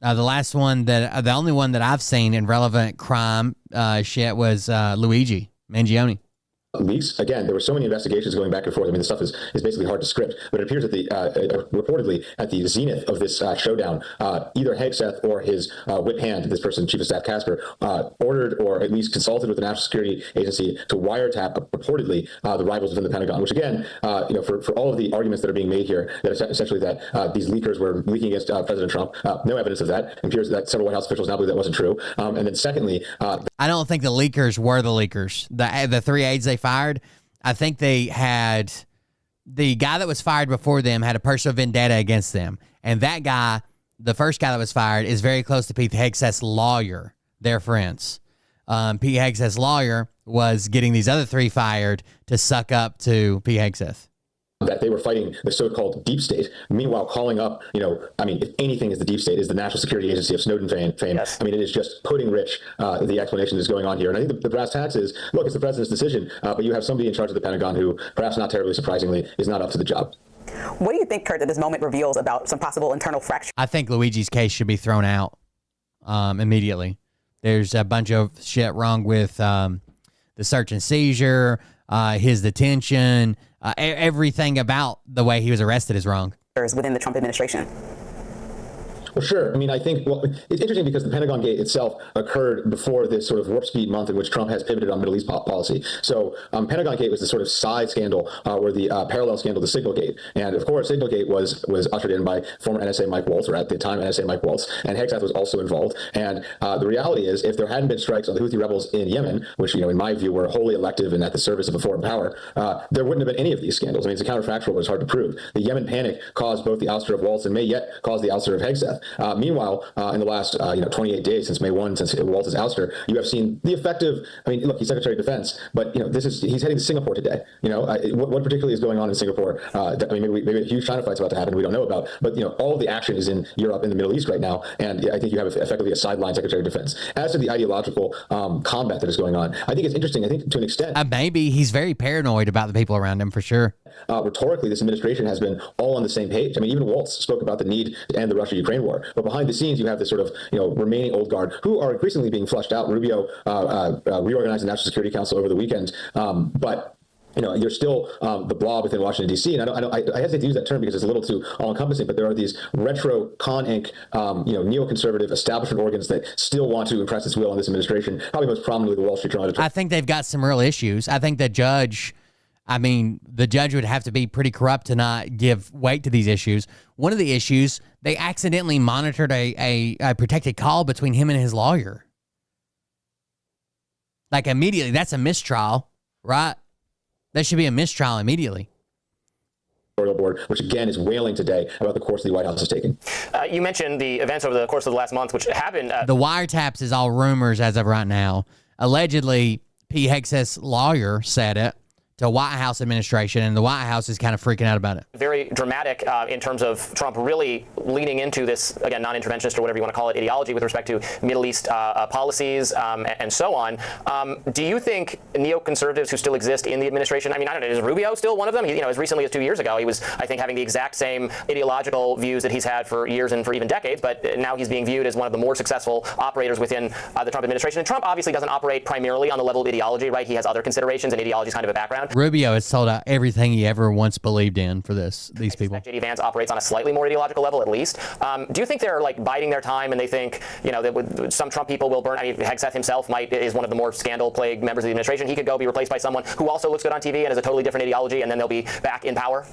The only one that I've seen in relevant crime shit was Luigi Mangione. Leaks. Again, there were so many investigations going back and forth. I mean, the stuff is basically hard to script, but it appears that reportedly at the zenith of this showdown, either Hegseth or his whip hand, this person, Chief of Staff Casper, ordered or at least consulted with the National Security Agency to wiretap reportedly the rivals within the Pentagon, which again, for all of the arguments that are being made here, that essentially that these leakers were leaking against President Trump, no evidence of that. It appears that several White House officials now believe that wasn't true. And then secondly, I don't think the leakers were the leakers. The three aides they fired, I think they had the guy that was fired before them had a personal vendetta against them. And that guy, the first guy that was fired, is very close to Pete Hegseth's lawyer. They're friends. Pete Hegseth's lawyer was getting these other three fired to suck up to Pete Hegseth. That they were fighting the so-called deep state. Meanwhile, calling up, if anything is the deep state, is the National Security Agency of Snowden fame. Yes. I mean, it is just putting rich the explanation that's going on here. And I think the brass tacks is, look, it's the president's decision, but you have somebody in charge of the Pentagon who, perhaps not terribly surprisingly, is not up to the job. What do you think, Kurt, that this moment reveals about some possible internal fracture? I think Luigi's case should be thrown out immediately. There's a bunch of shit wrong with the search and seizure, his detention. Everything about the way he was arrested is wrong. Within the Trump administration. Well, sure. I mean, I think, it's interesting because the Pentagon Gate itself occurred before this sort of warp speed month in which Trump has pivoted on Middle East policy. So Pentagon Gate was the sort of side scandal where the parallel scandal to Signal Gate. And of course, Signal Gate was ushered in by former NSA Mike Waltz, or at the time NSA Mike Waltz, and Hegseth was also involved. And the reality is, if there hadn't been strikes on the Houthi rebels in Yemen, which, in my view, were wholly elective and at the service of a foreign power, there wouldn't have been any of these scandals. I mean, it's a counterfactual, but it's hard to prove. The Yemen panic caused both the ouster of Waltz and may yet cause the ouster of Hegseth. Meanwhile, in the last 28 days since May 1, since Waltz's ouster, you have seen the effective. I mean, look, he's Secretary of Defense, but he's heading to Singapore today. What particularly is going on in Singapore? I mean, maybe a huge China fight's about to happen. We don't know about, but all of the action is in Europe, in the Middle East right now, and I think you have effectively a sideline Secretary of Defense. As to the ideological combat that is going on, I think it's interesting. I think to an extent, maybe he's very paranoid about the people around him for sure. Rhetorically, this administration has been all on the same page. I mean, even Waltz spoke about the need to end the Russia-Ukraine war. war. But behind the scenes, you have this sort of, remaining old guard who are increasingly being flushed out. Rubio reorganized the National Security Council over the weekend, but you're still the blob within Washington, D.C. And I hesitate to use that term because it's a little too all-encompassing, but there are these retro con inc, neoconservative establishment organs that still want to impress its will on this administration, probably most prominently the Wall Street Journal. I think they've got some real issues. I think the judge would have to be pretty corrupt to not give weight to these issues. One of the issues, they accidentally monitored a protected call between him and his lawyer. Like immediately, that's a mistrial, right? That should be a mistrial immediately. Board, which again is wailing today about the course the White House is taking. You mentioned the events over the course of the last month, which happened. The wiretaps is all rumors as of right now. Allegedly, Pete Hegseth's lawyer said it to White House administration, and the White House is kind of freaking out about it. Very dramatic in terms of Trump really leaning into this, again, non-interventionist or whatever you want to call it, ideology with respect to Middle East policies and so on. Do you think neoconservatives who still exist in the administration, I don't know, is Rubio still one of them? As recently as 2 years ago, he was, I think, having the exact same ideological views that he's had for years and for even decades, but now he's being viewed as one of the more successful operators within the Trump administration. And Trump obviously doesn't operate primarily on the level of ideology, right? He has other considerations, and ideology is kind of a background. Rubio has sold out everything he ever once believed in for these people. J.D. Vance operates on a slightly more ideological level, at least. Do you think they're biding their time, and they think that some Trump people will burn? Hegseth himself is one of the more scandal-plagued members of the administration. He could go be replaced by someone who also looks good on TV and has a totally different ideology, and then they'll be back in power.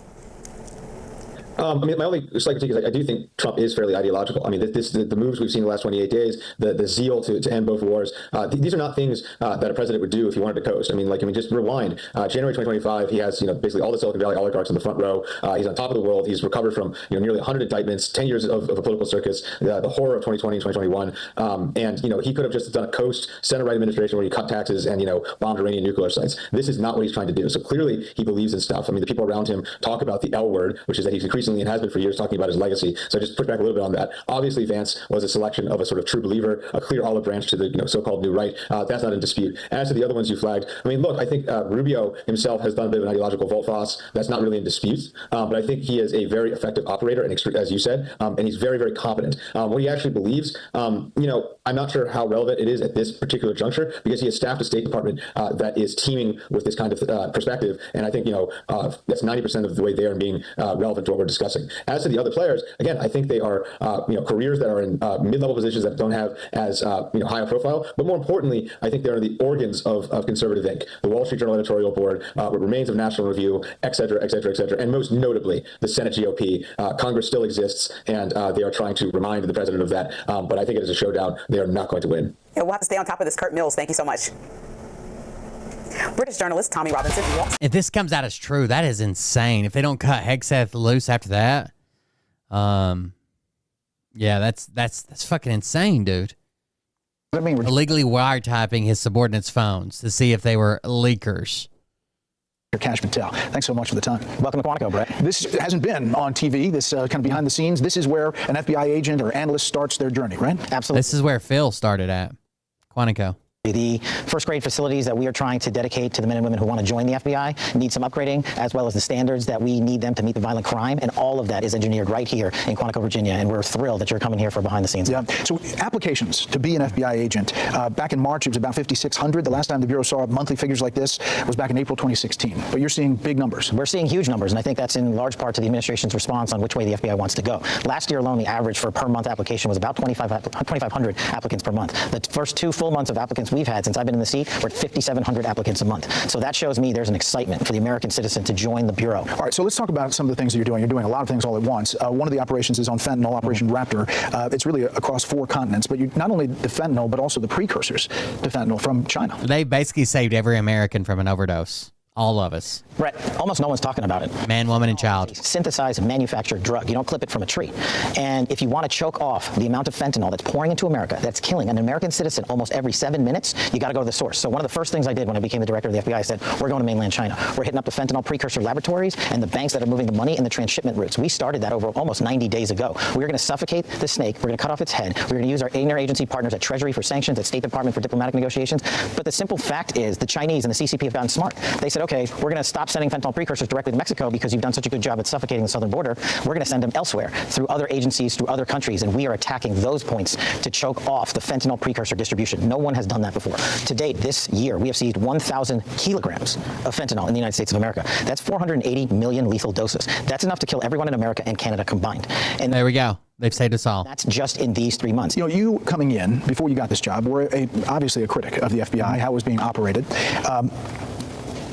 My only slight critique is I do think Trump is fairly ideological. The moves we've seen in the last 28 days, the zeal to end both wars, these are not things that a president would do if he wanted to coast. Just rewind. January 2025, he has basically all the Silicon Valley oligarchs in the front row. He's on top of the world. He's recovered from nearly 100 indictments, 10 years of a political circus, the horror of 2020 and 2021. And he could have just done a coast center-right administration where he cut taxes and bombed Iranian nuclear sites. This is not what he's trying to do. So clearly he believes in stuff. The people around him talk about the L word, which is that he's increasingly and has been for years talking about his legacy. So I just push back a little bit on that. Obviously, Vance was a selection of a sort of true believer, a clear olive branch to the so-called new right. That's not in dispute. As to the other ones you flagged, I think Rubio himself has done a bit of an ideological volte-face. That's not really in dispute. But I think he is a very effective operator, and as you said, and he's very, very competent. What he actually believes, I'm not sure how relevant it is at this particular juncture because he has staffed a State Department that is teeming with this kind of perspective. And I think, that's 90% of the way they are being relevant to what we're discussing. As to the other players, again, I think they are, careers that are in mid-level positions that don't have as, high a profile. But more importantly, I think they're in the organs of conservative Inc., the Wall Street Journal editorial board, what remains of National Review, et cetera, et cetera, et cetera. And most notably, the Senate GOP. Congress still exists, and they are trying to remind the president of that. But I think it is a showdown. They are not going to win. Yeah, we'll have to stay on top of this. Kurt Mills, thank you so much. British journalist Tommy Robinson. If this comes out as true, that is insane. If they don't cut Hegseth loose after that, that's fucking insane, dude. Illegally wiretapping his subordinates' phones to see if they were leakers. Kash Patel. Thanks so much for the time. Welcome to Quantico, Brett. This hasn't been on TV, this kind of behind the scenes. This is where an FBI agent or analyst starts their journey, right? Absolutely. This is where Phil started at Quantico. The first grade facilities that we are trying to dedicate to the men and women who want to join the FBI need some upgrading, as well as the standards that we need them to meet the violent crime. And all of that is engineered right here in Quantico, Virginia. And we're thrilled that you're coming here for behind the scenes. Yeah. So applications to be an FBI agent. Back in March, it was about 5,600. The last time the Bureau saw monthly figures like this was back in April 2016. But you're seeing big numbers. We're seeing huge numbers. And I think that's in large part to the administration's response on which way the FBI wants to go. Last year alone, the average for per month application was about 2,500 applicants per month. The first 2 full months of applicants we've had since I've been in the seat, we're at 5,700 applicants a month. So that shows me there's an excitement for the American citizen to join the Bureau. All right, so let's talk about some of the things that you're doing. You're doing a lot of things all at once. One of the operations is on fentanyl, Operation Raptor. It's really across 4 continents, but you not only the fentanyl, but also the precursors to fentanyl from China. They basically saved every American from an overdose. All of us. Brett, almost no one's talking about it. Man, woman, and child. Synthesized and manufactured drug. You don't clip it from a tree. And if you want to choke off the amount of fentanyl that's pouring into America, that's killing an American citizen almost every 7 minutes, you got to go to the source. So one of the first things I did when I became the director of the FBI, I said, we're going to mainland China. We're hitting up the fentanyl precursor laboratories and the banks that are moving the money and the transshipment routes. We started that over almost 90 days ago. We're going to suffocate the snake. We're going to cut off its head. We're going to use our interagency partners at Treasury for sanctions, at State Department for diplomatic negotiations. But the simple fact is the Chinese and the CCP have gotten smart. They said, okay, we're going to stop sending fentanyl precursors directly to Mexico because you've done such a good job at suffocating the southern border. We're going to send them elsewhere through other agencies, through other countries, and we are attacking those points to choke off the fentanyl precursor distribution. No one has done that before. To date, this year, we have seized 1,000 kilograms of fentanyl in the United States of America. That's 480 million lethal doses. That's enough to kill everyone in America and Canada combined. And there we go. They've saved us all. That's just in these 3 months. You know, you coming in, before you got this job, were obviously a critic of the FBI, how it was being operated.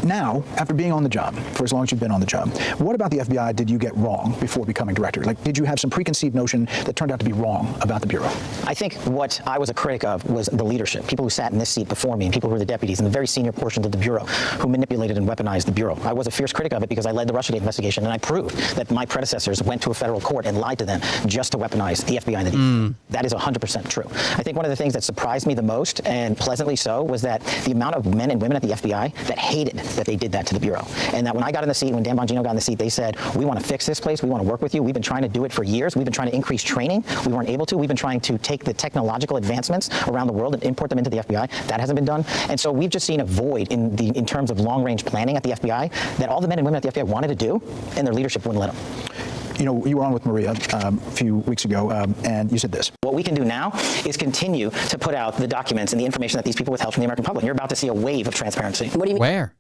Now, after being on the job, for as long as you've been on the job, what about the FBI did you get wrong before becoming director? Like, did you have some preconceived notion that turned out to be wrong about the Bureau? I think what I was a critic of was the leadership, people who sat in this seat before me, and people who were the deputies and the very senior portions of the Bureau who manipulated and weaponized the Bureau. I was a fierce critic of it because I led the Russiagate investigation, and I proved that my predecessors went to a federal court and lied to them just to weaponize the FBI and the DEA. That is 100% true. I think one of the things that surprised me the most, and pleasantly so, was that the amount of men and women at the FBI that hated that they did that to the Bureau. And that when I got in the seat, when Dan Bongino got in the seat, they said, we want to fix this place. We want to work with you. We've been trying to do it for years. We've been trying to increase training. We weren't able to. We've been trying to take the technological advancements around the world and import them into the FBI. That hasn't been done. And so we've just seen a void in terms of long-range planning at the FBI that all the men and women at the FBI wanted to do, and their leadership wouldn't let them. You know, you were on with Maria a few weeks ago, and you said this. What we can do now is continue to put out the documents and the information that these people withheld from the American public. You're about to see a wave of transparency. What do you mean? Where?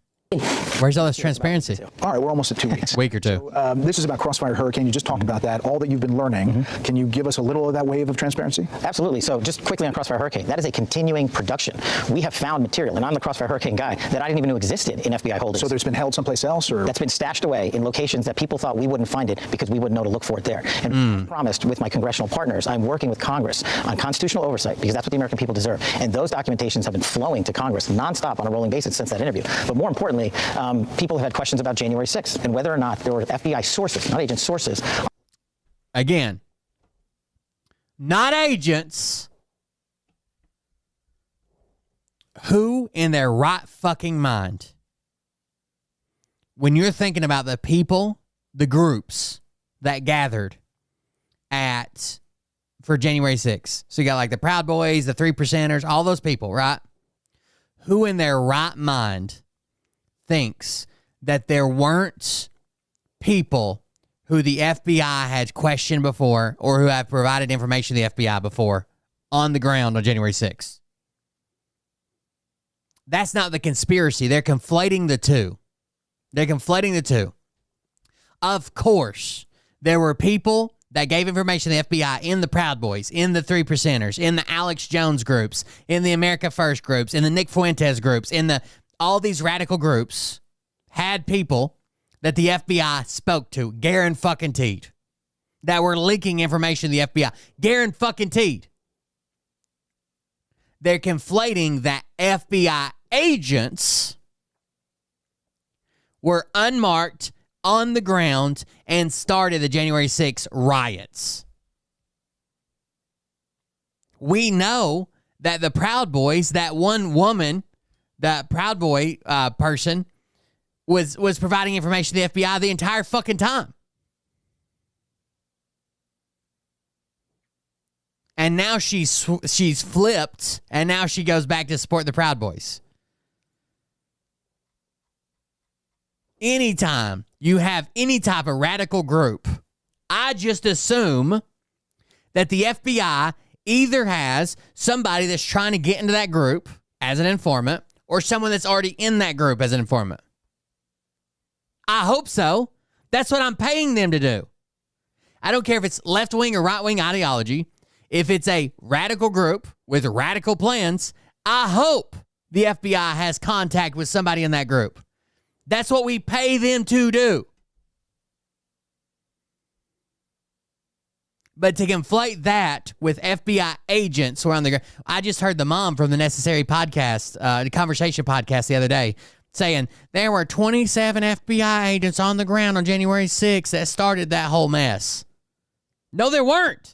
Where's all this transparency? All right, we're almost at 2 weeks. Week or two. So, this is about Crossfire Hurricane. You just talked about that, all that you've been learning. Can you give us a little of that wave of transparency? Absolutely. So just quickly on Crossfire Hurricane, that is a continuing production. We have found material, and I'm the Crossfire Hurricane guy, that I didn't even know existed in FBI holdings. So there's been held someplace else? Or that's been stashed away in locations that people thought we wouldn't find it because we wouldn't know to look for it there. And I promised with my congressional partners, I'm working with Congress on constitutional oversight because that's what the American people deserve. And those documentations have been flowing to Congress nonstop on a rolling basis since that interview. But more importantly, people have had questions about January 6th and whether or not there were FBI sources, not agent sources. Again, not agents. Who in their right fucking mind, when you're thinking about the people, the groups that gathered for January 6th. So you got like the Proud Boys, the 3%ers, all those people, right? Who in their right mind thinks that there weren't people who the FBI had questioned before or who have provided information to the FBI before on the ground on January 6th? That's not the conspiracy. They're conflating the two. Of course, there were people that gave information to the FBI in the Proud Boys, in the 3%ers, in the Alex Jones groups, in the America First groups, in the Nick Fuentes groups, all these radical groups had people that the FBI spoke to, guaranteed, that were leaking information to the FBI. Guaranteed. They're conflating that FBI agents were unmarked on the ground and started the January 6th riots. We know that the Proud Boys, that one woman, that Proud Boy person, was providing information to the FBI the entire fucking time. And now she's flipped, and now she goes back to support the Proud Boys. Anytime you have any type of radical group, I just assume that the FBI either has somebody that's trying to get into that group as an informant or someone that's already in that group as an informant. I hope so. That's what I'm paying them to do. I don't care if it's left-wing or right-wing ideology. If it's a radical group with radical plans, I hope the FBI has contact with somebody in that group. That's what we pay them to do. But to conflate that with FBI agents who are on the ground, I just heard the mom from the Necessary podcast, the Conversation podcast the other day, saying there were 27 FBI agents on the ground on January 6th that started that whole mess. No, there weren't.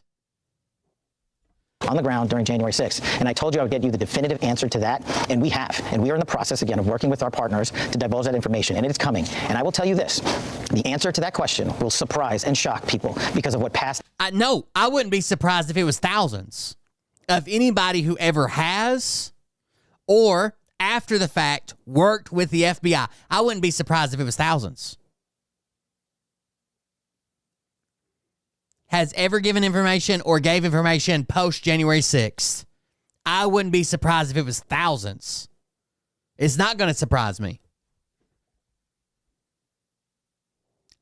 On the ground during January 6th. And I told you I would get you the definitive answer to that, and we have. And we are in the process, again, of working with our partners to divulge that information, and it is coming. And I will tell you this, the answer to that question will surprise and shock people because of what passed. No, I wouldn't be surprised if it was thousands of anybody who ever has or after the fact, worked with the FBI. I wouldn't be surprised if it was thousands. Has ever given information or gave information post January 6th. I wouldn't be surprised if it was thousands. It's not going to surprise me.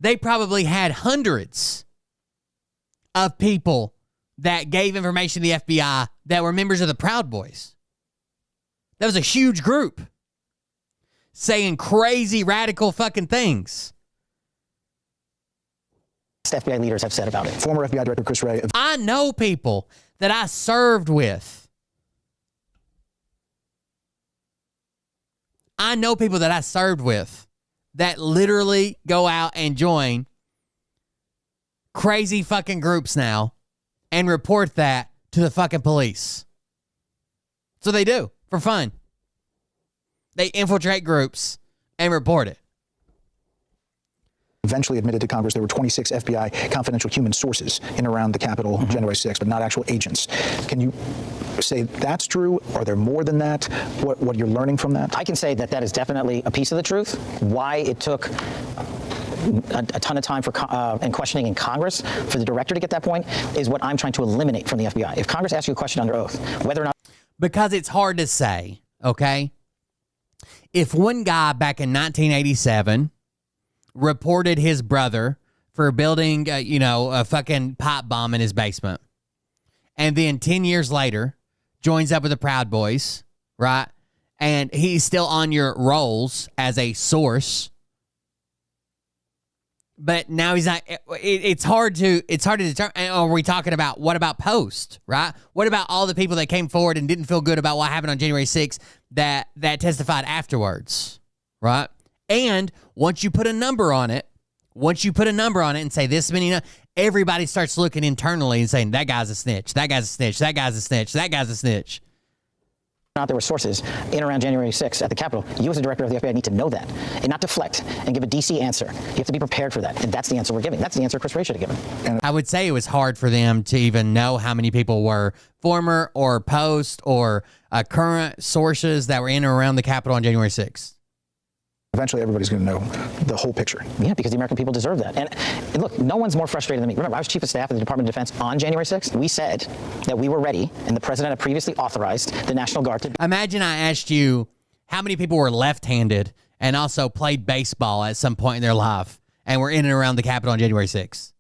They probably had hundreds of people that gave information to the FBI that were members of the Proud Boys. That was a huge group saying crazy, radical fucking things. FBI leaders have said about it. Former FBI Director Chris Wray. I know people that I served with. I know people that I served with that literally go out and join crazy fucking groups now and report that to the fucking police. So they do, for fun. They infiltrate groups and report it. Eventually admitted to Congress there were 26 FBI confidential human sources in around the Capitol January 6th, but not actual agents. Can you say that's true? Are there more than that? What you're learning from that? I can say that that is definitely a piece of the truth. Why it took a ton of time for and questioning in Congress for the director to get that point is what I'm trying to eliminate from the FBI. If Congress asks you a question under oath, whether or not... Because it's hard to say, okay? If one guy back in 1987 reported his brother for building, a fucking pipe bomb in his basement, and then 10 years later joins up with the Proud Boys, right? And he's still on your rolls as a source, but now he's not. It's hard to determine. Are we talking about what about post, right? What about all the people that came forward and didn't feel good about what happened on January 6th that testified afterwards, right? And once you put a number on it, and say this many, everybody starts looking internally and saying that guy's a snitch, that guy's a snitch, that guy's a snitch, that guy's a snitch. There were sources in around January 6th at the Capitol. You as the director of the FBI need to know that and not deflect and give a DC answer. You have to be prepared for that. And that's the answer we're giving. That's the answer Chris Wray should have given. And I would say it was hard for them to even know how many people were former or post or current sources that were in or around the Capitol on January 6th. Eventually, everybody's going to know the whole picture. Yeah, because the American people deserve that. And look, no one's more frustrated than me. Remember, I was chief of staff of the Department of Defense on January 6th. We said that we were ready, and the president had previously authorized the National Guard to... Imagine I asked you how many people were left-handed and also played baseball at some point in their life and were in and around the Capitol on January 6th.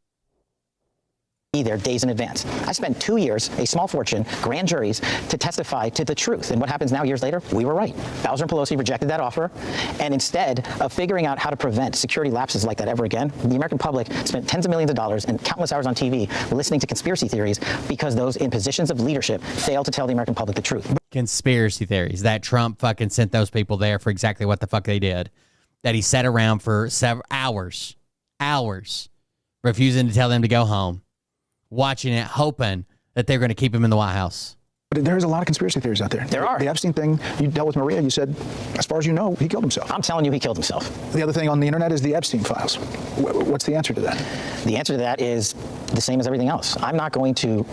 Be there days in advance. I spent 2 years, a small fortune, grand juries to testify to the truth. And what happens now, years later? We were right. Bowser and Pelosi rejected that offer. And instead of figuring out how to prevent security lapses like that ever again, the American public spent tens of millions of dollars and countless hours on TV listening to conspiracy theories because those in positions of leadership failed to tell the American public the truth. Conspiracy theories. That Trump fucking sent those people there for exactly what the fuck they did. That he sat around for several hours, refusing to tell them to go home. Watching it, hoping that they're going to keep him in the White House. But there's a lot of conspiracy theories out there. There are. The Epstein thing, you dealt with Maria, you said, as far as you know, he killed himself. I'm telling you he killed himself. The other thing on the internet is the Epstein files. What's the answer to that? The answer to that is the same as everything else. I'm not going to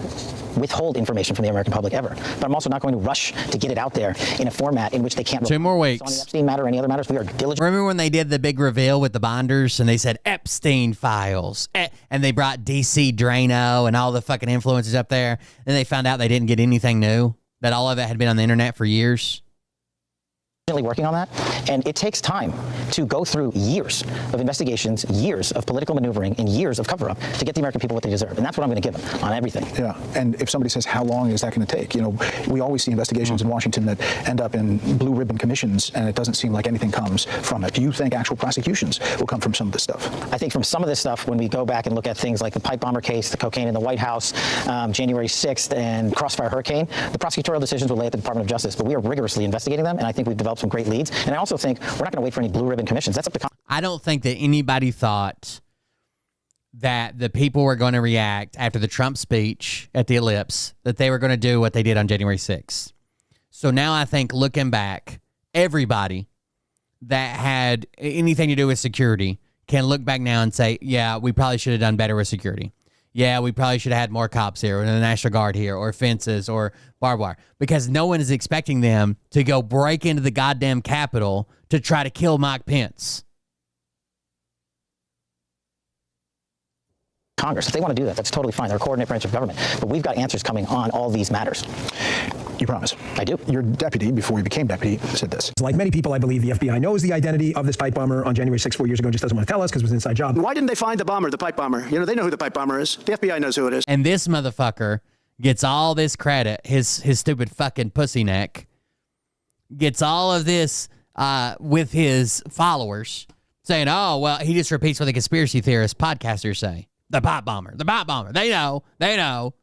withhold information from the American public ever, but I'm also not going to rush to get it out there in a format in which they can't... 2 more weeks. On the Epstein matter or any other matters, we are diligent. Remember when they did the big reveal with the binders and they said Epstein files and they brought DC Drano and all the fucking influencers up there and they found out they didn't get anything new, that all of it had been on the internet for years? Working on that, and it takes time to go through years of investigations, years of political maneuvering, and years of cover-up to get the American people what they deserve, and that's what I'm going to give them on everything. Yeah, and if somebody says, how long is that going to take? We always see investigations in Washington that end up in blue ribbon commissions, and it doesn't seem like anything comes from it. Do you think actual prosecutions will come from some of this stuff? I think from some of this stuff, when we go back and look at things like the pipe bomber case, the cocaine in the White House, January 6th, and Crossfire Hurricane, the prosecutorial decisions will lay at the Department of Justice, but we are rigorously investigating them, and I think we've developed some great leads. And I also think we're not going to wait for any blue ribbon commissions. That's up to Congress. I don't think that anybody thought that the people were going to react after the Trump speech at the Ellipse, that they were going to do what they did on January 6th. So now I think looking back, everybody that had anything to do with security can look back now and say, yeah, we probably should have done better with security. yeah, we probably should have had more cops here, or the National Guard here, or fences, or barbed wire, because no one is expecting them to go break into the goddamn Capitol to try to kill Mike Pence. Congress. If they want to do that, that's totally fine. They're a coordinate branch of government. But we've got answers coming on all these matters. You promise? I do. Your deputy, before you became deputy, said this. Like many people, I believe the FBI knows the identity of this pipe bomber on January 6, 4 years ago, and just doesn't want to tell us because it was an inside job. Why didn't they find the bomber, the pipe bomber? You know, they know who the pipe bomber is. The FBI knows who it is. And this motherfucker gets all this credit. His stupid fucking pussy neck gets all of this with his followers saying, oh, well, he just repeats what the conspiracy theorist podcasters say. The pipe bomber. The pipe bomber. They know. They know.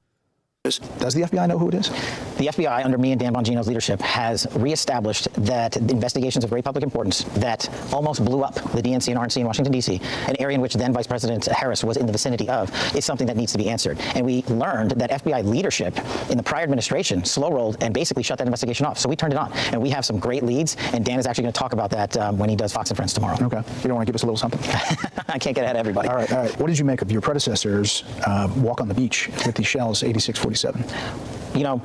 Does the FBI know who it is? The FBI, under me and Dan Bongino's leadership, has reestablished that investigations of great public importance that almost blew up the DNC and RNC in Washington, D.C., an area in which then Vice President Harris was in the vicinity of, is something that needs to be answered. And we learned that FBI leadership in the prior administration slow-rolled and basically shut that investigation off. So we turned it on. And we have some great leads, and Dan is actually going to talk about that when he does Fox and Friends tomorrow. Okay. You don't want to give us a little something? I can't get ahead of everybody. All right, all right. What did you make of your predecessor's walk on the beach with the shells 8647? You know,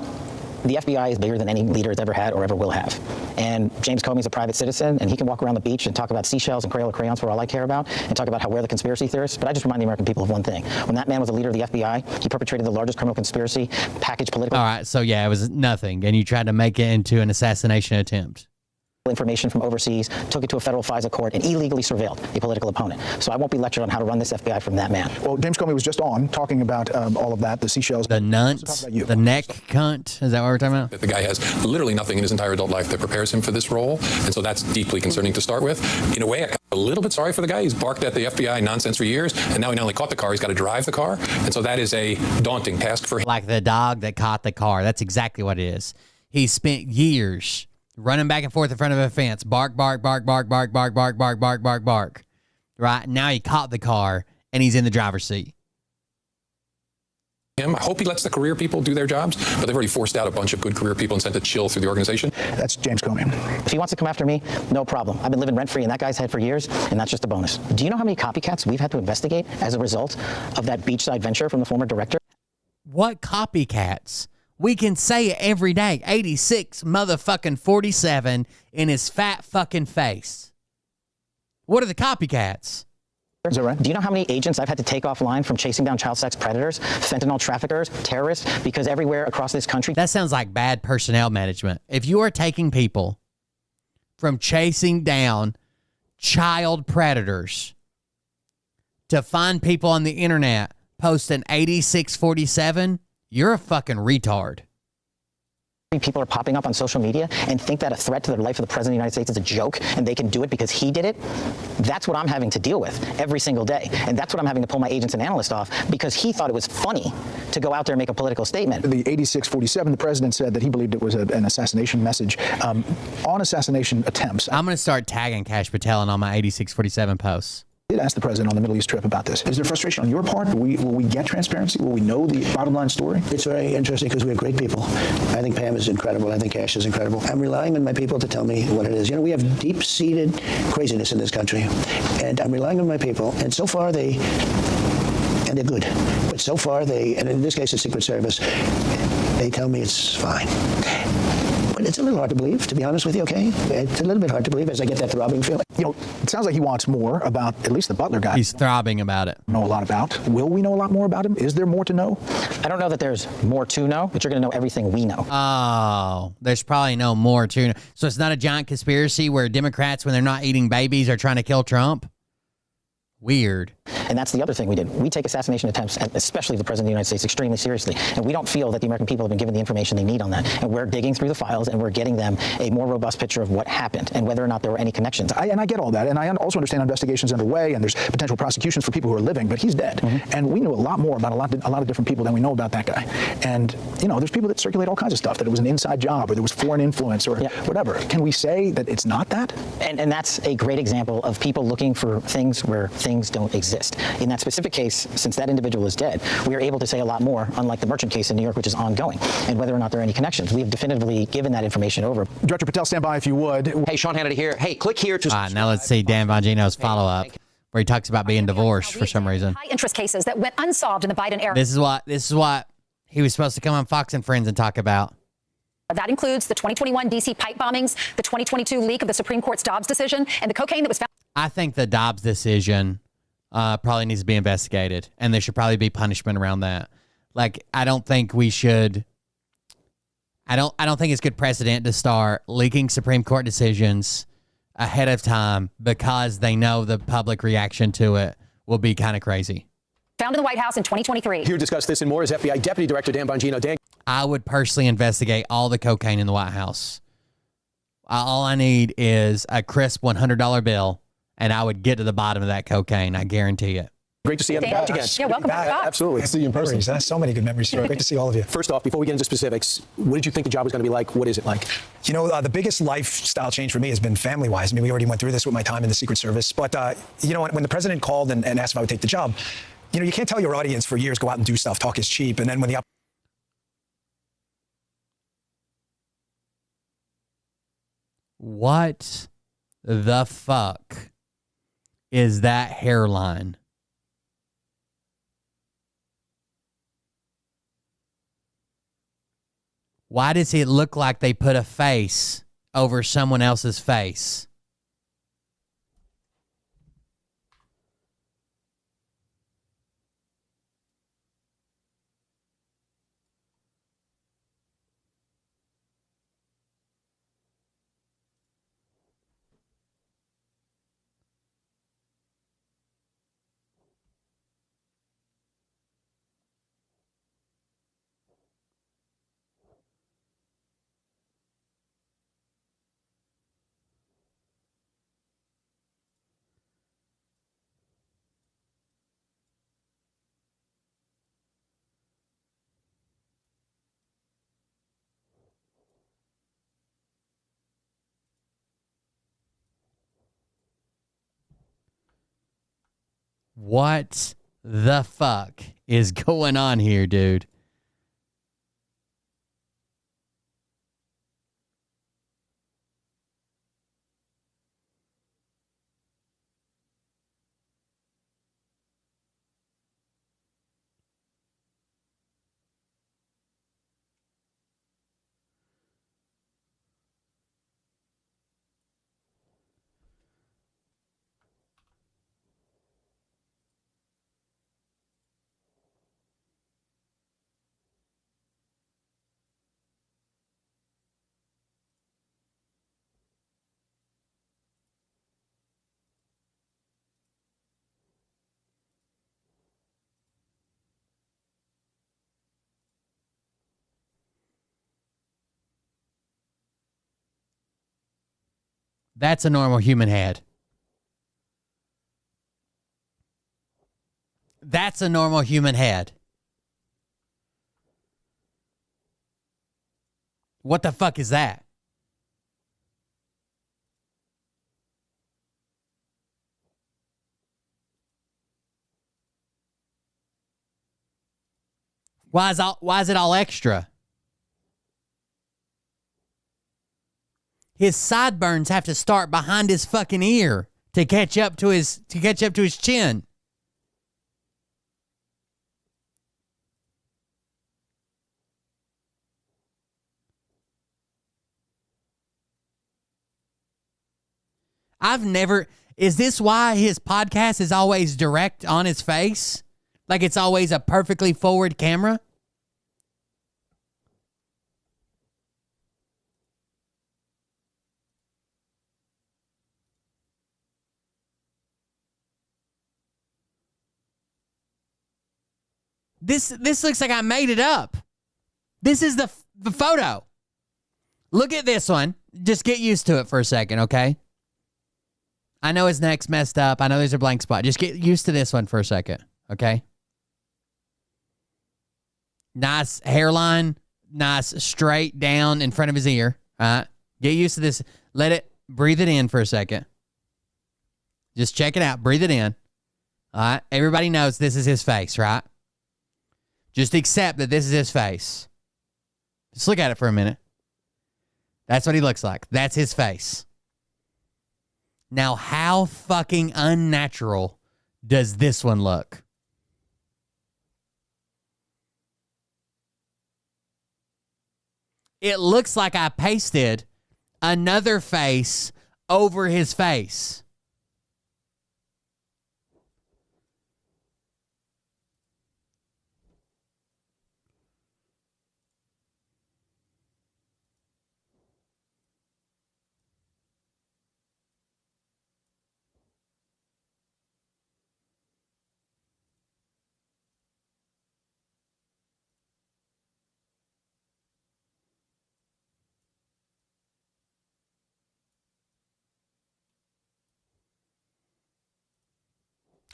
the FBI is bigger than any leader has ever had or ever will have. And James Comey's a private citizen, and he can walk around the beach and talk about seashells and Crayola crayons for all I care about, and talk about how we're the conspiracy theorists. But I just remind the American people of one thing. When that man was a leader of the FBI, he perpetrated the largest criminal conspiracy, packaged political... All right, so yeah, it was nothing, and you tried to make it into an assassination attempt. Information from overseas, took it to a federal FISA court, and illegally surveilled a political opponent. So I won't be lectured on how to run this FBI from that man. Well, James Comey was just on talking about all of that, the seashells. The nuns, the neck cunt. Is that what we're talking about? The guy has literally nothing in his entire adult life that prepares him for this role, and so that's deeply concerning to start with. In a way, I'm a little bit sorry for the guy. He's barked at the FBI nonsense for years, and now he not only caught the car, he's got to drive the car, and so that is a daunting task for him. Like the dog that caught the car. That's exactly what it is. He spent years running back and forth in front of a fence. Bark, bark, bark, bark, bark, bark, bark, bark, bark, bark, bark. Right? Now he caught the car, and he's in the driver's seat. I hope he lets the career people do their jobs, but they've already forced out a bunch of good career people and sent a chill through the organization. That's James Comey. If he wants to come after me, no problem. I've been living rent-free in that guy's head for years, and that's just a bonus. Do you know how many copycats we've had to investigate as a result of that beachside venture from the former director? What copycats? We can say it every day. 86 motherfucking 47 in his fat fucking face. What are the copycats? Is that right? Do you know how many agents I've had to take offline from chasing down child sex predators, fentanyl traffickers, terrorists, because everywhere across this country... That sounds like bad personnel management. If you are taking people from chasing down child predators to find people on the internet posting 8647... You're a fucking retard. People are popping up on social media and think that a threat to the life of the President of the United States is a joke and they can do it because he did it. That's what I'm having to deal with every single day. And that's what I'm having to pull my agents and analysts off because he thought it was funny to go out there and make a political statement. The 8647, the president said that he believed it was an assassination message. On assassination attempts. I'm going to start tagging Kash Patel in all my 8647 posts. I did ask the president on the Middle East trip about this. Is there frustration on your part? Will we get transparency? Will we know the bottom line story? It's very interesting because we have great people. I think Pam is incredible. I think Kash is incredible. I'm relying on my people to tell me what it is. You know, we have deep-seated craziness in this country, and I'm relying on my people. And so far, they're good. But so far, and in this case, the Secret Service, they tell me it's fine. But it's a little hard to believe, to be honest with you, okay? It's a little bit hard to believe as I get that throbbing feeling. You know, it sounds like he wants more about at least the Butler guy. He's throbbing about it. Know a lot about. Will we know a lot more about him? Is there more to know? I don't know that there's more to know, but you're going to know everything we know. Oh, there's probably no more to know. So it's not a giant conspiracy where Democrats, when they're not eating babies, are trying to kill Trump? Weird. And that's the other thing we did. We take assassination attempts, especially the President of the United States, extremely seriously. And we don't feel that the American people have been given the information they need on that. And we're digging through the files and we're getting them a more robust picture of what happened and whether or not there were any connections. I get all that. And I also understand investigations underway and there's potential prosecutions for people who are living, but he's dead. Mm-hmm. And we knew a lot more about a lot of different people than we know about that guy. And, you know, there's people that circulate all kinds of stuff, that it was an inside job or there was foreign influence or whatever. Can we say that it's not that? And that's a great example of people looking for things where things don't exist. In that specific case, since that individual is dead, we are able to say a lot more, unlike the Merchant case in New York, which is ongoing, and whether or not there are any connections. We have definitively given that information over. Director Patel, stand by if you would. Hey, Sean Hannity here. Hey, click here to... All right, now let's see Dan Bongino's follow-up. where he talks about being divorced for some reason. High interest cases that went unsolved in the Biden era. This is what he was supposed to come on Fox and Friends and talk about. That includes the 2021 D.C. pipe bombings, the 2022 leak of the Supreme Court's Dobbs decision, and the cocaine that was found. I think the Dobbs decision probably needs to be investigated, and there should probably be punishment around that. Like, I don't think we should. I don't think it's good precedent to start leaking Supreme Court decisions ahead of time because they know the public reaction to it will be kind of crazy. Found in the White House in 2023. Here to discuss this and more is FBI Deputy Director Dan Bongino. Dan. I would personally investigate all the cocaine in the White House. All I need is a crisp $100 bill, and I would get to the bottom of that cocaine. I guarantee it. Great to see you on the couch again. Yeah, welcome back. Absolutely. Nice to see you in person. That's so many good memories. Great to see all of you. First off, before we get into specifics, what did you think the job was going to be like? What is it like? You know, the biggest lifestyle change for me has been family-wise. I mean, we already went through this with my time in the Secret Service. But, you know, when the president called and asked if I would take the job, you know, you can't tell your audience for years, go out and do stuff, talk is cheap. And then when the What the fuck is that hairline? Why does it look like they put a face over someone else's face? What the fuck is going on here, dude? That's a normal human head. That's a normal human head. What the fuck is that? Why is it all extra? His sideburns have to start behind his fucking ear to catch up to his chin. Is this why his podcast is always direct on his face? Like it's always a perfectly forward camera? This looks like I made it up. This is the photo. Look at this one. Just get used to it for a second, okay? I know his neck's messed up. I know there's a blank spot. Just get used to this one for a second, okay? Nice hairline. Nice straight down in front of his ear. All right? Get used to this. Breathe it in for a second. Just check it out. Breathe it in. All right? Everybody knows this is his face, right? Just accept that this is his face. Just look at it for a minute. That's what he looks like. That's his face. Now, how fucking unnatural does this one look? It looks like I pasted another face over his face.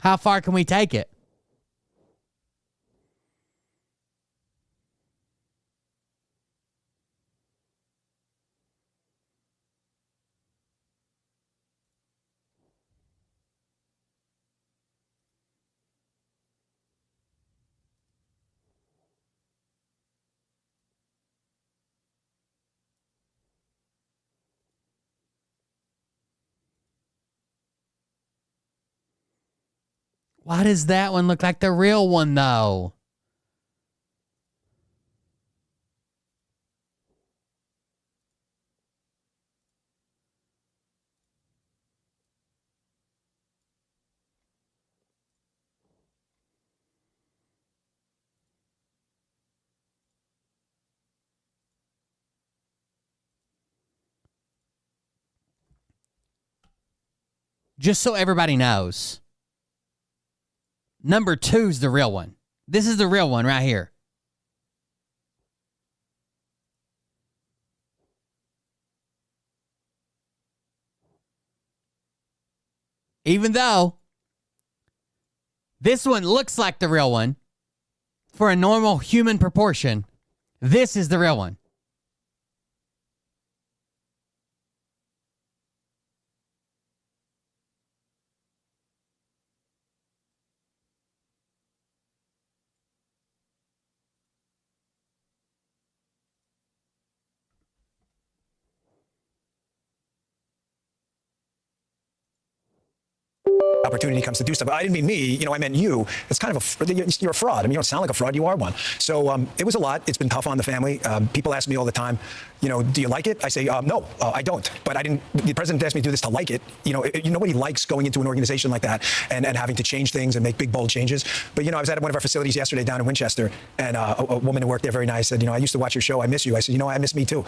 How far can we take it? Why does that one look like the real one, though? Just so everybody knows, number 2's the real one. This is the real one right here. Even though this one looks like the real one for a normal human proportion, this is the real one. Opportunity comes to do stuff. I didn't mean me, I meant you. It's kind of you're a fraud. I mean, you don't sound like a fraud, you are one. So it was a lot. It's been tough on the family. People ask me all the time, do you like it? I say, no, I don't. But the president asked me to do this to like it. Nobody likes going into an organization like that and having to change things and make big, bold changes. But, I was at one of our facilities yesterday down in Winchester, and a woman who worked there very nice said, I used to watch your show. I miss you. I said, I miss me too.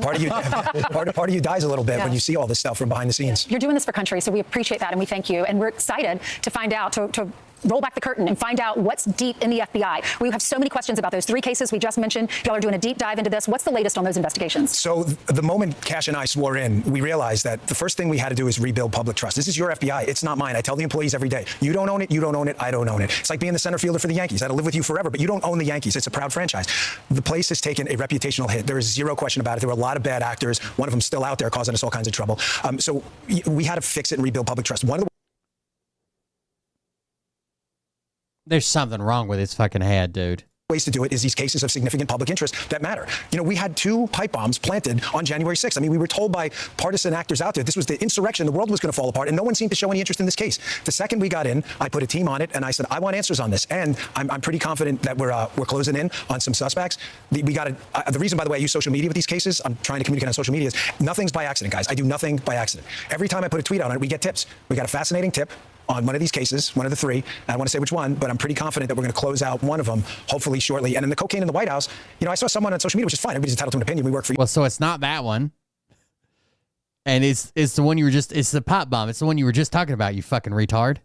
Part of you, part of you dies a little bit when you see all this stuff from behind the scenes. You're doing this for country, so we appreciate that and we thank you. And we're excited to find out, to roll back the curtain and find out what's deep in the FBI. We have so many questions about those 3 cases we just mentioned. Y'all are doing a deep dive into this. What's the latest on those investigations? So the moment Cash and I swore in, we realized that the first thing we had to do is rebuild public trust. This is your FBI. It's not mine. I tell the employees every day, you don't own it, you don't own it, I don't own it. It's like being the center fielder for the Yankees. That'll live with you forever, but you don't own the Yankees. It's a proud franchise. The place has taken a reputational hit. There is zero question about it. There were a lot of bad actors. One of them still out there causing us all kinds of trouble. So we had to fix it and rebuild public trust. There's something wrong with his fucking head, dude. Ways to do it is these cases of significant public interest that matter. We had 2 pipe bombs planted on January 6th. I mean, we were told by partisan actors out there this was the insurrection, the world was going to fall apart, and no one seemed to show any interest in this case. The second we got in, I put a team on it, and I said, I want answers on this. And I'm pretty confident that we're closing in on some suspects. The reason, by the way, I use social media with these cases, I'm trying to communicate on social media, is nothing's by accident, guys. I do nothing by accident. Every time I put a tweet on it, we get tips. We got a fascinating tip on one of these cases, one of the 3. I don't want to say which one, but I'm pretty confident that we're going to close out one of them, hopefully shortly. And in the cocaine in the White House, I saw someone on social media, which is fine. Everybody's entitled to an opinion. We work for you. Well, so it's not that one. And it's the one it's the pop bomb. It's the one you were just talking about, you fucking retard.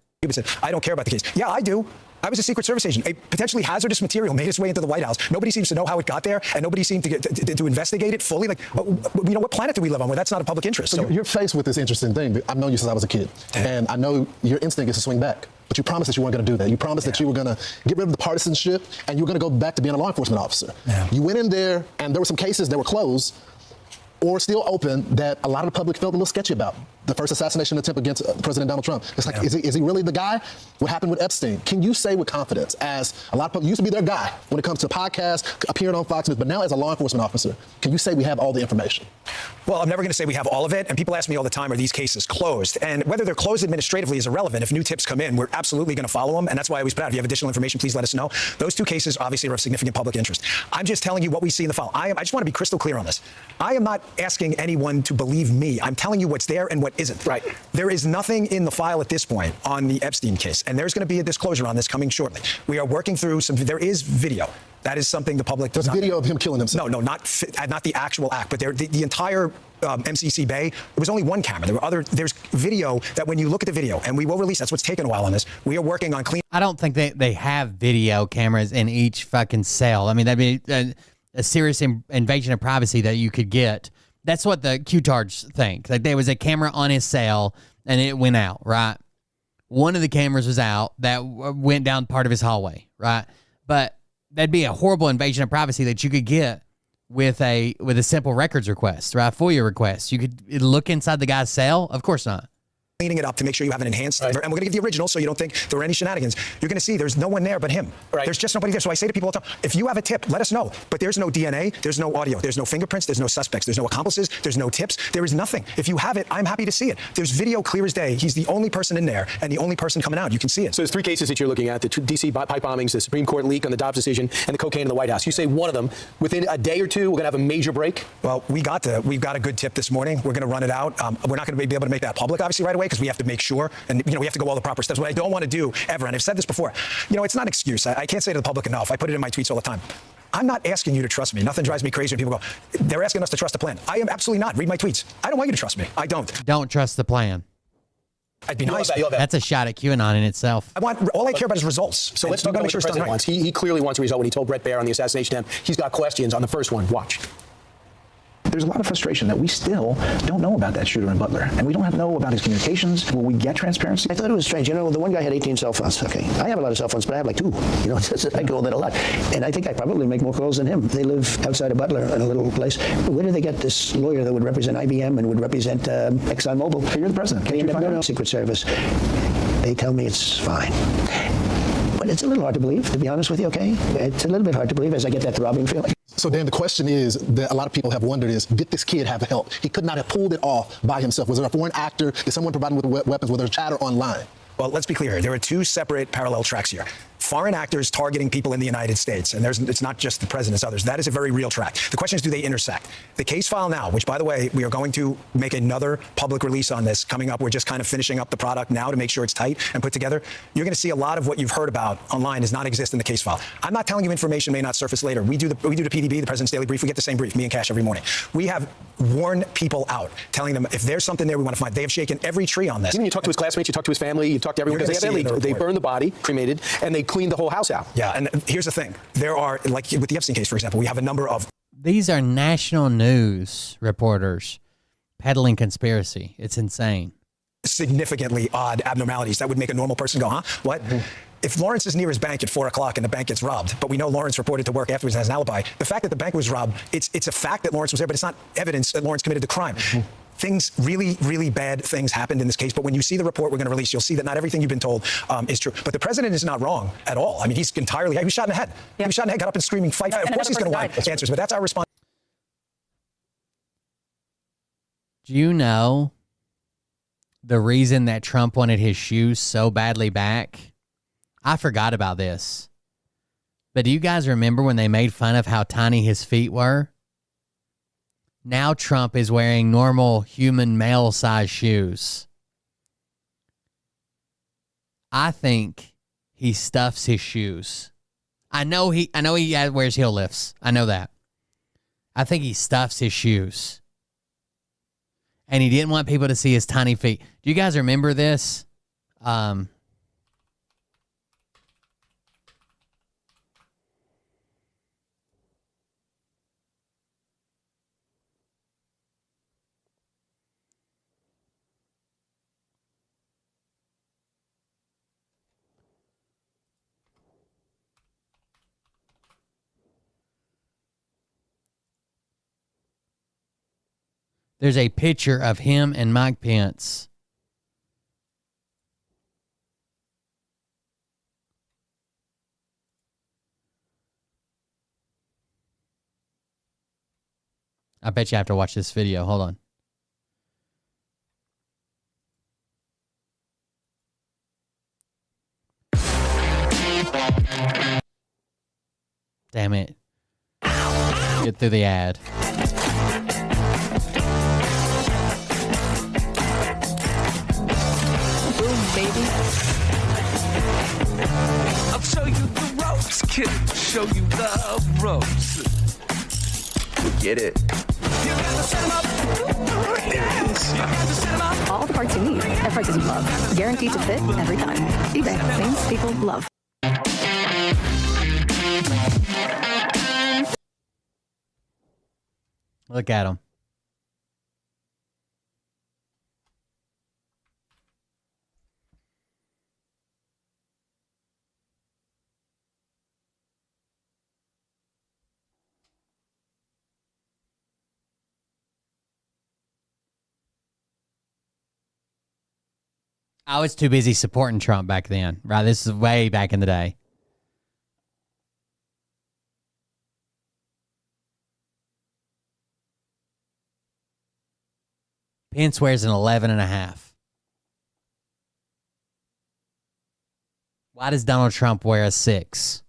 I don't care about the case. Yeah, I do. I was a Secret Service agent. A potentially hazardous material made its way into the White House. Nobody seems to know how it got there, and nobody seemed to investigate it fully. What planet do we live on where that's not a public interest? So you're faced with this interesting thing. I've known you since I was a kid, and I know your instinct is to swing back. But you promised that you weren't going to do that. You promised that you were going to get rid of the partisanship, and you were going to go back to being a law enforcement officer. Yeah. You went in there, and there were some cases that were closed or still open that a lot of the public felt a little sketchy about. the first assassination attempt against President Donald Trump. It's like, is he really the guy? What happened with Epstein? Can you say with confidence, as a lot of people used to be their guy when it comes to podcasts, appearing on Fox News, but now as a law enforcement officer, can you say we have all the information? Well, I'm never going to say we have all of it. And people ask me all the time, are these cases closed? And whether they're closed administratively is irrelevant. If new tips come in, we're absolutely going to follow them. And that's why I always put out, if you have additional information, please let us know. Those two cases obviously are of significant public interest. I'm just telling you what we see in the file. I just want to be crystal clear on this. I am not asking anyone to believe me. I'm telling you what's there and what isn't. Right. There is nothing in the file at this point on the Epstein case. And there's going to be a disclosure on this coming shortly. We are working through there is video. That is something the public does not. There's video of him killing himself. No, not the actual act, but the entire MCC Bay, it was only one camera. There's video that when you look at the video, and we will release, that's what's taken a while on this, we are working on clean. I don't think they have video cameras in each fucking cell. I mean, that'd be a serious invasion of privacy that you could get. That's what the Q-tards think. Like, there was a camera on his cell, and it went out, right? One of the cameras was out that went down part of his hallway, right? But that'd be a horrible invasion of privacy that you could get with a simple records request, right? FOIA request. You could look inside the guy's cell. Of course not. Cleaning it up to make sure you have an enhanced, and we're going to give the original so you don't think there were any shenanigans. You're going to see there's no one there but him. Right. There's just nobody there. So I say to people all the time, if you have a tip, let us know. But there's no DNA, there's no audio, there's no fingerprints, there's no suspects, there's no accomplices, there's no tips, there is nothing. If you have it, I'm happy to see it. There's video clear as day. He's the only person in there and the only person coming out. You can see it. So there's three cases that you're looking at, the D.C. pipe bombings, the Supreme Court leak on the Dobbs decision, and the cocaine in the White House. You say one of them, within a day or two, we're going to have a major break? Well, we've got a good tip this morning. We're going to run it out. We're not going to be able to make that public, obviously, right away, because we have to make sure. And, we have to go all the proper steps. What I don't want to do ever, and I've said this before, it's not an excuse. I can't say to the public enough. I put it in my tweets all the time. I'm not asking you to trust me. Nothing drives me crazy when people go, they're asking us to trust the plan. I am absolutely not. Read my tweets. I don't want you to trust me. I don't. Don't trust the plan. I'd be nice. That's a shot at QAnon in itself. All I care about is results. So let's talk about what the president wants. He clearly wants a result when he told Brett Baier on the assassination attempt. He's got questions on the first one. Watch. There's a lot of frustration that we still don't know about that shooter in Butler, and we don't know about his communications. Will we get transparency? I thought it was strange. The one guy had 18 cell phones. Okay, I have a lot of cell phones, but I have like 2. I go that a lot, and I think I probably make more calls than him. They live outside of Butler in a little place. Where do they get this lawyer that would represent IBM and would represent ExxonMobil? You're the president. Can't you find out? Secret Service. They tell me it's fine. But it's a little hard to believe, to be honest with you, okay? It's a little bit hard to believe as I get that throbbing feeling. So, Dan, the question is that a lot of people have wondered is, did this kid have help? He could not have pulled it off by himself. Was there a foreign actor? Did someone provide him with weapons? Was there chatter online? Well, let's be clear. There are two separate parallel tracks here. Foreign actors targeting people in the United States, and it's not just the president, it's others. That is a very real track. The question is, do they intersect? The case file now, which, by the way, we are going to make another public release on this coming up. We're just kind of finishing up the product now to make sure it's tight and put together. You're going to see a lot of what you've heard about online does not exist in the case file. I'm not telling you information may not surface later. We do the PDB, the President's Daily Brief. We get the same brief, me and Cash, every morning. We have warned people out, telling them if there's something there we want to find. They have shaken every tree on this. You talk to his classmates, you talk to his family, you talk to everyone, because they burned the body, cremated, and they cleaned the whole house out. Yeah, and here's the thing. There are, like with the Epstein case, for example, we have a number of... These are national news reporters peddling conspiracy. It's insane. Significantly odd abnormalities that would make a normal person go, huh? What? Mm-hmm. If Lawrence is near his bank at 4 o'clock and the bank gets robbed, but we know Lawrence reported to work afterwards and has an alibi, the fact that the bank was robbed, it's a fact that Lawrence was there, but it's not evidence that Lawrence committed the crime. Mm-hmm. Things, really, really bad things happened in this case. But when you see the report we're going to release, you'll see that not everything you've been told is true. But the president is not wrong at all. I mean, he's entirely, he was shot in the head. He was shot in the head, got up and screaming, fight. Of course he's going to want answers, but that's our response. Do you know the reason that Trump wanted his shoes so badly back? I forgot about this. But do you guys remember when they made fun of how tiny his feet were? Now Trump is wearing normal human male size shoes. I think he stuffs his shoes. I know he wears heel lifts. I know that. I think he stuffs his shoes. And he didn't want people to see his tiny feet. Do you guys remember this? There's a picture of him and Mike Pence. I bet you have to watch this video. Hold on. Damn it. Get through the ad. Boom, baby. I'll show you the ropes, kid. Show you the ropes. Get it. All the parts you need at prices you love. Guaranteed to fit every time. eBay. Things people love. Look at him. I was too busy supporting Trump back then. Right, this is way back in the day. Pence wears an 11.5. Why does Donald Trump wear a 6?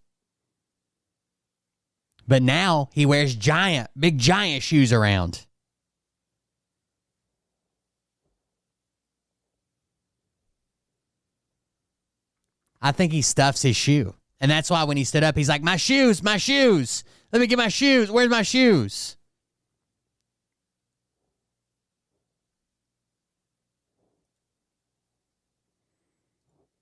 But now he wears big giant shoes around. I think he stuffs his shoe. And that's why when he stood up, he's like, my shoes, my shoes. Let me get my shoes. Where's my shoes?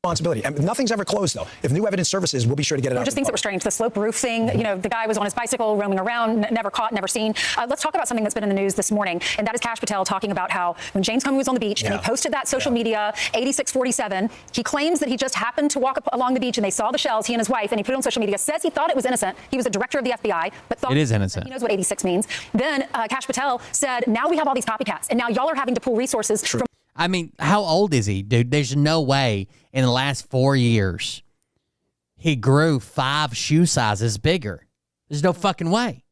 Responsibility. And nothing's ever closed, though. If new evidence surfaces, we'll be sure to get it out. Just things that were strange. The slope roof thing, you know, the guy was on his bicycle roaming around, never caught, never seen. Let's talk about something that's been in the news this morning, and that is Kash Patel talking about how when James Comey was on the beach and he posted that social media, 8647, he claims that he just happened to walk up along the beach and they saw the shells, he and his wife, and he put it on social media, says he thought it was innocent. He was the director of the FBI, but thought it is innocent. He knows what 86 means. Then Kash Patel said, now we have all these copycats, and now y'all are having to pull resources from... I mean, how old is he, dude? There's no way in the last 4 years he grew 5 shoe sizes bigger. There's no fucking way.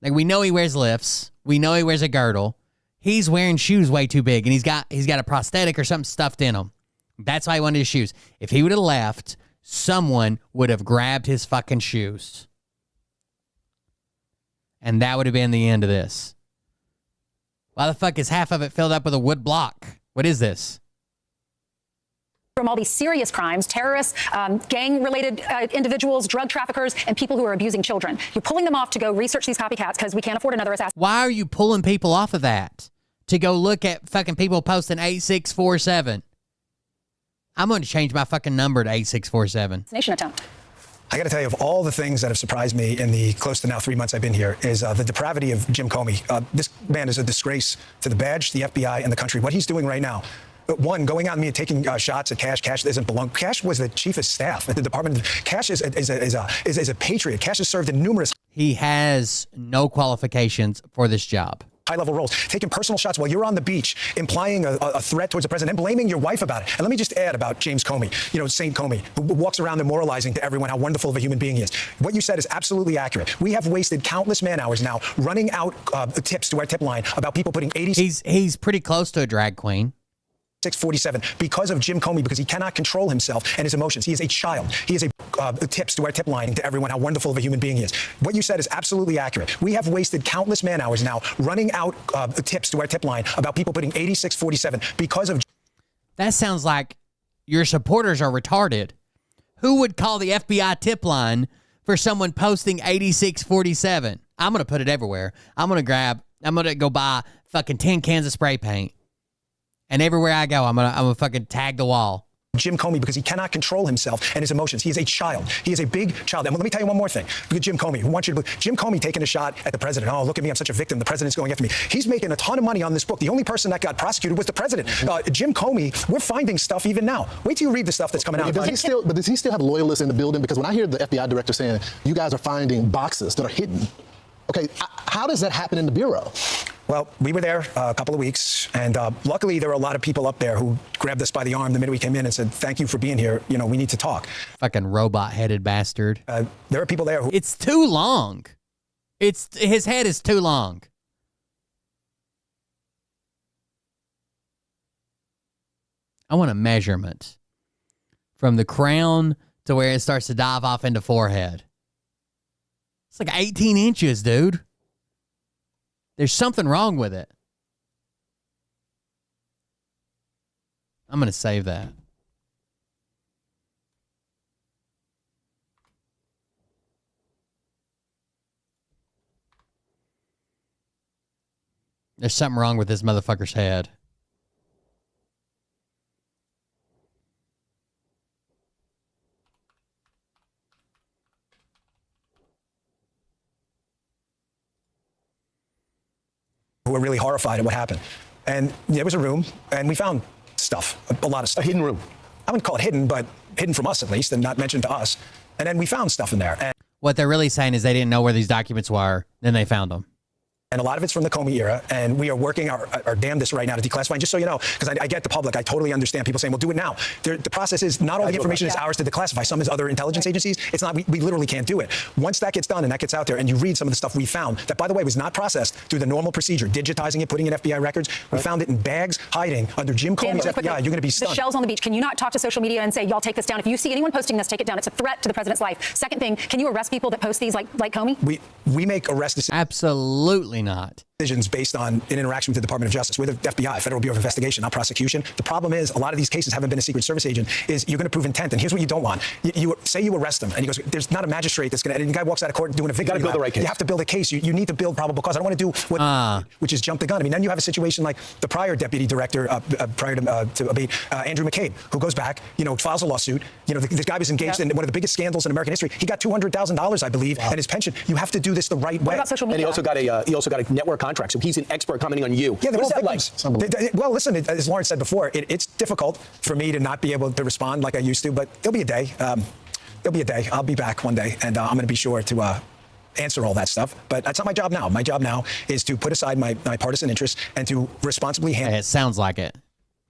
Like, we know he wears lifts. We know he wears a girdle. He's wearing shoes way too big, and he's got a prosthetic or something stuffed in him. That's why he wanted his shoes. If he would have left, someone would have grabbed his fucking shoes. And that would have been the end of this. Why the fuck is half of it filled up with a wood block? What is this? From all these serious crimes, terrorists, gang-related individuals, drug traffickers, and people who are abusing children. You're pulling them off to go research these copycats because we can't afford another assassin. Why are you pulling people off of that? To go look at fucking people posting 8647. I'm going to change my fucking number to 8647. Assassination attempt. I got to tell you, of all the things that have surprised me in the close to now 3 months I've been here is the depravity of Jim Comey. This man is a disgrace to the badge, the FBI, and the country. What he's doing right now, one, going out and taking shots at Kash. Kash doesn't belong. Kash was the chief of staff at the Department. Kash is a patriot. Kash has served in numerous. He has no qualifications for this job. High-level roles, taking personal shots while you're on the beach, implying a threat towards the president and blaming your wife about it. And let me just add about James Comey, Saint Comey, who walks around and moralizing to everyone how wonderful of a human being he is. What you said is absolutely accurate. We have wasted countless man-hours now running out tips to our tip line about people putting 80... He's pretty close to a drag queen. 647 because of Jim Comey, because he cannot control himself and his emotions. He is a child. He is a tips to our tip line to everyone how wonderful of a human being he is. What you said is absolutely accurate. We have wasted countless man-hours now running out tips to our tip line about people putting 8647 because of... That sounds like your supporters are retarded. Who would call the FBI tip line for someone posting 8647? I'm going to put it everywhere. I'm going to go buy fucking 10 cans of spray paint. And everywhere I go, I'm gonna fucking tag the wall. Jim Comey, because he cannot control himself and his emotions. He is a child. He is a big child. And let me tell you one more thing. Look at Jim Comey. Who wants you to believe? Jim Comey taking a shot at the president. Oh, look at me. I'm such a victim. The president's going after me. He's making a ton of money on this book. The only person that got prosecuted was the president. Jim Comey, we're finding stuff even now. Wait till you read the stuff that's coming out. Does he still have loyalists in the building? Because when I hear the FBI director saying, you guys are finding boxes that are hidden, okay, how does that happen in the Bureau? Well, we were there a couple of weeks, and luckily there were a lot of people up there who grabbed us by the arm the minute we came in and said, "Thank you for being here. You know, we need to talk." Fucking robot-headed bastard. There are people there who... It's too long. His head is too long. I want a measurement from the crown to where it starts to dive off into forehead. It's like 18 inches, dude. There's something wrong with it. I'm going to save that. There's something wrong with this motherfucker's head. who were really horrified at what happened. And there was a room, and we found stuff, a lot of stuff. A hidden room. I wouldn't call it hidden, but hidden from us at least, and not mentioned to us. And then we found stuff in there. And what they're really saying is they didn't know where these documents were, then they found them. And a lot of it's from the Comey era, and we are working our damnedest right now to declassify. And just so you know, because I get the public, I totally understand people saying, well, do it now. The process is not all the information is ours to declassify. Some is other intelligence agencies. It's not, we literally can't do it. Once that gets done and that gets out there, and you read some of the stuff we found, that, by the way, was not processed through the normal procedure, digitizing it, putting in FBI records. We found it in bags, hiding under Jim Comey's FBI. You're going to be stunned. The shells on the beach. Can you not talk to social media and say, y'all take this down? If you see anyone posting this, take it down. It's a threat to the president's life. Second thing, can you arrest people that post these like Comey? We make arrest decisions. Absolutely not. Decisions based on an interaction with the Department of Justice. We're the FBI, Federal Bureau of Investigation, not prosecution. The problem is a lot of these cases haven't been a Secret Service agent, is you're going to prove intent. And here's what you don't want. You say you arrest them, and he goes, there's not a magistrate that's going to, and the guy walks out of court doing a victory lap. You got to build the right case. You have to build a case. You need to build probable cause. I don't want to do what, which is jump the gun. I mean, then you have a situation like the prior deputy director, prior to Abate, Andrew McCabe, who goes back, files a lawsuit. This guy was engaged in one of the biggest scandals in American history. He got $200,000, I believe, and his pension. You have to do this the right way. What about social media? And he also got a network contract, so he's an expert commenting on you. Yeah, they're all victims. Well, listen, as Lawrence said before, it's difficult for me to not be able to respond like I used to, but there'll be a day. There'll be a day. I'll be back one day, and I'm going to be sure to answer all that stuff. But that's not my job now. My job now is to put aside my partisan interests and to responsibly handle. It sounds like it.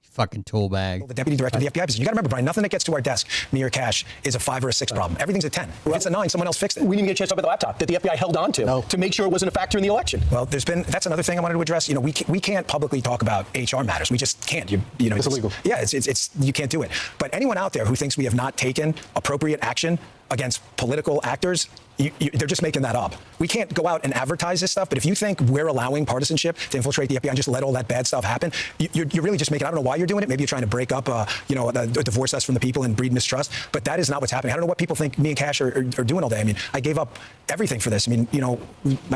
Fucking tool bag. The deputy director of the FBI position. You got to remember, Brian, nothing that gets to our desk, me or Cash, is a 5 or a 6 problem. Everything's a 10. If it's a 9, someone else fixed it. We didn't get a chance to look at the laptop that the FBI held on to make sure it wasn't a factor in the election. Well, that's another thing I wanted to address. We can't publicly talk about HR matters. We just can't. It's illegal. Yeah, it's you can't do it. But anyone out there who thinks we have not taken appropriate action against political actors, they're just making that up. We can't go out and advertise this stuff, but if you think we're allowing partisanship to infiltrate the FBI and just let all that bad stuff happen, you're really just making, I don't know why you're doing it. Maybe you're trying to break up, divorce us from the people and breed mistrust, but that is not what's happening. I don't know what people think me and Cash are doing all day. I mean, I gave up everything for this. I mean,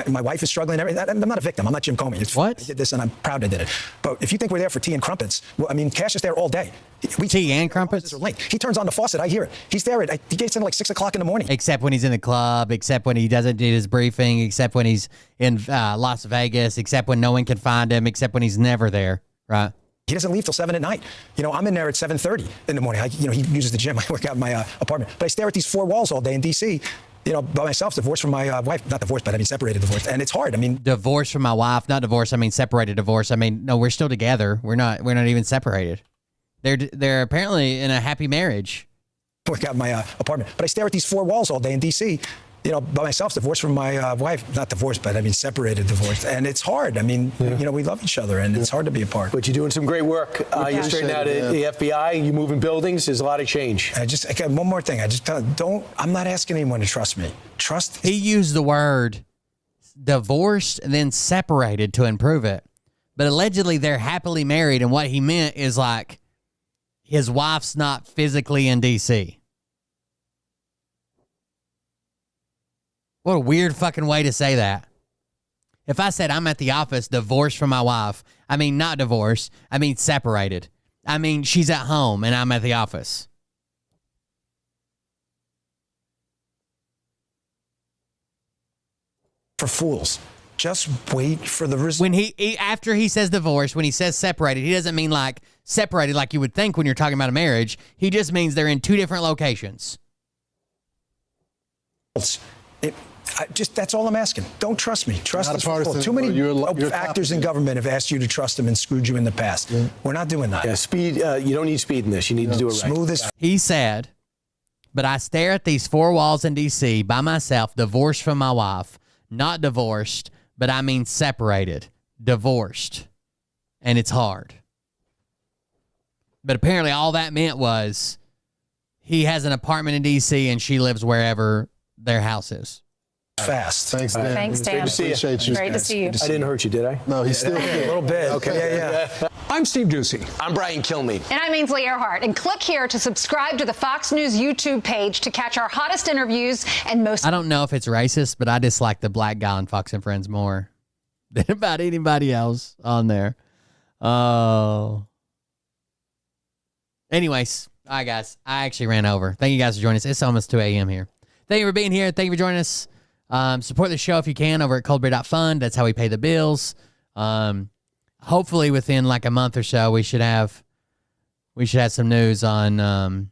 my wife is struggling. I'm not a victim. I'm not Jim Comey. What? I did this and I'm proud I did it. But if you think we're there for tea and crumpets, well, I mean, Cash is there all day. Tea and crumpets? He turns on the faucet. I hear it. He's there. He gets in like 6 o'clock in the morning. Except when he's in the club, except when he doesn't do his briefing, except when he's in Las Vegas, except when no one can find him, except when he's never there, right? He doesn't leave till 7 at night. I'm in there at 7:30 in the morning. He uses the gym. I work out in my apartment. But I stare at these 4 walls all day in D.C., by myself, divorced from my wife. Not divorced, but I mean separated divorced. And it's hard. I mean, divorced from my wife, not divorced. I mean separated divorce. I mean, no, we're still together. We're not even separated. They're apparently in a happy marriage. Work out in my apartment. But I stare at these 4 walls all day in D.C., by myself, divorced from my wife. Not divorced, but I mean separated divorced. And it's hard. I mean, we love each other, and it's hard to be apart. But you're doing some great work. You're straightening out the FBI. You're moving buildings. There's a lot of change. Again, one more thing. I'm not asking anyone to trust me. He used the word divorced and then separated to improve it. But allegedly they're happily married, and what he meant is like his wife's not physically in D.C. What a weird fucking way to say that. If I said I'm at the office divorced from my wife, I mean not divorced, I mean separated. I mean she's at home and I'm at the office. For fools. Just wait for the result. When after he says divorce, when he says separated, he doesn't mean like separated like you would think when you're talking about a marriage. He just means they're in 2 different locations. That's all I'm asking. Don't trust me. Trust us. Too many you're actors in government have asked you to trust them and screwed you in the past. Yeah. We're not doing that. Yeah, speed. You don't need speed in this. You need to do it right. Smooth as. He said, but I stare at these four walls in D.C. by myself, divorced from my wife. Not divorced, but I mean separated. Divorced. And it's hard. But apparently all that meant was he has an apartment in D.C. and she lives wherever their house is. Fast. Thanks, Dan. Thanks, Dan. Great to see you. Appreciate you. Great to see you. I didn't hurt you, did I? No, he's still here. A little bit. Okay. Yeah. I'm Steve Ducey. I'm Brian Kilmeade. And I'm Ainsley Earhart. And click here to subscribe to the Fox News YouTube page to catch our hottest interviews and most. I don't know if it's racist, but I dislike the black guy on Fox and Friends more than about anybody else on there. Oh. Anyways, all right, guys. I actually ran over. Thank you guys for joining us. It's almost 2 a.m. here. Thank you for being here. Thank you for joining us. Support the show if you can over at coldbeer.fund. That's how we pay the bills. Hopefully within like a month or so, we should have some news on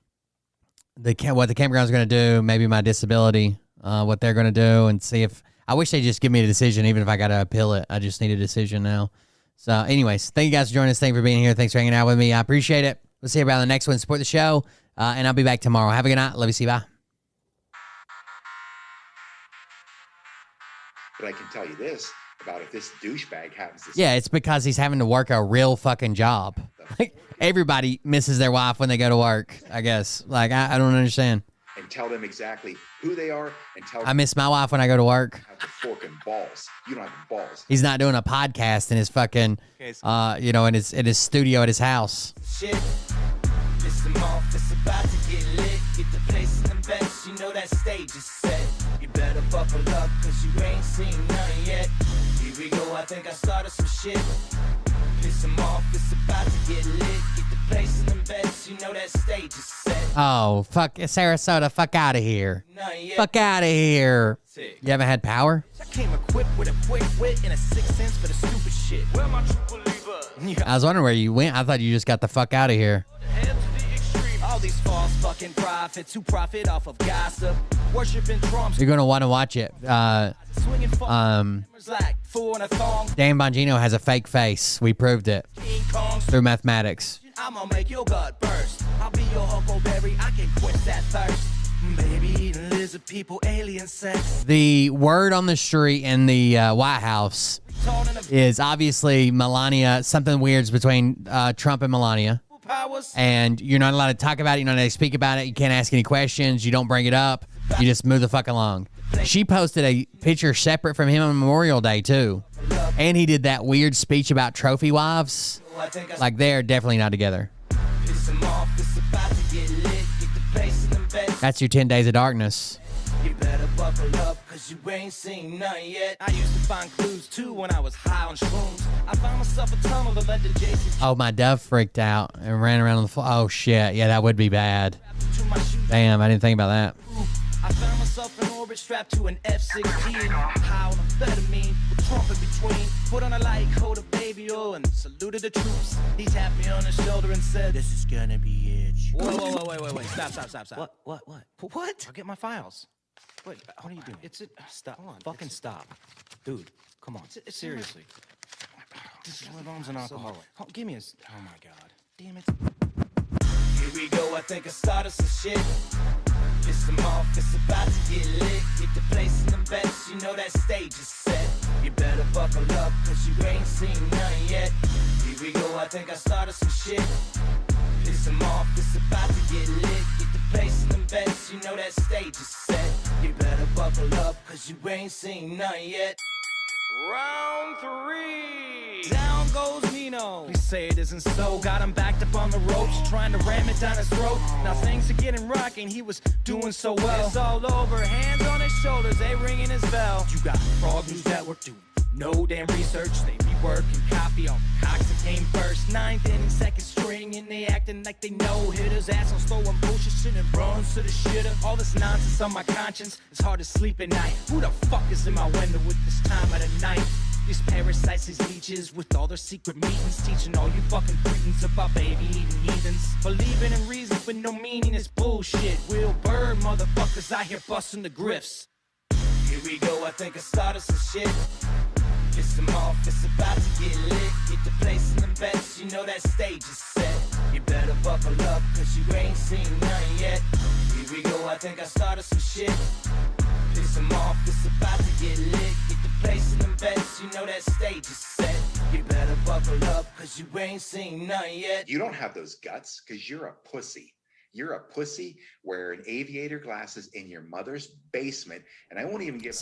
what the campground's going to do, maybe my disability, what they're going to do, and see if I wish they'd just give me a decision, even if I got to appeal it. I just need a decision now. So, anyways, thank you guys for joining us. Thank you for being here. Thanks for hanging out with me. I appreciate it. We'll see you about the next one. Support the show, and I'll be back tomorrow. Have a good night. Love you. See you. Bye. But I can tell you this about if this douchebag happens to... Yeah, it's because he's having to work a real fucking job. Like, everybody misses their wife when they go to work, I guess. Like, I don't understand. And tell them exactly who they are and tell them... I miss my wife when I go to work. ...have the fucking balls. You don't have the balls. He's not doing a podcast in his fucking, in his studio at his house. Shit. Listen off, it's about to get lit. Get the place in the best, you know that stage is set. You better buckle up, cause you ain't seen none yet. Here we go, I think I started some shit. Piss him off, it's about to get lit. Get the place in the best, you know that stage is set. Oh, fuck, Sarasota, fuck out of here. Fuck out of here. You haven't had power? I came equipped with a quick wit and a 6th sense for the stupid shit. Where my true believer? I was wondering where you went. I thought you just got the fuck out of here. All these false fucking prophets who profit off of gossip, worshiping drums. You're going to want to watch it. Dan Bongino has a fake face. We proved it through mathematics. I'm gonna make your gut burst. I'll be your huckleberry. I can quench that thirst. Baby eating lizard people, alien sex. The word on the street in the White House is obviously Melania. Something weird's between Trump and Melania. And you're not allowed to talk about it. You're not allowed to speak about it. You can't ask any questions. You don't bring it up. You just move the fuck along. She posted a picture separate from him on Memorial Day, too. And he did that weird speech about trophy wives. Like, they're definitely not together. That's your 10 Days of Darkness. You better buckle up, cause you ain't seen none yet. I used to find clues, too, when I was high on shrooms. I found myself a tunnel that led to Jason. Oh, my dove freaked out and ran around on the floor. Oh, shit. Yeah, that would be bad. Damn, I didn't think about that. I found myself in orbit strapped to an F-16. High on amphetamine, with Trump in between. Put on a light coat of baby oil and saluted the troops. He tapped me on the shoulder and said, "This is gonna be it." Whoa, wait. Stop. What? I'll get my files. Wait, what are you doing? Stop. Hold on. Fucking stop. Dude, come on. Seriously. This is bombs and alcohol. Give me a... Oh, my God. Damn it. Here we go. I think I started some shit. Piss them off. It's about to get lit. Get the place in the best. You know that stage is set. You better buckle up, cause you ain't seen none yet. Here we go. I think I started some shit. Piss them off. It's about to get lit. Get the place in the best. You know that stage is set. You better buckle up, cause you ain't seen none yet. Round 3. Down goes Nino. Please say it isn't so. Got him backed up on the ropes, trying to ram it down his throat. Now things are getting rocking. He was doing so well. It's all over. Hands on his shoulders, they ringing his bell. You got Frog News Network doing no damn research. They be working copy on Cox that came first. 9th inning, 2nd string, and they acting like they know hitters. Assholes throwing bullshit shit and runs to the shitter. All this nonsense on my conscience. It's hard to sleep at night. Who the fuck is in my window with this time of the night? These parasites, these leeches, with all their secret meetings, teaching all you fucking cretins about baby-eating heathens. Believing in reason with no meaning is bullshit. Will Bird motherfuckers out here busting the grifts. Here we go, I think I started some shit. Piss them off, it's about to get lit. Get the place in the bets, you know that stage is set. You better buckle up, cause you ain't seen nothing yet. Here we go, I think I started some shit. Piss them off, it's about to get lit. Get the place in the bets, you know that stage is set. You better buckle up, cause you ain't seen nothing yet. You don't have those guts because you're a pussy. You're a pussy wearing aviator glasses in your mother's basement, and I won't even give